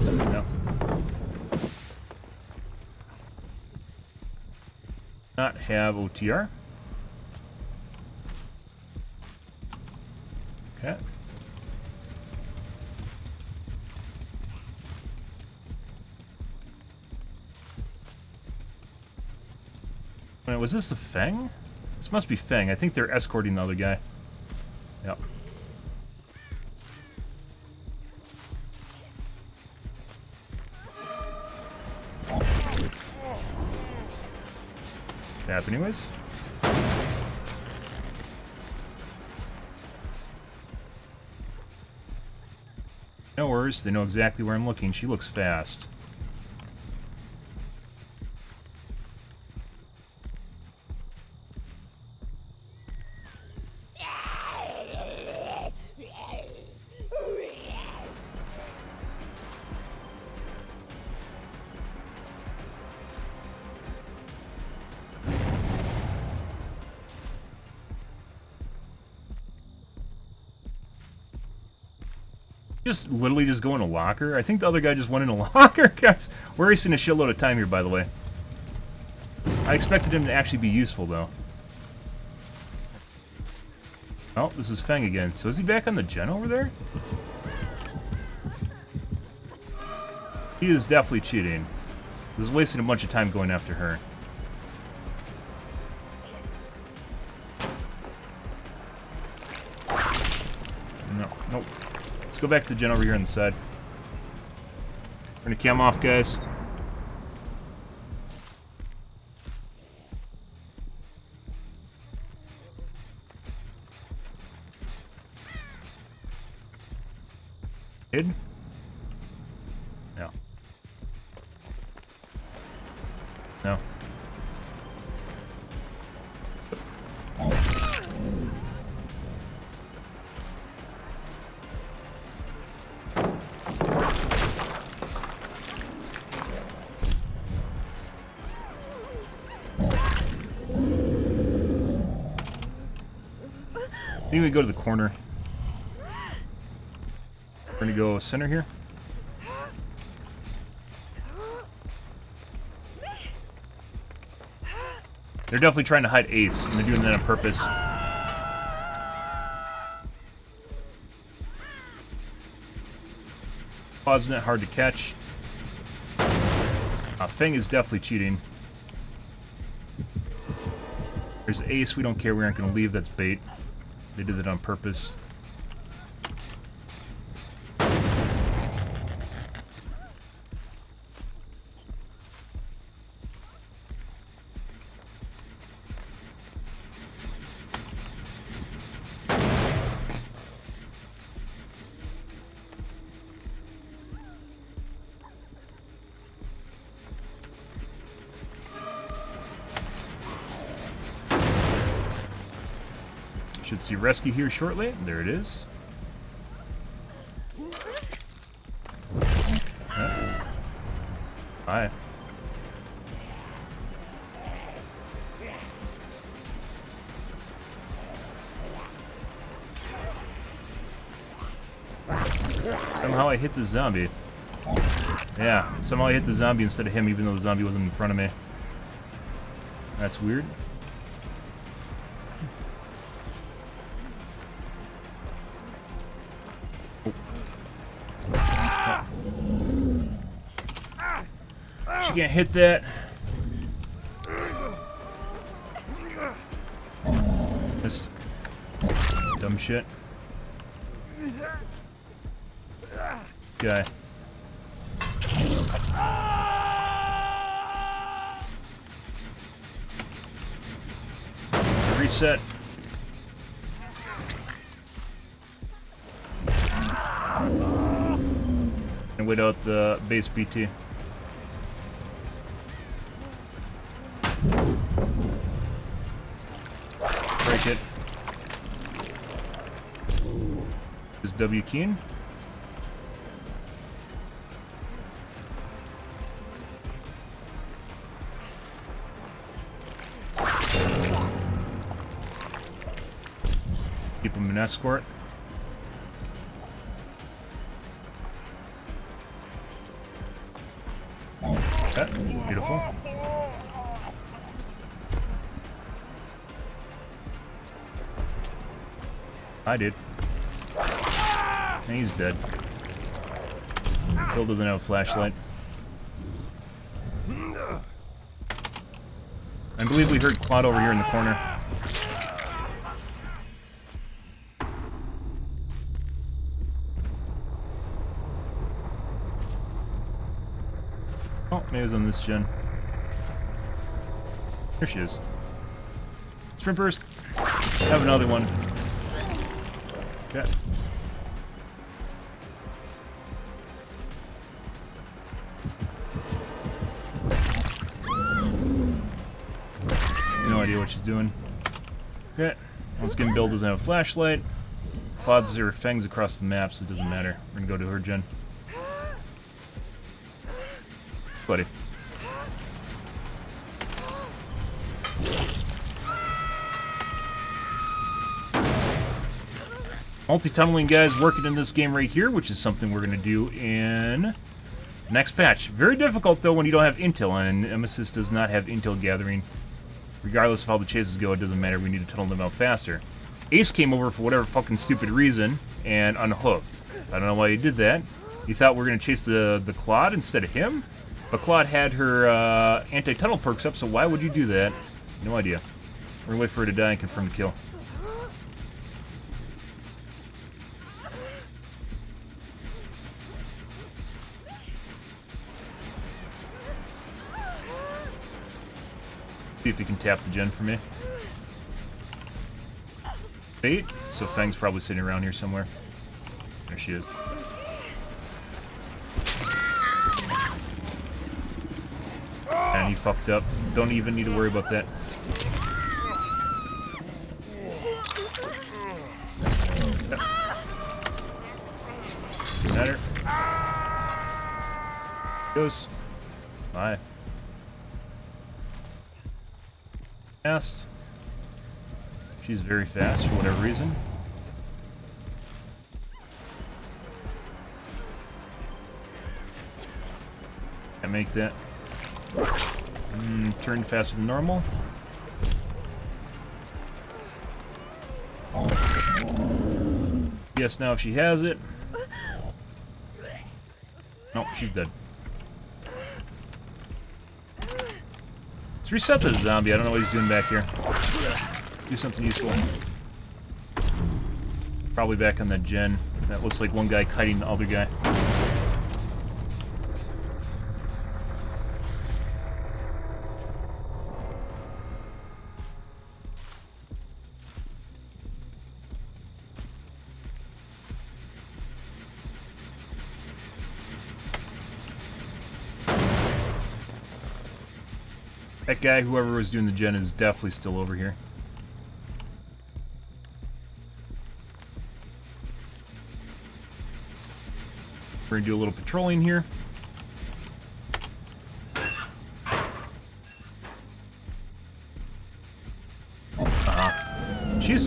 No. Not have OTR. Okay. Wait, was this the Feng? This must be Feng. I think they're escorting the other guy. Yep. Tap anyways. No worries, they know exactly where I'm looking. She looks fast. Just literally just go in a locker? I think the other guy just went in a locker. Guys, we're wasting a shitload of time here, by the way. I expected him to actually be useful, though. Oh, this is Feng again. So is he back on the gen over there? He is definitely cheating. This is wasting a bunch of time going after her. No, nope. Go back to the gen over here on the side. We're gonna cam off, guys. Hid? No. No. I think we go to the corner. We're gonna go center here. They're definitely trying to hide Ace, and they're doing that on purpose. Pausing it, hard to catch. Feng is definitely cheating. There's Ace, we don't care, we aren't gonna leave, that's bait. They did that on purpose. Should see rescue here shortly. There it is. Bye. Somehow I hit the zombie. Yeah, somehow I hit the zombie instead of him, even though the zombie wasn't in front of me. That's weird. She can't hit that. This dumb shit. Guy. Reset. And wait out the base BT. Break it. Is W keen? Keep him an escort. Okay, beautiful. I did. And he's dead. Phil doesn't have a flashlight. I believe we heard Claude over here in the corner. Oh, maybe it was on this gen. Here she is. Sprint burst. Have another one. Okay. No idea what she's doing. Okay. Once again, Bill doesn't have a flashlight. Claude's her fangs across the map, so it doesn't matter. We're gonna go to her gen. Buddy. Multi-tunneling guys working in this game right here, which is something we're going to do in next patch. Very difficult, though, when you don't have intel, and Nemesis does not have intel gathering. Regardless of how the chases go, it doesn't matter. We need to tunnel them out faster. Ace came over for whatever fucking stupid reason and unhooked. I don't know why he did that. You thought we were going to chase the Claude instead of him? But Claude had her anti-tunnel perks up, so why would you do that? No idea. We're going to wait for her to die and confirm the kill. See if he can tap the gen for me. Bait? So Fang's probably sitting around here somewhere. There she is. And he fucked up. Don't even need to worry about that. Doesn't matter. Goes. Bye. Fast. She's very fast for whatever reason. Can't make that. Turn faster than normal. Yes, now if she has it. Nope, she's dead. Let's reset the zombie. I don't know what he's doing back here. Do something useful. Probably back on that gen. That looks like one guy kiting the other guy. That guy, whoever was doing the gen, is definitely still over here. We're gonna do a little patrolling here.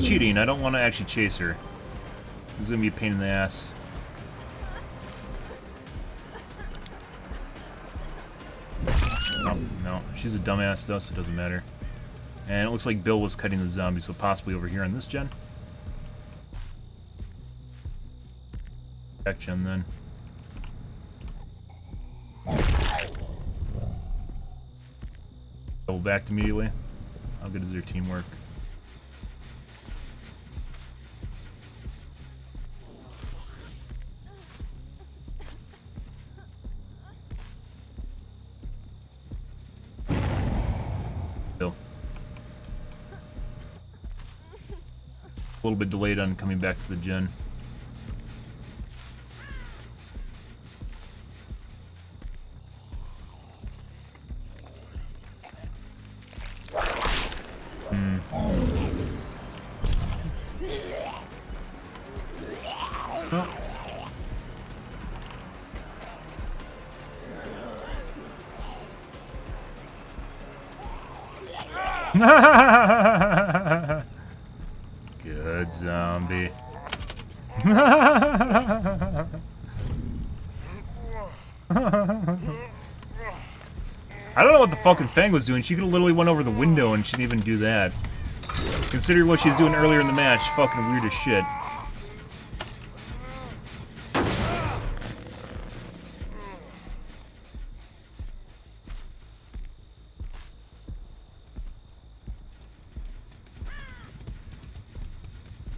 cheating. I don't want to actually chase her. It's gonna be a pain in the ass. Oh, no. She's a dumbass though, so it doesn't matter. And it looks like Bill was cutting the zombie, so possibly over here on this gen. Back gen then. Double backed immediately. How good is their teamwork? Bill. A little bit delayed on coming back to the gen. Good zombie. I don't know what the fucking Fang was doing. She could have literally went over the window and she didn't even do that. Considering what she was doing earlier in the match, fucking weird as shit.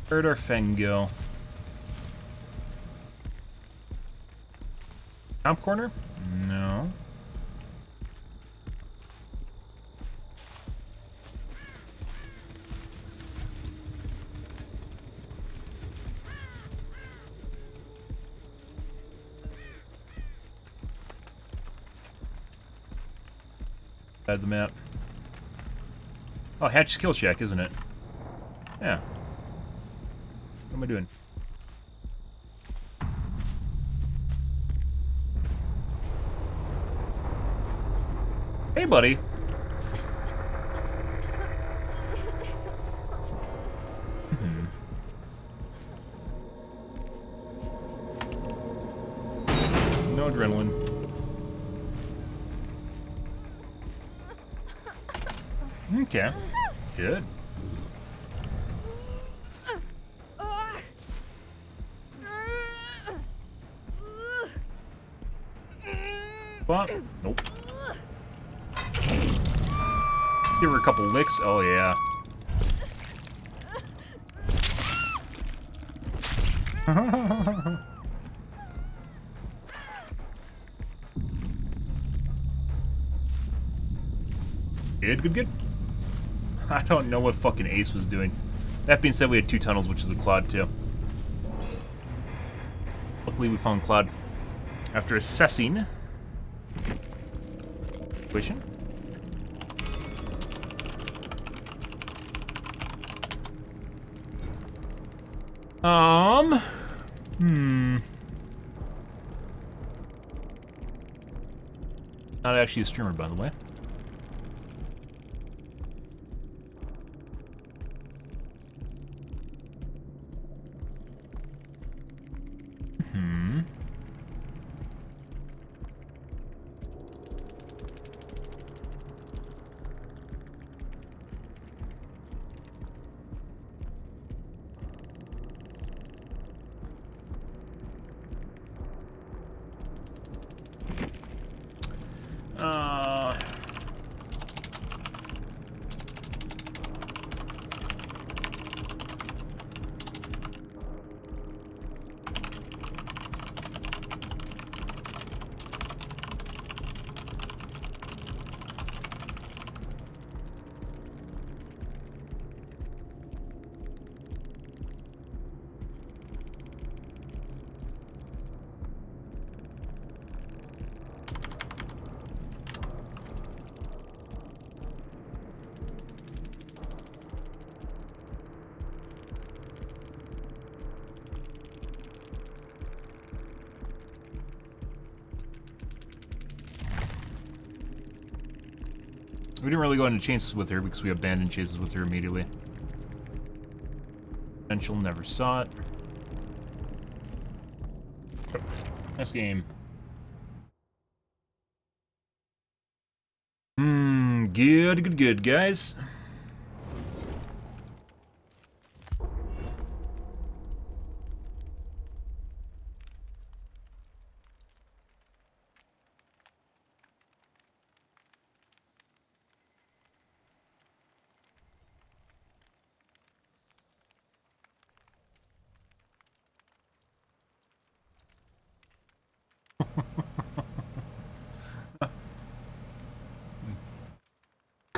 Where'd our Fang go? Comp corner? No. Add the map. Oh, Hatch's Kill Shack, isn't it? Yeah. What am I doing? Hey, buddy. No adrenaline. Okay. Good. But, nope. Give her a couple licks. Oh, yeah. Good. I don't know what fucking Ace was doing. That being said, we had 2 tunnels, which is a Claude, too. Luckily, we found Claude after assessing situation. Not actually a streamer, by the way. We didn't really go into chases with her because we abandoned chases with her immediately. Potential, never saw it. Nice game. Good, guys.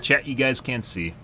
Chat, you guys can't see.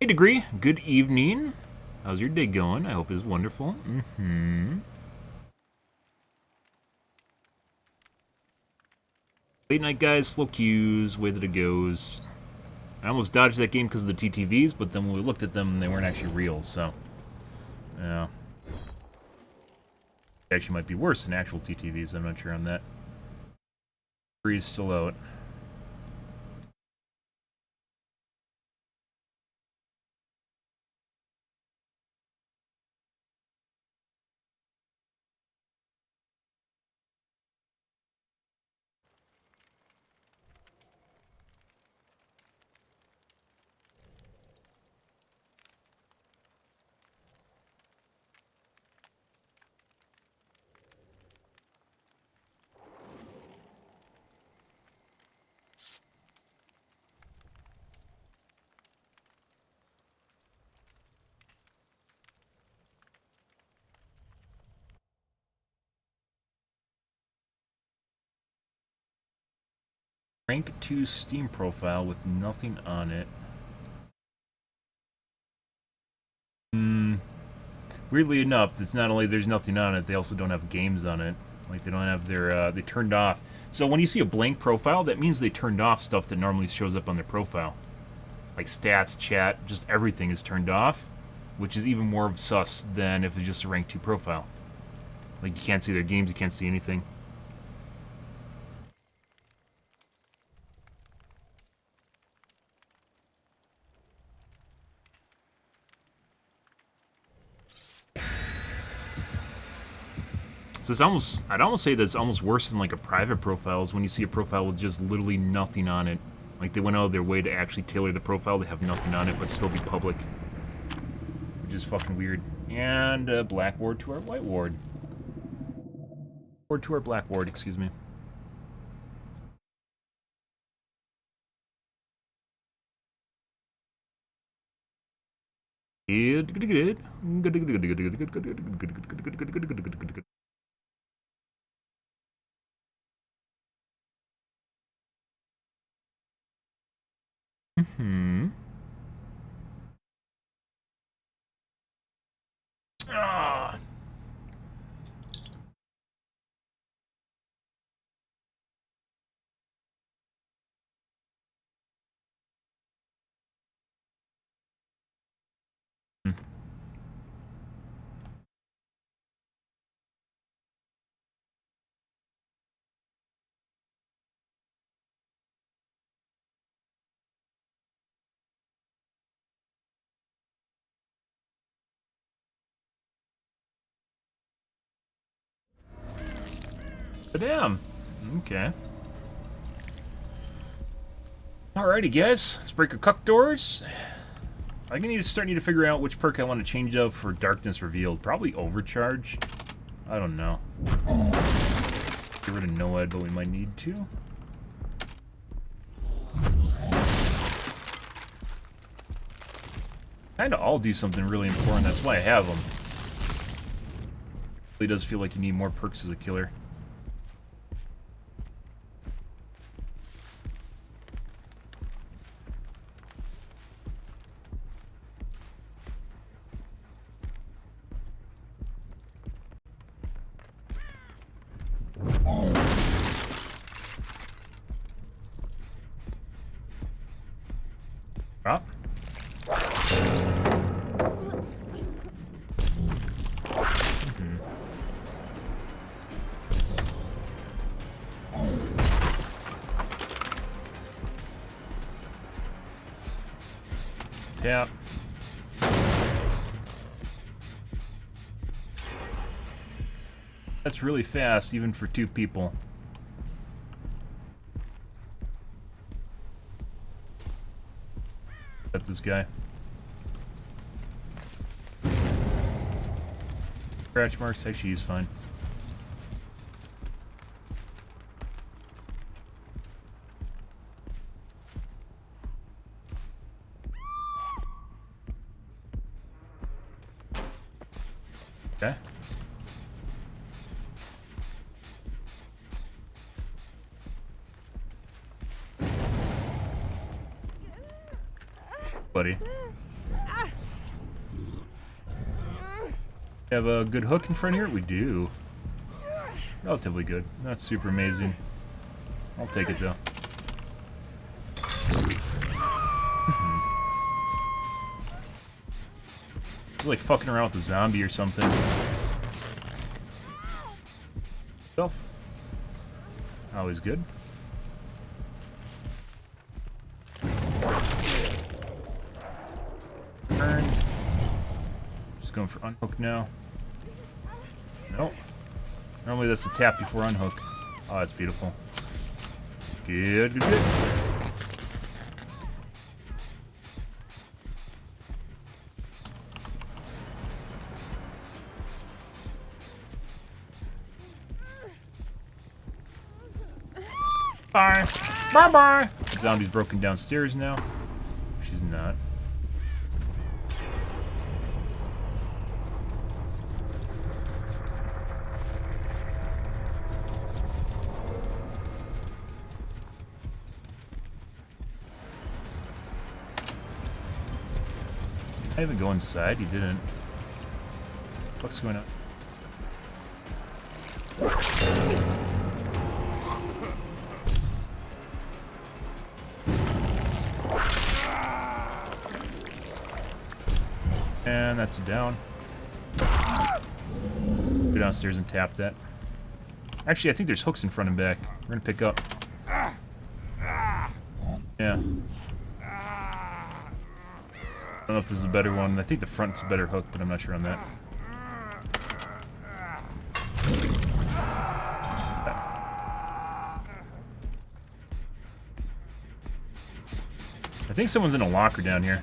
Hey, Degree. Good evening. How's your day going? I hope it's wonderful. Late night guys, slow queues, way that it goes. I almost dodged that game because of the TTVs, but then when we looked at them, they weren't actually real, so... yeah. It actually might be worse than actual TTVs, I'm not sure on that. Free's still out. Rank 2 Steam profile with nothing on it. Weirdly enough, it's not only there's nothing on it, they also don't have games on it. Like, they don't have their, they turned off. So when you see a blank profile, that means they turned off stuff that normally shows up on their profile. Like stats, chat, just everything is turned off, which is even more sus than if it's just a rank 2 profile. Like, you can't see their games, you can't see anything. So it's almost, I'd almost say that's almost worse than like a private profile is when you see a profile with just literally nothing on it. Like they went out of their way to actually tailor the profile to have nothing on it but still be public. Which is fucking weird. And black ward to our white ward. Ward to our black ward, excuse me. Good. Ah. Damn. Okay. Alrighty, guys. Let's break a cuck doors. I'm gonna need to figure out which perk I want to change up for darkness revealed. Probably overcharge. I don't know. get rid of NOED, but we might need to. Kinda all do something really important, that's why I have them. It really does feel like you need more perks as a killer. Drop. Tap. That's really fast, even for 2 people. Got this guy. Scratch marks, actually he's fine. Okay. Buddy. Have a good hook in front here? We do. Relatively good. Not super amazing. I'll take it though. It's like fucking around with a zombie or something. Self. Always good. Turn. Just going for unhook now. Nope. Normally that's a tap before unhook. Oh, that's beautiful. Good, good, good. Bye. Bye-bye. Zombie's broken downstairs now. She's not. I even go inside? He didn't. What's going on? And that's down. Go downstairs and tap that. Actually, I think there's hooks in front and back. We're gonna pick up. Yeah. I don't know if this is a better one. I think the front's a better hook, but I'm not sure on that. I think someone's in a locker down here,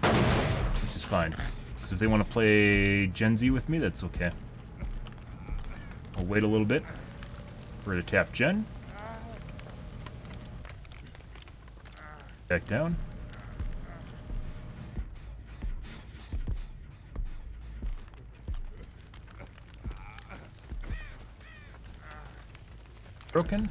which is fine. Because if they want to play Gen Z with me, that's okay. I'll wait a little bit for her to tap Gen. Back down. Broken.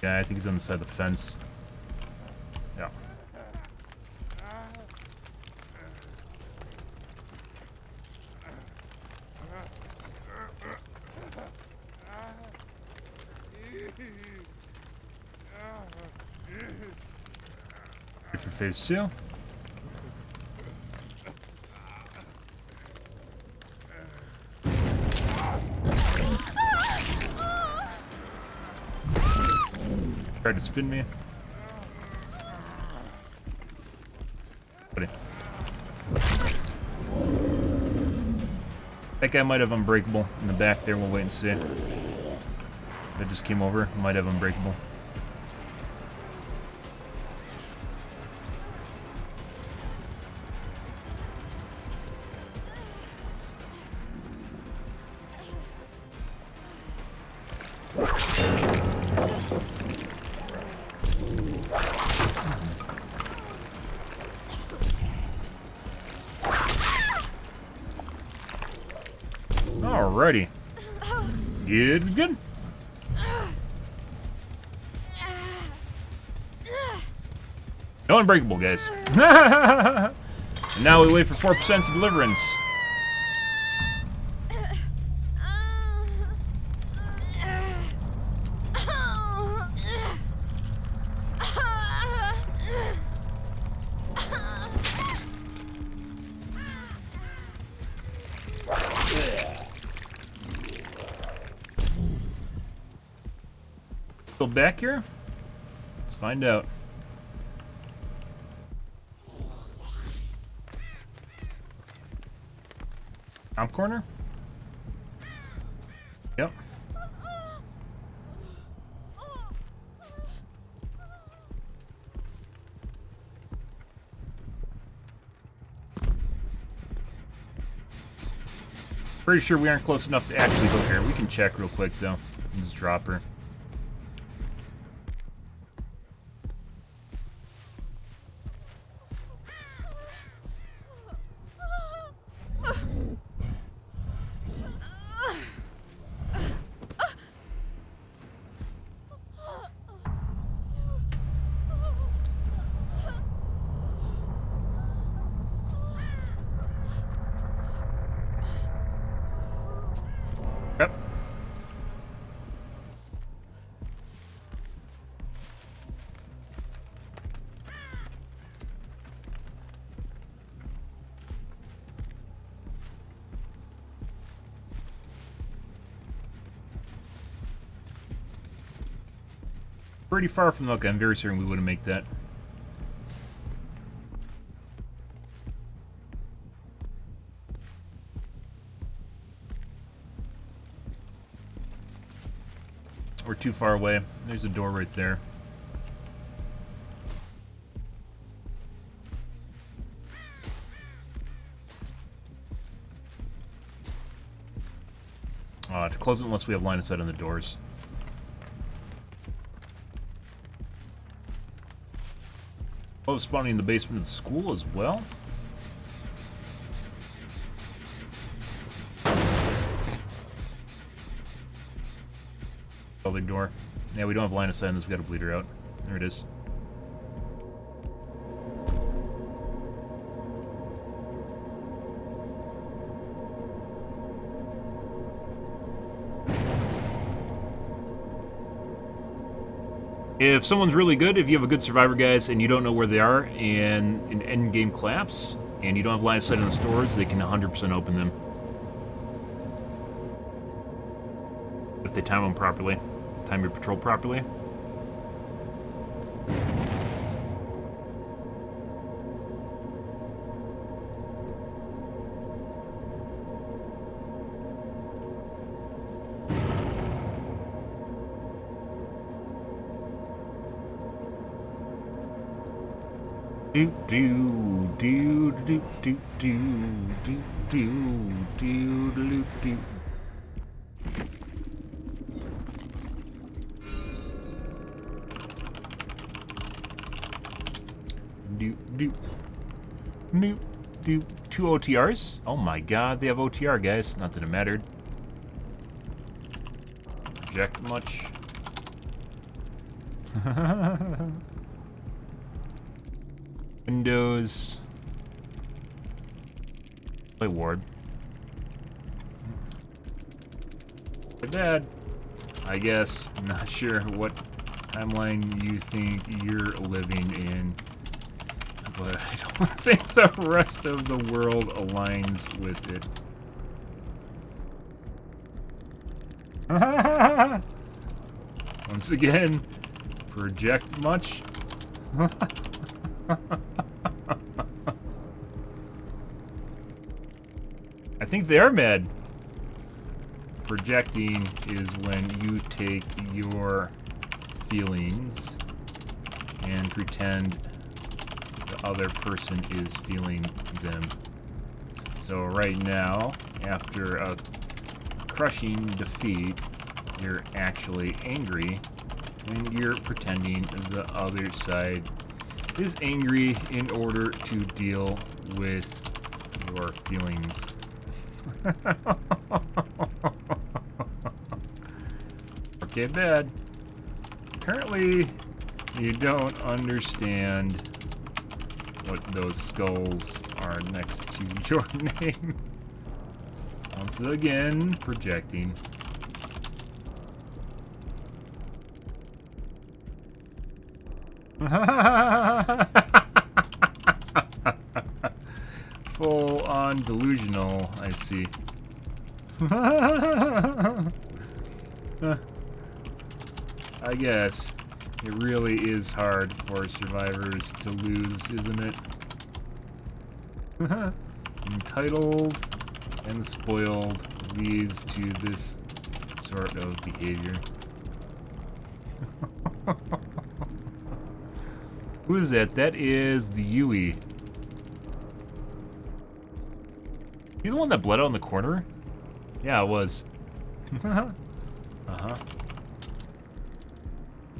Yeah, I think he's on the side of the fence. Yeah. Ready for phase 2. Tried to spin me. Buddy. That guy might have Unbreakable in the back there. We'll wait and see. That just came over. Might have Unbreakable. Alrighty. Good. No unbreakable, guys. And now we wait for 4% deliverance. Still back here? Let's find out. Top corner? Yep. Pretty sure we aren't close enough to actually go here. We can check real quick, though. Just drop her. Yep. Pretty far from the look. I'm very certain we wouldn't make that. We're too far away. There's a door right there. To close it unless we have line of sight on the doors. Oh, spawning in the basement of the school as well? Other door. Yeah, we don't have line of sight on this. We gotta bleed her out. There it is. If someone's really good, if you have a good survivor, guys, and you don't know where they are in an end-game collapse, and you don't have line of sight on the stores, they can 100% open them. If they time them properly. Time your patrol properly. Do do do do do do do do do do do. Do 2 OTRs? Oh my god, they have OTR, guys. Not that it mattered. Project much. Windows. Play ward. Bad. I guess. I'm not sure what timeline you think you're living in, but I don't think the rest of the world aligns with it. Once again, project much. I think they're mad. Projecting is when you take your feelings and pretend the other person is feeling them. So right now, after a crushing defeat, you're actually angry when you're pretending the other side is angry in order to deal with your feelings. Okay, bad. Apparently, you don't understand what those skulls are next to your name. Once again, projecting. Full on delusional, I see. I guess it really is hard for survivors to lose, isn't it? Entitled and spoiled leads to this sort of behavior. Who is that? That is the Yui. You the one that bled out in the corner? Yeah, it was. Uh-huh.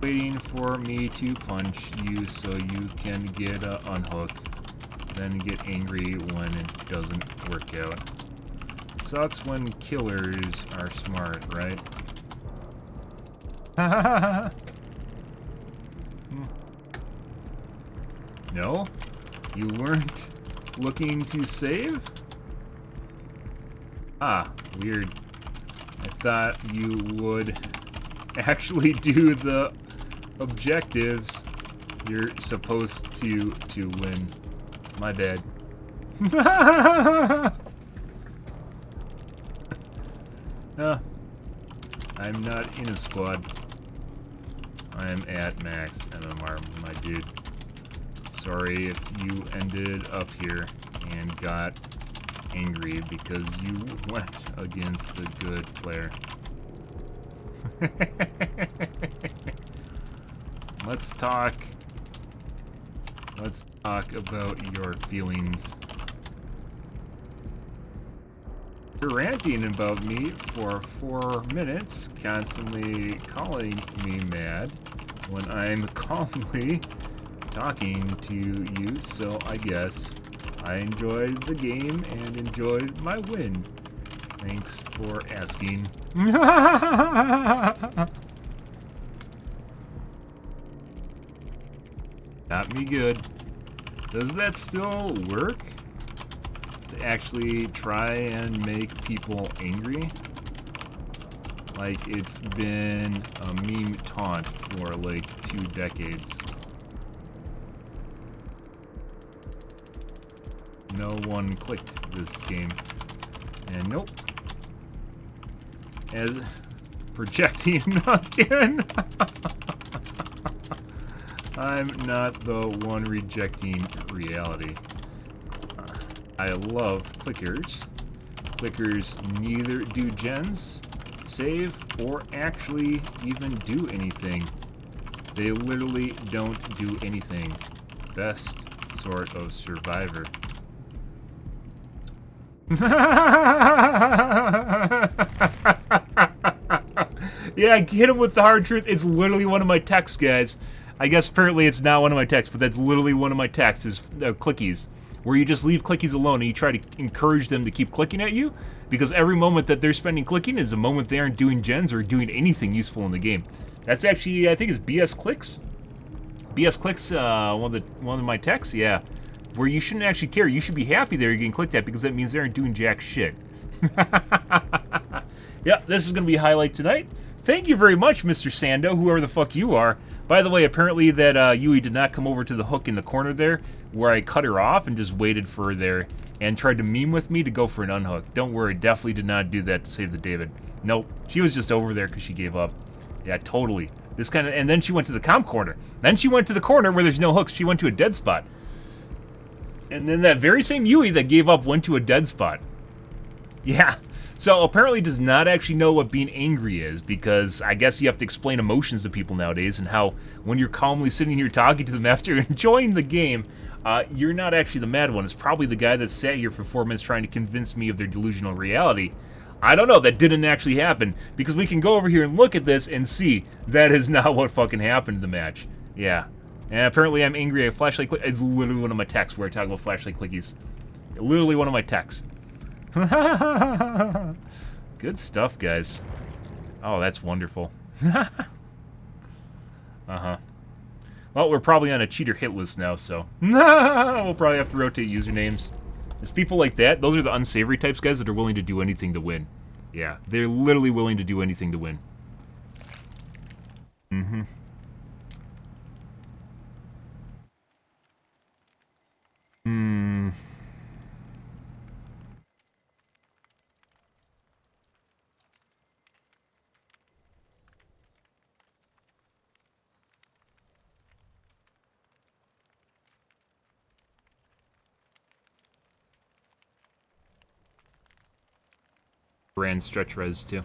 Waiting for me to punch you so you can get unhooked, then get angry when it doesn't work out. Sucks when killers are smart, right? No? You weren't looking to save? Ah, weird. I thought you would actually do the objectives you're supposed to win. My bad. I'm not in a squad. I'm at max MMR, my dude. Sorry if you ended up here and got angry because you went against a good player. Let's talk about your feelings. You're ranting about me for 4 minutes, constantly calling me mad when I'm calmly talking to you, so I guess I enjoyed the game and enjoyed my win. Thanks for asking. Got me good. Does that still work? To actually try and make people angry? Like it's been a meme taunt for like 2 decades. No one clicked this game. And nope. As projecting again. I'm not the one rejecting reality. I love clickers. Clickers neither do gens, save, or actually even do anything. They literally don't do anything. Best sort of survivor. Yeah, hit him with the hard truth. It's literally one of my texts, guys. I guess apparently it's not one of my texts, but that's literally one of my texts, is clickies. Where you just leave clickies alone and you try to encourage them to keep clicking at you, because every moment that they're spending clicking is a moment they aren't doing gens or doing anything useful in the game. That's actually, I think it's BS Clicks. BS Clicks, one of my texts, yeah. Where you shouldn't actually care. You should be happy they're getting clicked at because that means they aren't doing jack shit. Yeah, this is going to be a highlight tonight. Thank you very much, Mr. Sando, whoever the fuck you are. By the way, apparently that Yui did not come over to the hook in the corner there, where I cut her off and just waited for her there and tried to meme with me to go for an unhook. Don't worry, definitely did not do that to save the David. Nope, she was just over there because she gave up. Yeah, totally. This kind of, and then she went to the comp corner. Then she went to the corner where there's no hooks. She went to a dead spot. And then that very same Yui that gave up went to a dead spot. Yeah. So apparently does not actually know what being angry is, because I guess you have to explain emotions to people nowadays, and how when you're calmly sitting here talking to them after enjoying the game, you're not actually the mad one. It's probably the guy that sat here for 4 minutes trying to convince me of their delusional reality. I don't know. That didn't actually happen because we can go over here and look at this and see that is not what fucking happened in the match. Yeah. And apparently I'm angry at flashlight click. It's literally one of my texts where I talk about flashlight clickies. Literally one of my texts. Good stuff, guys. Oh, that's wonderful. Uh-huh. Well, we're probably on a cheater hit list now, so we'll probably have to rotate usernames. It's people like that. Those are the unsavory types, guys, that are willing to do anything to win. Yeah, they're literally willing to do anything to win. Mm-hmm. Hmm. Brand stretch res, too.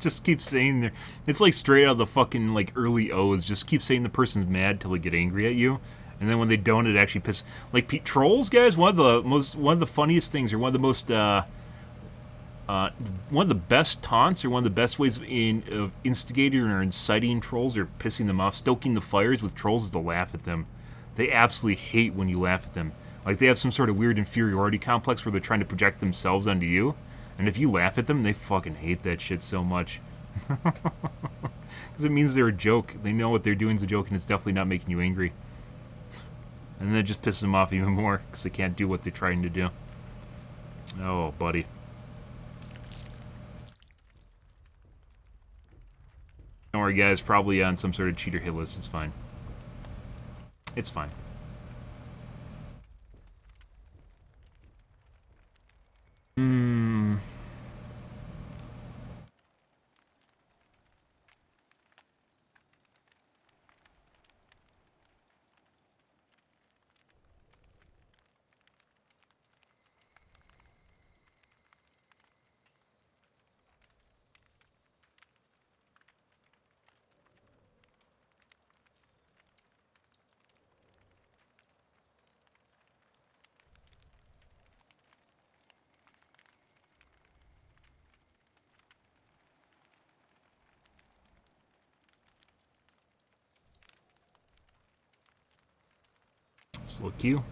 Just keep saying there. It's like straight out of the fucking like early O's. Just keep saying the person's mad till they get angry at you, and then when they don't, it actually pisses. Like trolls, guys. One of the funniest things, or one of the most one of the best taunts, or one of the best ways of instigating or inciting trolls, or pissing them off, stoking the fires with trolls, is to laugh at them. They absolutely hate when you laugh at them. Like they have some sort of weird inferiority complex where they're trying to project themselves onto you. And if you laugh at them, they fucking hate that shit so much. Because it means they're a joke. They know what they're doing is a joke, and it's definitely not making you angry. And then it just pisses them off even more, because they can't do what they're trying to do. Oh, buddy. Don't worry, guys. Probably on some sort of cheater hit list. It's fine. It's fine. Hmm. Slow Q.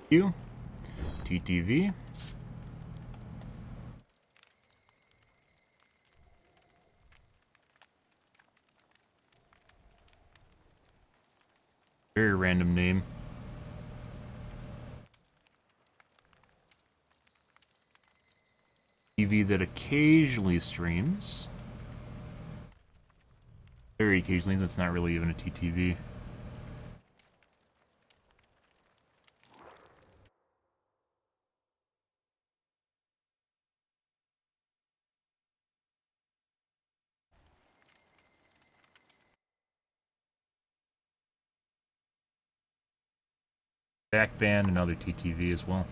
Q. TTV. Very random name. TV that occasionally streams. Very occasionally, that's not really even a TTV. Backband, another TTV as well.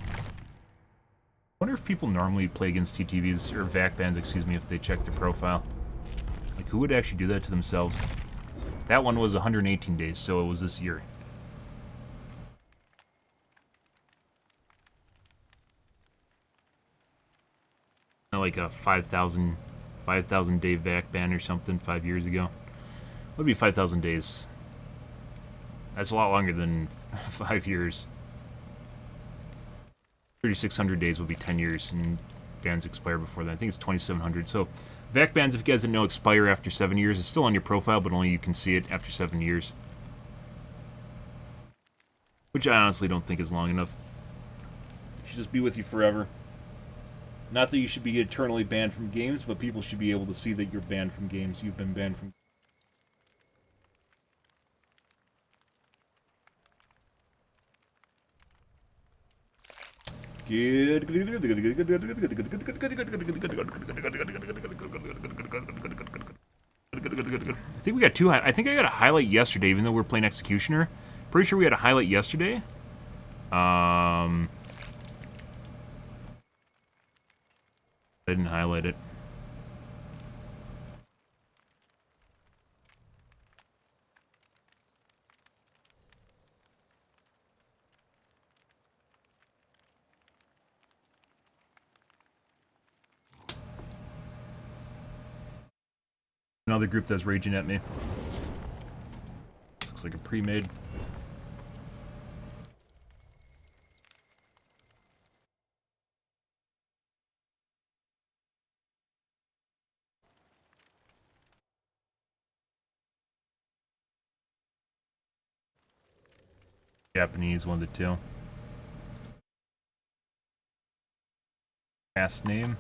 I wonder if people normally play against TTVs, or backbands, excuse me, if they check their profile. Like, who would actually do that to themselves? That one was 118 days, so it was this year. Like a 5,000 day vac ban or something 5 years ago. It would be 5,000 days. That's a lot longer than 5 years. 3,600 days will be 10 years, and bans expire before that. I think it's 2,700. So, VAC bans, if you guys didn't know, expire after 7 years. It's still on your profile, but only you can see it after 7 years. Which I honestly don't think is long enough. It should just be with you forever. Not that you should be eternally banned from games, but people should be able to see that you're banned from games. You've been banned from. Good. I think we got two. I think I got a highlight yesterday, even though we're playing Executioner. Pretty sure we had a highlight yesterday. I didn't highlight it. Another group that's raging at me. Looks like a pre-made. Japanese, one of the two. Cast name.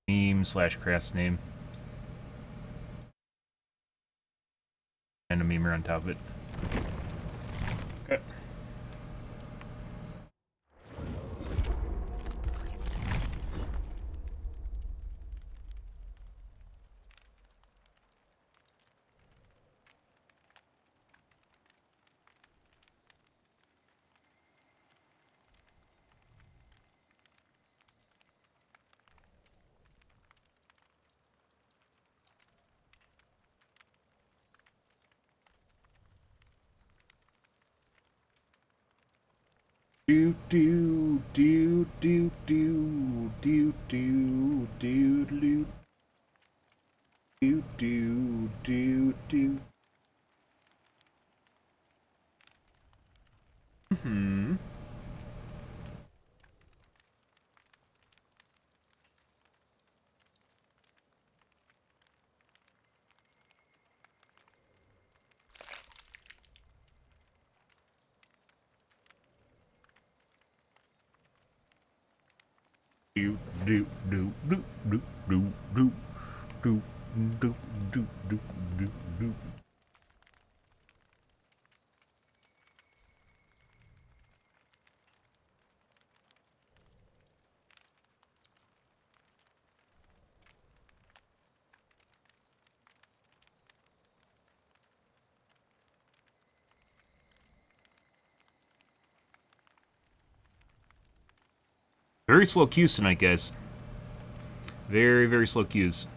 Meme / crass name. And a memer on top of it. Okay. Do do do do do do do do do do do do do. Hmm. Do do do do do do do do do do do do do. Very slow queues tonight, guys. Very, very slow queues.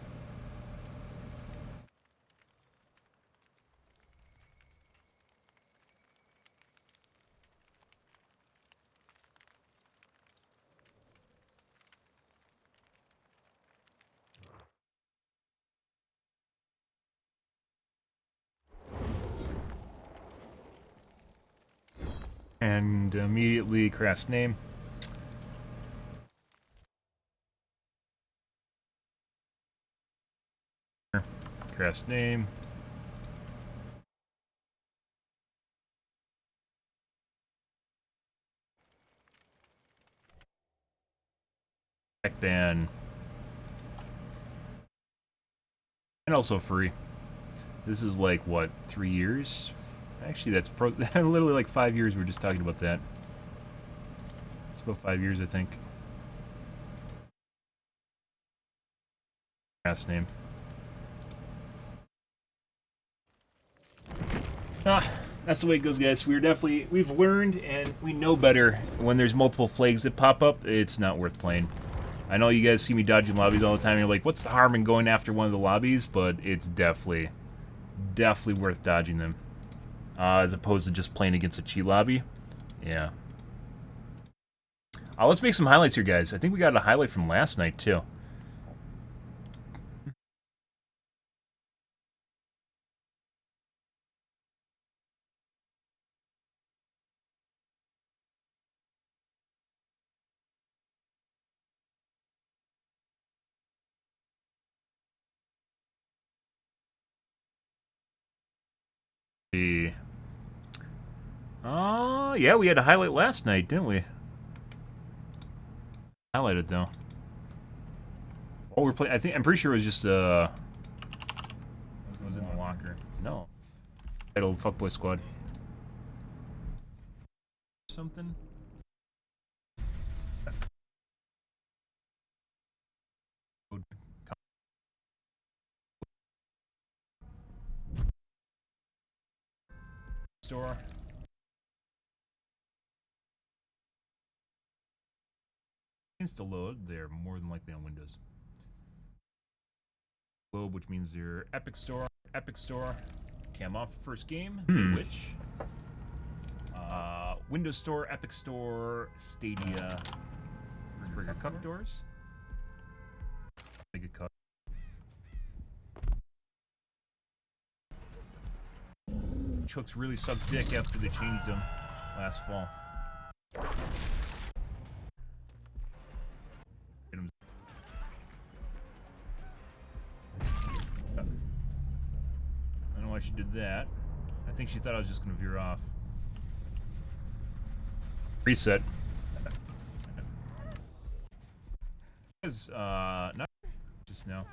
And immediately crass name. Crass name. Tech ban. And also free. This is like, what, 3 years? Actually, that's literally like 5 years. We were just talking about that. It's about 5 years, I think. Last name. That's the way it goes, guys. We've learned and we know better. When there's multiple flags that pop up, it's not worth playing. I know you guys see me dodging lobbies all the time. And you're like, what's the harm in going after one of the lobbies? But it's definitely worth dodging them. As opposed to just playing against a cheat lobby. Yeah. Let's make some highlights here, guys. I think we got a highlight from last night, too. Yeah, we had a highlight last night, didn't we? Highlighted though. Oh, we're playing. I'm pretty sure it was just was in the locker. No. Titled Fuckboy Squad. Something. Store. Insta load, they're more than likely on Windows. Globe, which means they're Epic Store. Epic Store. Cam off first game. Which? Windows Store, Epic Store, Stadia. Burger Cup doors. Mega Cup. Chooks really sucked dick after they changed them last fall. I don't know why she did that. I think she thought I was just going to veer off. Reset. Is not just now.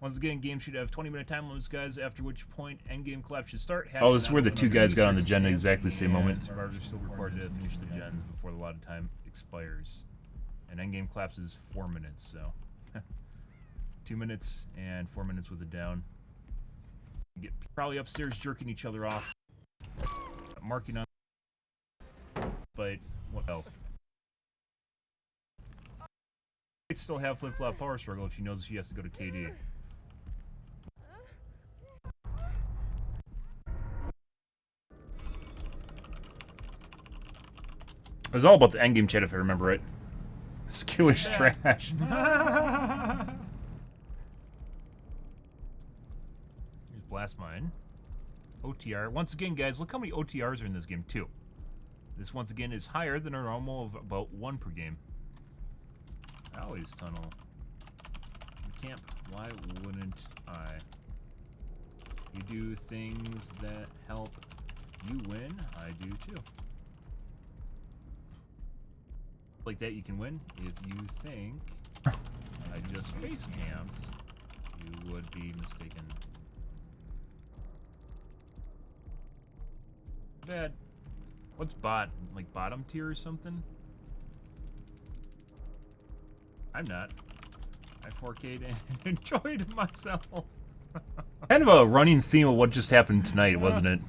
Once again, game should have 20-minute time limits, guys, after which point endgame collapse should start. Oh, this is where the two guys got on the gen at exactly the same moment. Survivors are still required to finish the gens before the allotted time expires. And endgame collapse is 4 minutes, so 2 minutes and 4 minutes with a down. Get probably upstairs jerking each other off, marking on, but what else? Might still have flip-flop power struggle if she knows she has to go to KD. It was all about the endgame chat, if I remember right. This killer's trash. Here's Blast Mine. OTR. Once again, guys, look how many OTRs are in this game, too. This, once again, is higher than our normal of about 1 per game. Alley's Tunnel. Camp. Why wouldn't I? You do things that help you win. I do, too. Like that you can win. If you think I just face camped, you would be mistaken. Bad. What's bot? Like bottom tier or something? I'm not. I 4K'd and enjoyed myself. Kind of a running theme of what just happened tonight, wasn't it?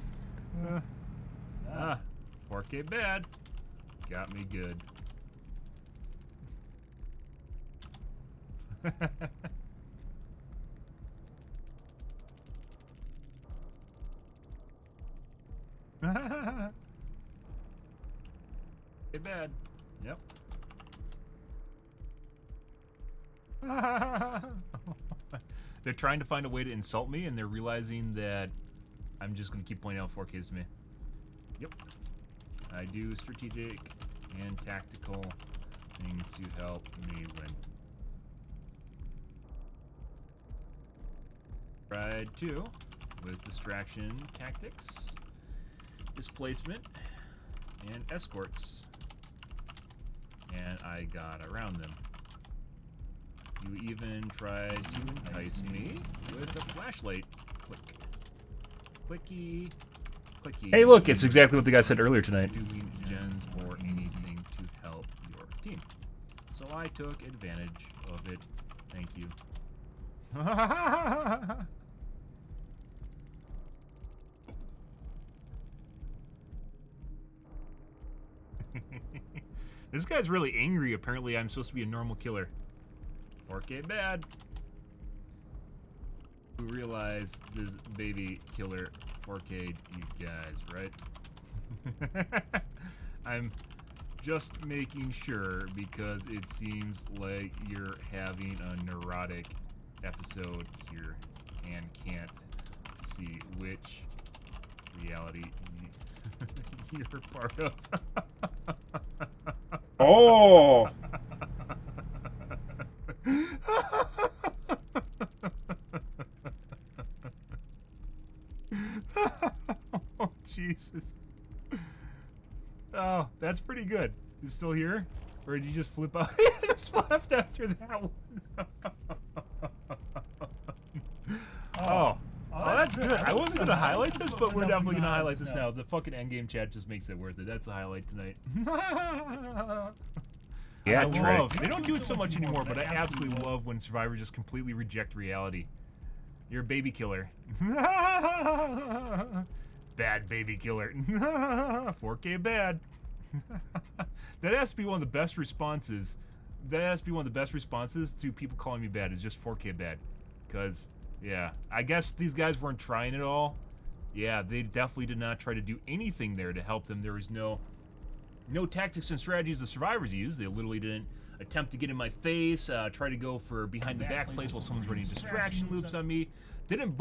4K bad. Got me good. Hey, bad. Yep. They're trying to find a way to insult me, and they're realizing that I'm just going to keep pointing out 4Ks to me. Yep. I do strategic and tactical things to help me win. Tried to with distraction tactics, displacement, and escorts. And I got around them. You even tried to entice me with a flashlight. Click. Clicky. Clicky. Hey, look, it's exactly what the guy said earlier tonight. Doing gens or anything to help your team. So I took advantage of it. Thank you. This guy's really angry. Apparently, I'm supposed to be a normal killer. 4K bad. You realize this baby killer 4K'd you guys, right? I'm just making sure because it seems like you're having a neurotic episode here and can't see which reality you're part of. Oh! Jesus. Oh, that's pretty good. You still here? Or did you just flip out? He just left after that one. Oh, that's good. I wasn't going to highlight this, but we're definitely going to highlight this now. The fucking endgame chat just makes it worth it. That's a highlight tonight. Yeah, they don't do it so much anymore, but I absolutely love when survivors just completely reject reality. You're a baby killer. Bad baby killer. 4K bad. That has to be one of the best responses. That has to be one of the best responses to people calling me bad, is just 4K bad. Because, yeah, I guess these guys weren't trying at all. Yeah, they definitely did not try to do anything there to help them. There was no tactics and strategies the survivors used. They literally didn't attempt to get in my face, try to go for behind the back plays while someone's running distraction loops on me. Didn't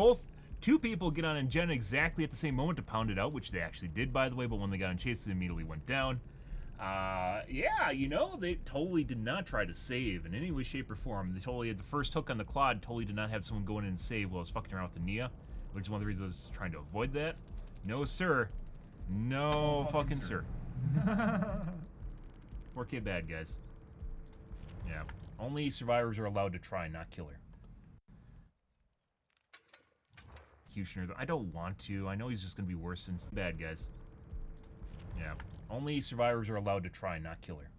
two people get on Jenna exactly at the same moment to pound it out, which they actually did, by the way, but when they got on Chase, they immediately went down. Yeah, you know, they totally did not try to save in any way, shape, or form. They totally had the first hook on the Claude, totally did not have someone go in and save while I was fucking around with the Nia, which is one of the reasons I was trying to avoid that. No, sir. No fucking sir. 4K bad, guys. Yeah. Only survivors are allowed to try, not killer. Executioner, I don't want to. I know he's just going to be worse than bad, guys. Yeah. Only survivors are allowed to try, not killer.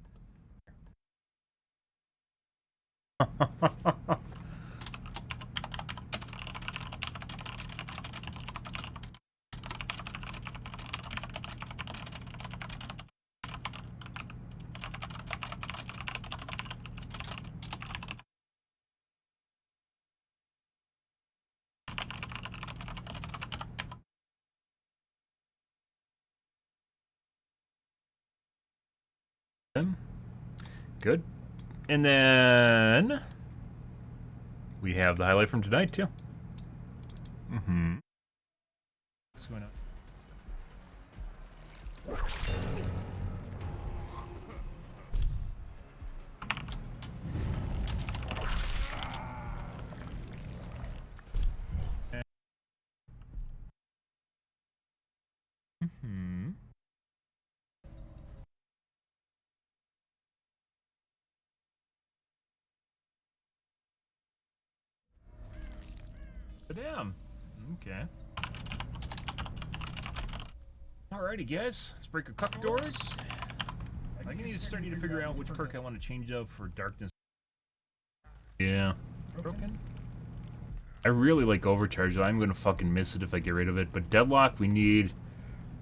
Good. And then we have the highlight from tonight, too. Mm-hmm. What's going on? Mm-hmm. Damn. Okay. Alrighty, guys. Let's break a couple doors. I need to figure out which perk I want to change up for darkness. Yeah. Broken. I really like overcharge. I'm gonna fucking miss it if I get rid of it. But deadlock, we need.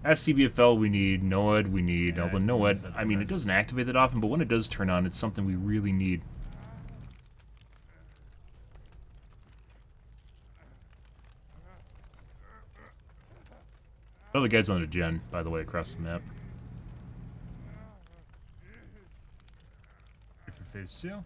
STBFL, we need. NOED, we need. Although NOED, I mean, it doesn't activate that often, but when it does turn on, it's something we really need. Other guys on the gen, by the way, across the map. For phase 2.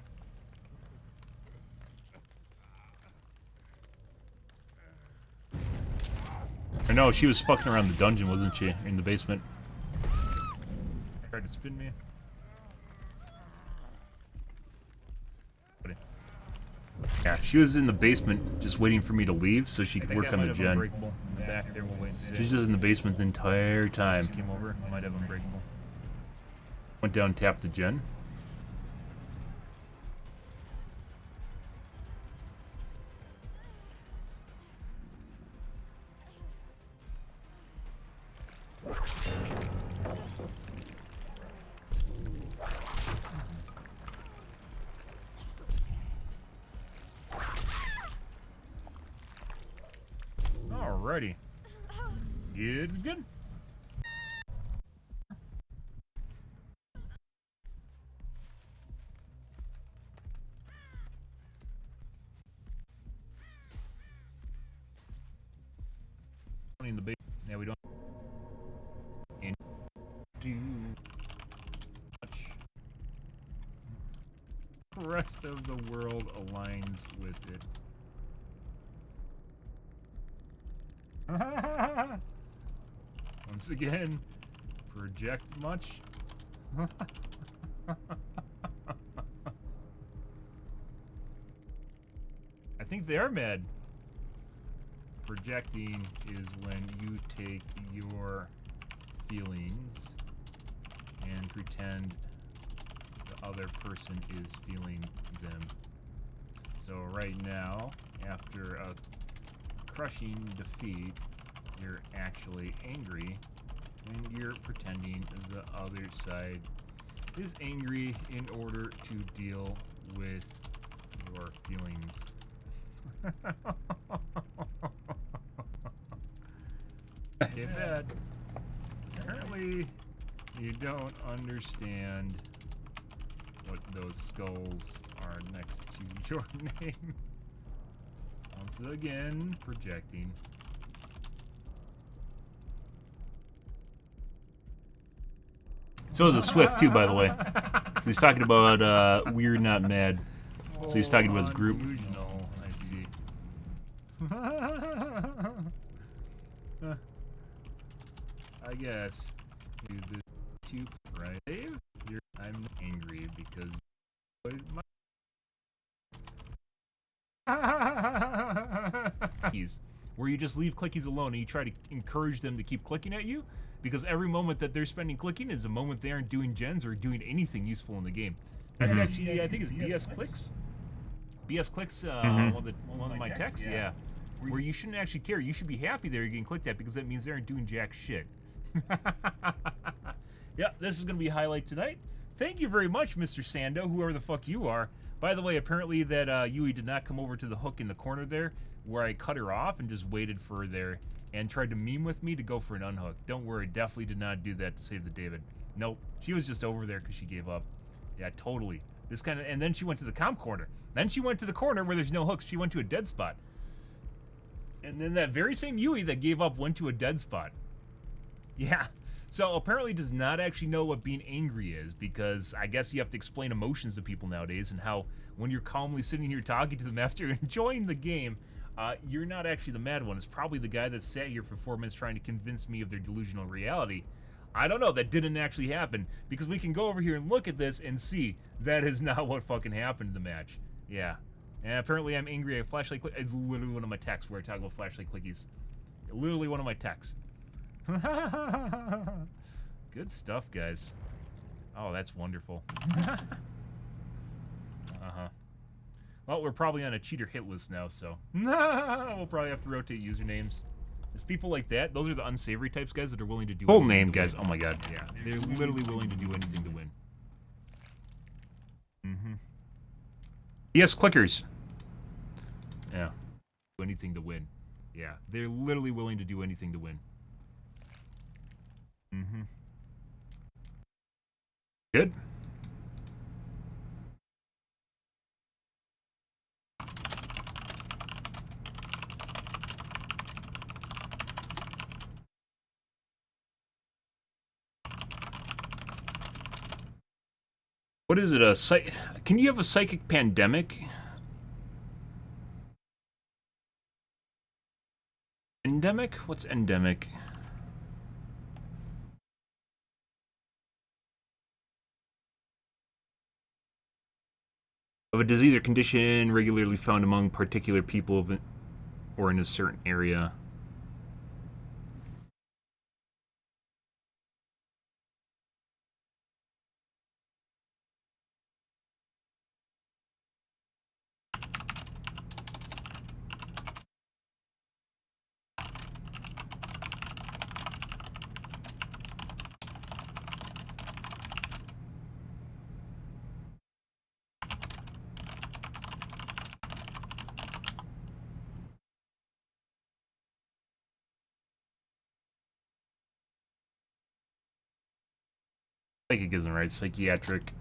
Or no, she was fucking around the dungeon, wasn't she? In the basement. Tried to spin me. Yeah, she was in the basement just waiting for me to leave so she could work on the gen. In the back there, we'll wait and see. She's just in the basement the entire time. Just came over. Might have unbreakable. Went down and tapped the gen. Alrighty. Good, good. In the base. Yeah, we don't. And do much. The rest of the world aligns with it. Once again, project much. I think they are mad. Projecting is when you take your feelings and pretend the other person is feeling them. So right now, after a crushing defeat, you're actually angry, and you're pretending the other side is angry in order to deal with your feelings. Okay, bad. Apparently, you don't understand what those skulls are next to your name. Once again, projecting. So is a Swift too, by the way. So he's talking about We're Not Mad. So he's talking about his group. Delusional, I see. I guess. You right? I'm angry because where you just leave clickies alone and you try to encourage them to keep clicking at you, because every moment that they're spending clicking is a moment they aren't doing gens or doing anything useful in the game. That's actually, I think it's BS Clicks. BS Clicks, one of my texts, yeah. Where you shouldn't actually care. You should be happy they're getting clicked at, because that means they aren't doing jack shit. Yeah, this is going to be a highlight tonight. Thank you very much, Mr. Sando, whoever the fuck you are. By the way, apparently that Yui did not come over to the hook in the corner there, where I cut her off and just waited for her there and tried to meme with me to go for an unhook. Don't worry, definitely did not do that to save the David. Nope, she was just over there because she gave up. Yeah, totally. This kind of, and then she went to the comp corner. Then she went to the corner where there's no hooks. She went to a dead spot. And then that very same Yui that gave up went to a dead spot. Yeah. So apparently does not actually know what being angry is, because I guess you have to explain emotions to people nowadays, and how when you're calmly sitting here talking to them after enjoying the game, you're not actually the mad one. It's probably the guy that sat here for 4 minutes trying to convince me of their delusional reality. I don't know. That didn't actually happen, because we can go over here and look at this and see that is not what fucking happened in the match. Yeah. And apparently I'm angry at flashlight click. It's literally one of my texts where I talk about flashlight clickies. Literally one of my texts. Good stuff, guys. Oh, that's wonderful. Well, we're probably on a cheater hit list now, so we'll probably have to rotate usernames. There's people like that. Those are the unsavory types, guys, that are willing to do full name, guys. Oh my god, yeah. They're literally willing to do anything to win. Yes, clickers. Yeah. Do anything to win. Yeah. They're literally willing to do anything to win. Good. What is it? Can you have a psychic pandemic? Endemic? What's endemic? Of a disease or condition regularly found among particular people or in a certain area. Psychic isn't right. Psychiatric.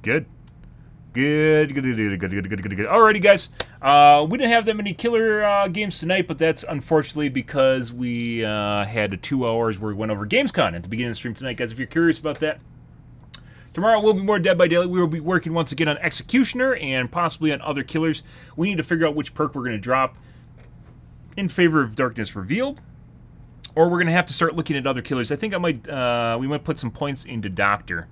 Good. Good. Alrighty, guys. We didn't have that many killer games tonight, but that's unfortunately because we had 2 hours where we went over GamesCon at the beginning of the stream tonight, guys. If you're curious about that, Tomorrow will be more Dead by Daylight. We will be working once again on Executioner and possibly on other killers. We need to figure out which perk we're going to drop in favor of Darkness Revealed, or we're going to have to start looking at other killers. I think we might put some points into Doctor,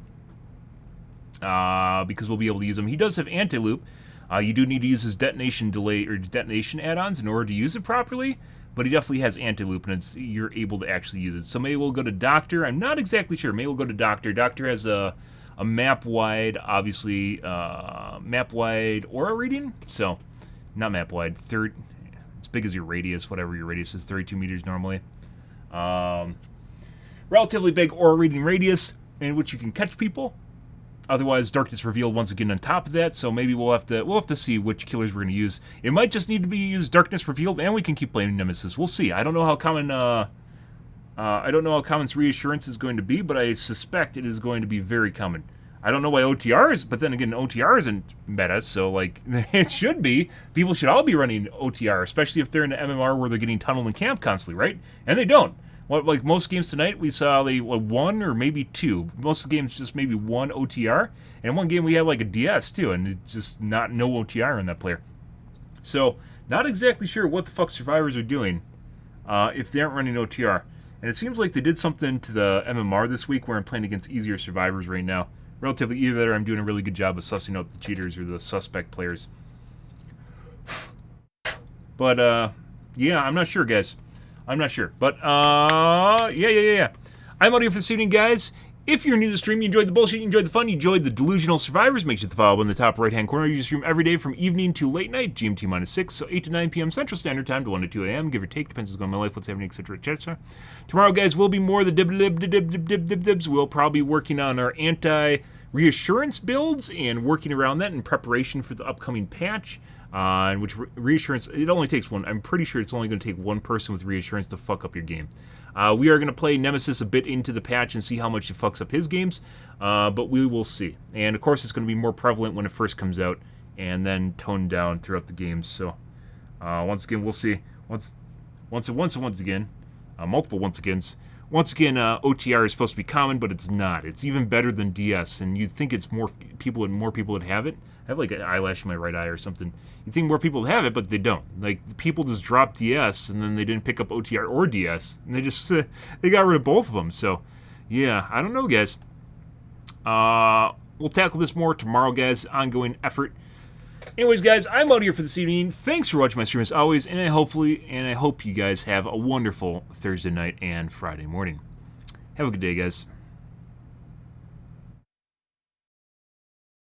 because we'll be able to use him. He does have Anti-Loop. You do need to use his detonation delay or detonation add-ons in order to use it properly, but he definitely has Anti-Loop, and you're able to actually use it. So maybe we'll go to Doctor. I'm not exactly sure. Maybe we'll go to Doctor. Doctor has a map-wide, obviously, map-wide aura reading. So, not map-wide, as big as your radius, whatever your radius is, 32 meters normally. Relatively big aura reading radius in which you can catch people. Otherwise, Darkness Revealed once again on top of that. So maybe we'll have to see which killers we're going to use. It might just need to be used Darkness Revealed, and we can keep playing Nemesis. We'll see. I don't know how common Common's Reassurance is going to be, but I suspect it is going to be very common. I don't know why OTR is, but then again, OTR isn't meta, so like it should be. People should all be running OTR, especially if they're in the MMR where they're getting tunneled and camped constantly, right? And they don't. Like most games tonight, we saw one or maybe two. Most of the games just maybe one OTR, and one game we had like a DS too, and it's just no OTR in that player. So not exactly sure what the fuck survivors are doing if they aren't running OTR. And it seems like they did something to the MMR this week where I'm playing against easier survivors right now. Relatively either I'm doing a really good job of sussing out the cheaters or the suspect players. But, yeah, I'm not sure, guys. I'm not sure. But, yeah. I'm out here for this evening, guys. If you're new to the stream, you enjoyed the bullshit, you enjoyed the fun, you enjoyed the delusional survivors, make sure to follow in the top right-hand corner. You stream every day from evening to late night, GMT-6, so 8 to 9 p.m. Central Standard Time to 1 to 2 a.m., give or take, depends what's going on in my life, what's happening, etc. Tomorrow, guys, will be more of the dibs. We'll probably be working on our anti-reassurance builds and working around that in preparation for the upcoming patch. In which reassurance, it only takes one. I'm pretty sure it's only going to take one person with reassurance to fuck up your game. We are going to play Nemesis a bit into the patch and see how much it fucks up his games, but we will see. And of course, it's going to be more prevalent when it first comes out, and then toned down throughout the games. So once again, we'll see. Once again, multiple once agains. Once again, OTR is supposed to be common, but it's not. It's even better than DS, and you'd think it's more people that have it. I have like an eyelash in my right eye or something. You think more people have it, but they don't. Like, the people just dropped DS, and then they didn't pick up OTR or DS, and they just they got rid of both of them. So, yeah, I don't know, guys. We'll tackle this more tomorrow, guys. Ongoing effort. Anyways, guys, I'm out here for this evening. Thanks for watching my stream as always, and I hope you guys have a wonderful Thursday night and Friday morning. Have a good day, guys.